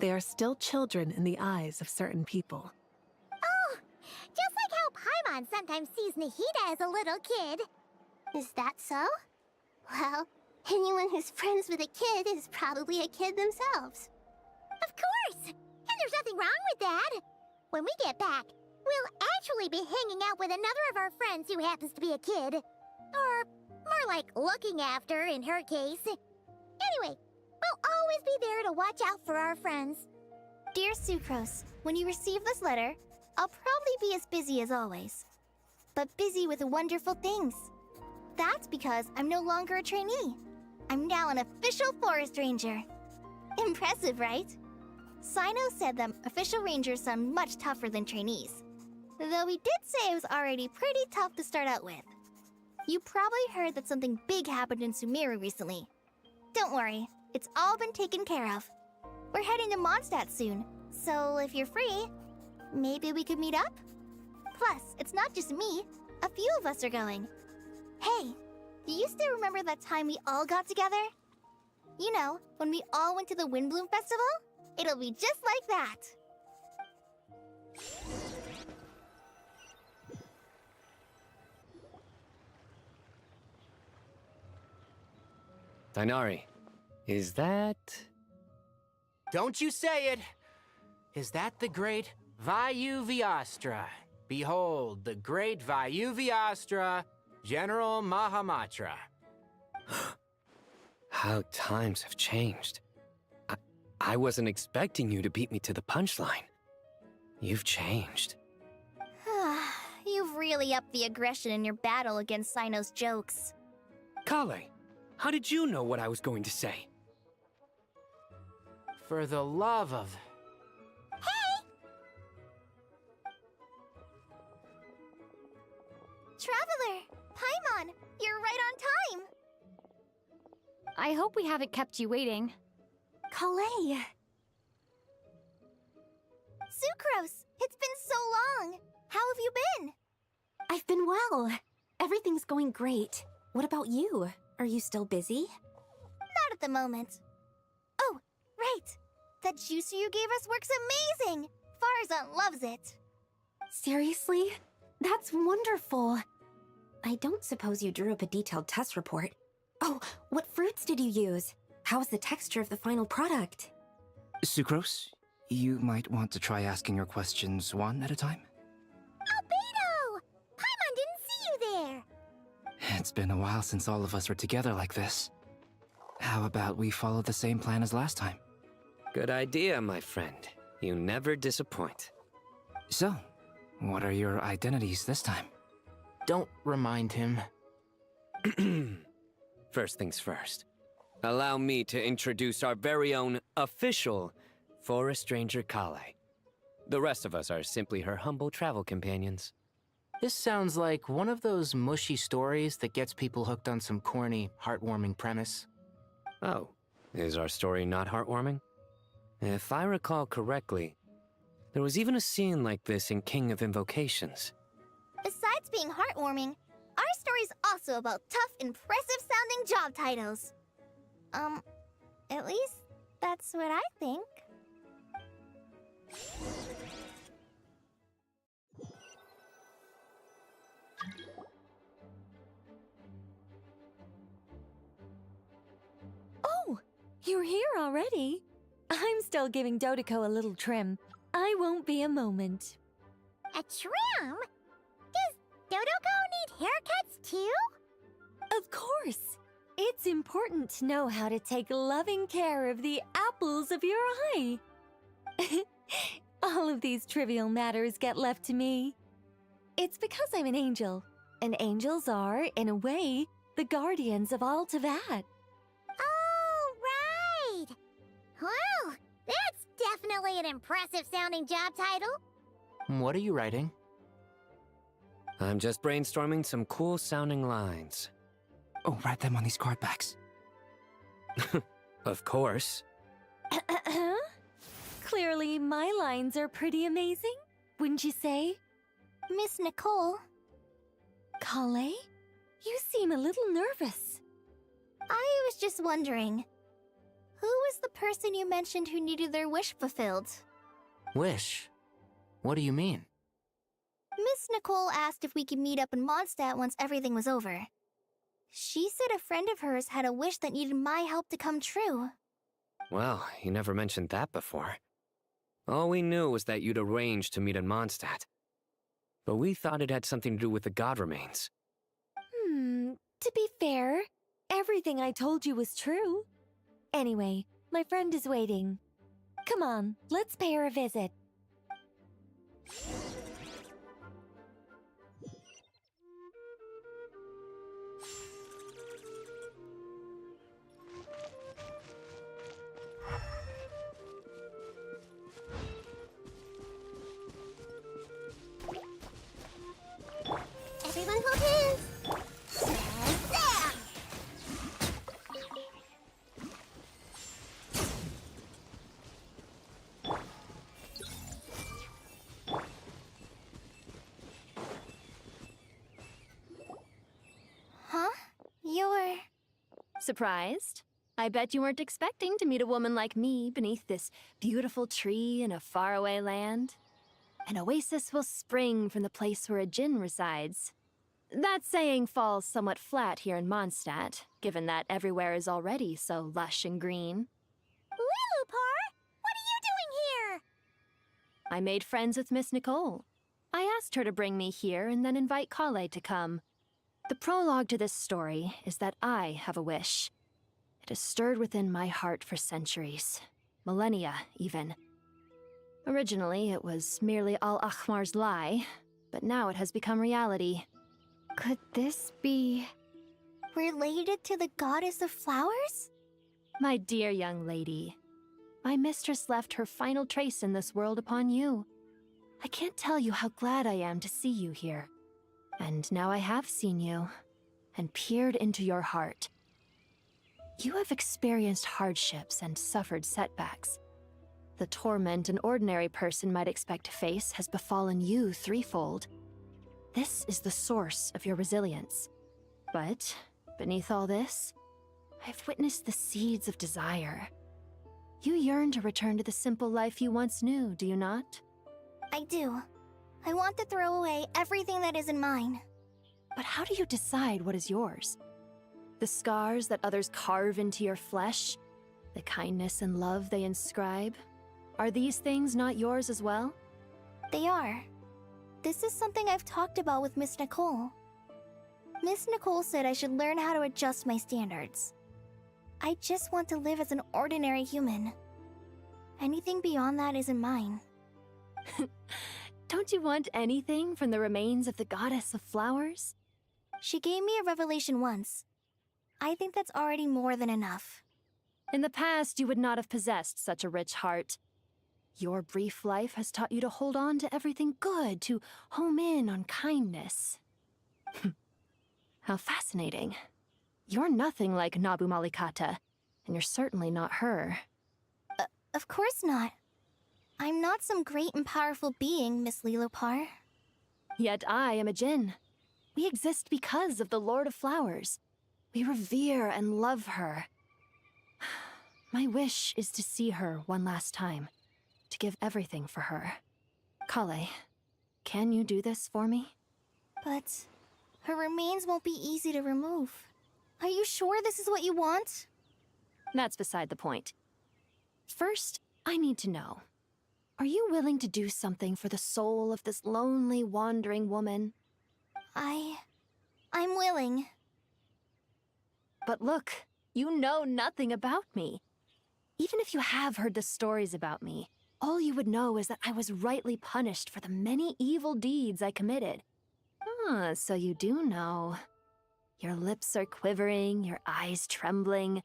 Q: they are still children in the eyes of certain people.
A: Oh, just like how Paimon sometimes sees Nahida as a little kid.
K: Is that so? Well, anyone who's friends with a kid is probably a kid themselves.
A: Of course! And there's nothing wrong with that. When we get back, we'll actually be hanging out with another of our friends who happens to be a kid. Or more like looking after, in her case. Anyway, we'll always be there to watch out for our friends.
U: Dear Sucrose, when you receive this letter, I'll probably be as busy as always. But busy with wonderful things. That's because I'm no longer a trainee. I'm now an official forest ranger. Impressive, right? Sino said that official rangers sound much tougher than trainees. Though he did say it was already pretty tough to start out with. You probably heard that something big happened in Sumeru recently. Don't worry, it's all been taken care of. We're heading to Mondstadt soon, so if you're free, maybe we could meet up? Plus, it's not just me. A few of us are going. Hey, do you still remember that time we all got together? You know, when we all went to the Windbloom Festival? It'll be just like that.
Y: Dainari, is that...
R: Don't you say it! Is that the great Vayu-Vyastra? Behold, the great Vayu-Vyastra, General Mahamatra.
Y: How times have changed. I wasn't expecting you to beat me to the punchline. You've changed.
U: You've really upped the aggression in your battle against Sino's jokes.
Y: Kale, how did you know what I was going to say?
R: For the love of...
U: Hey! Traveler! Paimon! You're right on time!
G: I hope we haven't kept you waiting.
U: Kalei! Sucrose! It's been so long! How have you been?
D: I've been well. Everything's going great. What about you? Are you still busy?
U: Not at the moment. Oh, right! That juicer you gave us works amazing! Farzan loves it!
D: Seriously? That's wonderful. I don't suppose you drew up a detailed test report. Oh, what fruits did you use? How's the texture of the final product?
T: Sucrose, you might want to try asking your questions one at a time.
A: Albedo! Paimon didn't see you there!
T: It's been a while since all of us were together like this. How about we follow the same plan as last time?
Y: Good idea, my friend. You never disappoint.
T: So, what are your identities this time?
R: Don't remind him.
Y: First things first. Allow me to introduce our very own official Forest Ranger Kale. The rest of us are simply her humble travel companions.
R: This sounds like one of those mushy stories that gets people hooked on some corny, heartwarming premise.
Y: Oh, is our story not heartwarming? If I recall correctly, there was even a scene like this in King of Invocations.
U: Besides being heartwarming, our story's also about tough, impressive-sounding job titles. At least that's what I think.
V: Oh, you're here already? I'm still giving Dodeko a little trim. I won't be a moment.
A: A trim? Does Dodoko need haircuts too?
V: Of course. It's important to know how to take loving care of the apples of your eye. All of these trivial matters get left to me. It's because I'm an angel, and angels are, in a way, the guardians of all Teyvat.
A: Oh, right! Well, that's definitely an impressive-sounding job title.
R: What are you writing?
Y: I'm just brainstorming some cool-sounding lines.
T: Oh, write them on these card backs.
Y: Of course.
V: Clearly, my lines are pretty amazing, wouldn't you say?
U: Miss Nicole.
V: Kale? You seem a little nervous.
U: I was just wondering, who was the person you mentioned who needed their wish fulfilled?
R: Wish? What do you mean?
U: Miss Nicole asked if we could meet up in Mondstadt once everything was over. She said a friend of hers had a wish that needed my help to come true.
Y: Well, you never mentioned that before. All we knew was that you'd arranged to meet in Mondstadt. But we thought it had something to do with the god remains.
V: To be fair, everything I told you was true. Anyway, my friend is waiting. Come on, let's pay her a visit.
K: Everyone hold hands. Shazam!
U: Huh? You're...
V: Surprised? I bet you weren't expecting to meet a woman like me beneath this beautiful tree in a faraway land. An oasis will spring from the place where a djinn resides. That saying falls somewhat flat here in Mondstadt, given that everywhere is already so lush and green.
A: Lilupar, what are you doing here?
V: I made friends with Miss Nicole. I asked her to bring me here and then invite Kale to come. The prologue to this story is that I have a wish. It has stirred within my heart for centuries, millennia even. Originally, it was merely Al-Ahmar's lie, but now it has become reality.
G: Could this be...
U: related to the goddess of flowers?
V: My dear young lady, my mistress left her final trace in this world upon you. I can't tell you how glad I am to see you here. And now I have seen you, and peered into your heart. You have experienced hardships and suffered setbacks. The torment an ordinary person might expect to face has befallen you threefold. This is the source of your resilience. But beneath all this, I've witnessed the seeds of desire. You yearn to return to the simple life you once knew, do you not?
U: I do. I want to throw away everything that isn't mine.
V: But how do you decide what is yours? The scars that others carve into your flesh? The kindness and love they inscribe? Are these things not yours as well?
U: They are. This is something I've talked about with Miss Nicole. Miss Nicole said I should learn how to adjust my standards. I just want to live as an ordinary human. Anything beyond that isn't mine.
V: Don't you want anything from the remains of the goddess of flowers?
U: She gave me a revelation once. I think that's already more than enough.
V: In the past, you would not have possessed such a rich heart. Your brief life has taught you to hold on to everything good, to home in on kindness. How fascinating. You're nothing like Nabu Malikata, and you're certainly not her.
U: Of course not. I'm not some great and powerful being, Miss Lilopar.
V: Yet I am a djinn. We exist because of the Lord of Flowers. We revere and love her. My wish is to see her one last time, to give everything for her. Kale, can you do this for me?
U: But her remains won't be easy to remove. Are you sure this is what you want?
V: That's beside the point. First, I need to know. Are you willing to do something for the soul of this lonely, wandering woman?
U: I'm willing.
V: But look, you know nothing about me. Even if you have heard the stories about me, all you would know is that I was rightly punished for the many evil deeds I committed. Ah, so you do know. Your lips are quivering, your eyes trembling,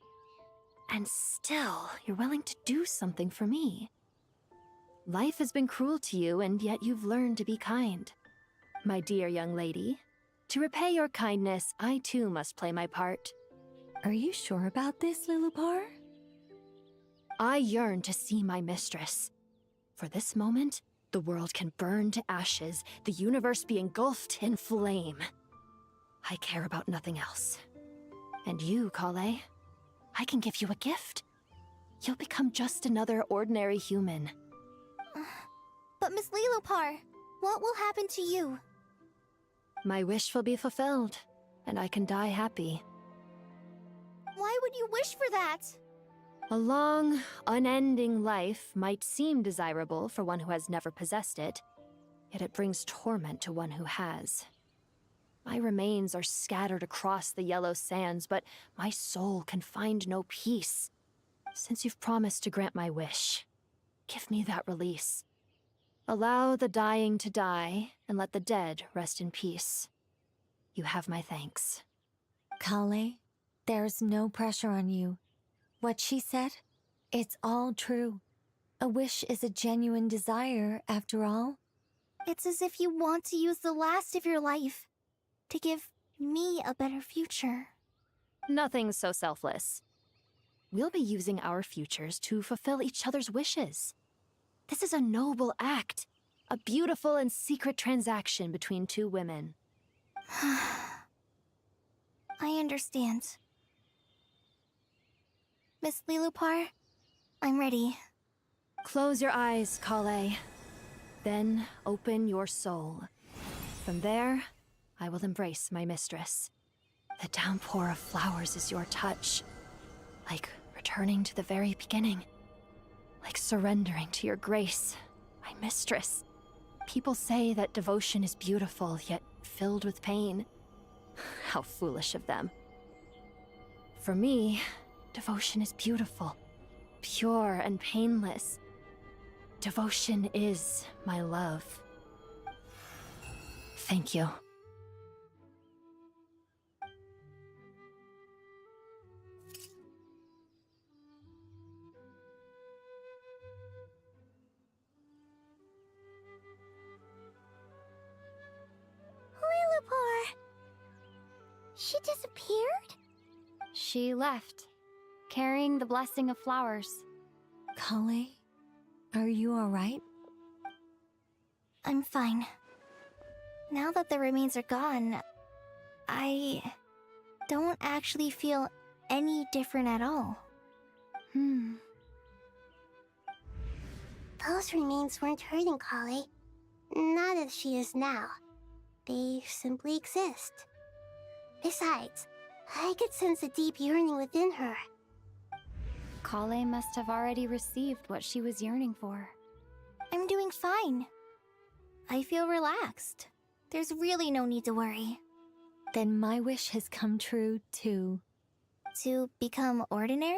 V: and still you're willing to do something for me. Life has been cruel to you, and yet you've learned to be kind. My dear young lady, to repay your kindness, I too must play my part. Are you sure about this, Lilupar? I yearn to see my mistress. For this moment, the world can burn to ashes, the universe be engulfed in flame. I care about nothing else. And you, Kale, I can give you a gift. You'll become just another ordinary human.
U: But Miss Lilopar, what will happen to you?
V: My wish will be fulfilled, and I can die happy.
U: Why would you wish for that?
V: A long, unending life might seem desirable for one who has never possessed it, yet it brings torment to one who has. My remains are scattered across the yellow sands, but my soul can find no peace. Since you've promised to grant my wish, Give me that release. Allow the dying to die, and let the dead rest in peace. You have my thanks.
H: Kale, there's no pressure on you. What she said, it's all true. A wish is a genuine desire, after all.
U: It's as if you want to use the last of your life to give me a better future.
V: Nothing's so selfless. We'll be using our futures to fulfill each other's wishes. This is a noble act, a beautiful and secret transaction between two women.
U: I understand. Miss Lilupar, I'm ready.
V: Close your eyes, Kale. Then open your soul. From there, I will embrace my mistress. The downpour of flowers is your touch. Like returning to the very beginning. Like surrendering to your grace, my mistress. People say that devotion is beautiful, yet filled with pain. How foolish of them. For me, devotion is beautiful, pure and painless. Devotion is my love. Thank you.
A: Lilupar! She disappeared?
G: She left, carrying the blessing of flowers.
H: Kale, are you alright?
U: I'm fine. Now that the remains are gone, I don't actually feel any different at all.
K: Those remains weren't hurting Kale. Not as she is now. They simply exist. Besides, I could sense a deep yearning within her.
G: Kale must have already received what she was yearning for.
U: I'm doing fine. I feel relaxed. There's really no need to worry.
H: Then my wish has come true, too.
U: To become ordinary?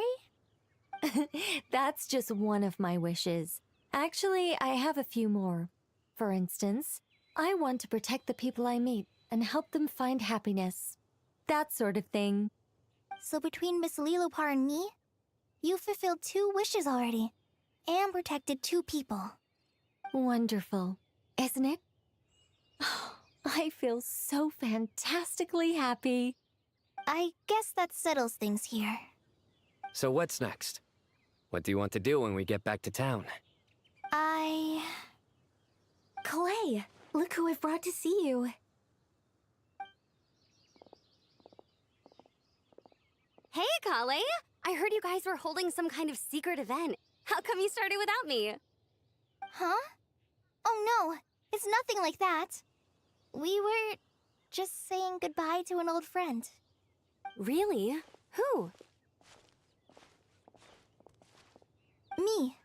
H: That's just one of my wishes. Actually, I have a few more. For instance, I want to protect the people I meet and help them find happiness. That sort of thing.
U: So between Miss Lilupar and me, you've fulfilled 2 wishes already, and protected 2 people.
H: Wonderful, isn't it? I feel so fantastically happy.
U: I guess that settles things here.
Y: So what's next? What do you want to do when we get back to town?
H: Clay, look who I've brought to see you.
M: Hey, Kale! I heard you guys were holding some kind of secret event. How come you started without me?
U: Huh? Oh no, it's nothing like that. We were just saying goodbye to an old friend.
M: Really? Who?
U: Me.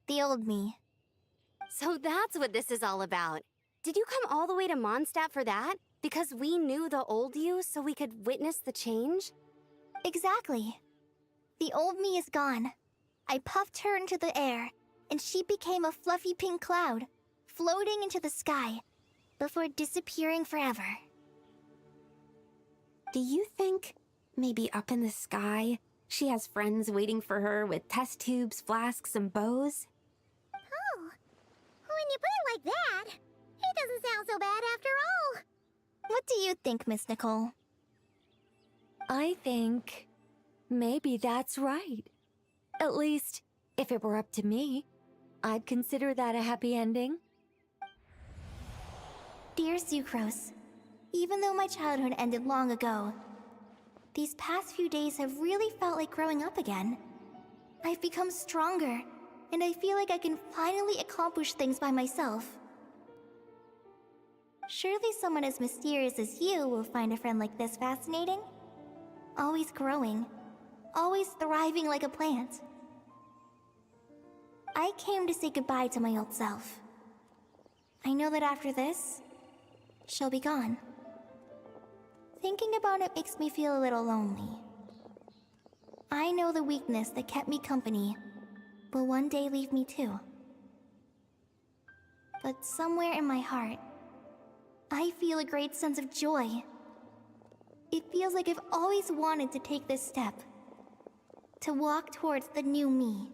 U: The old me.
M: So that's what this is all about. Did you come all the way to Mondstadt for that? Because we knew the old you so we could witness the change?
U: Exactly. The old me is gone. I puffed her into the air, and she became a fluffy pink cloud, floating into the sky, before disappearing forever.
D: Do you think, maybe up in the sky, she has friends waiting for her with test tubes, flasks, and bows?
A: Oh, when you put it like that, it doesn't sound so bad after all.
U: What do you think, Miss Nicole?
H: I think maybe that's right. At least, if it were up to me, I'd consider that a happy ending.
U: Dear Sucrose, even though my childhood ended long ago, these past few days have really felt like growing up again. I've become stronger, and I feel like I can finally accomplish things by myself. Surely someone as mysterious as you will find a friend like this fascinating? Always growing, always thriving like a plant. I came to say goodbye to my old self. I know that after this, she'll be gone. Thinking about it makes me feel a little lonely. I know the weakness that kept me company will one day leave me too. But somewhere in my heart, I feel a great sense of joy. It feels like I've always wanted to take this step, to walk towards the new me.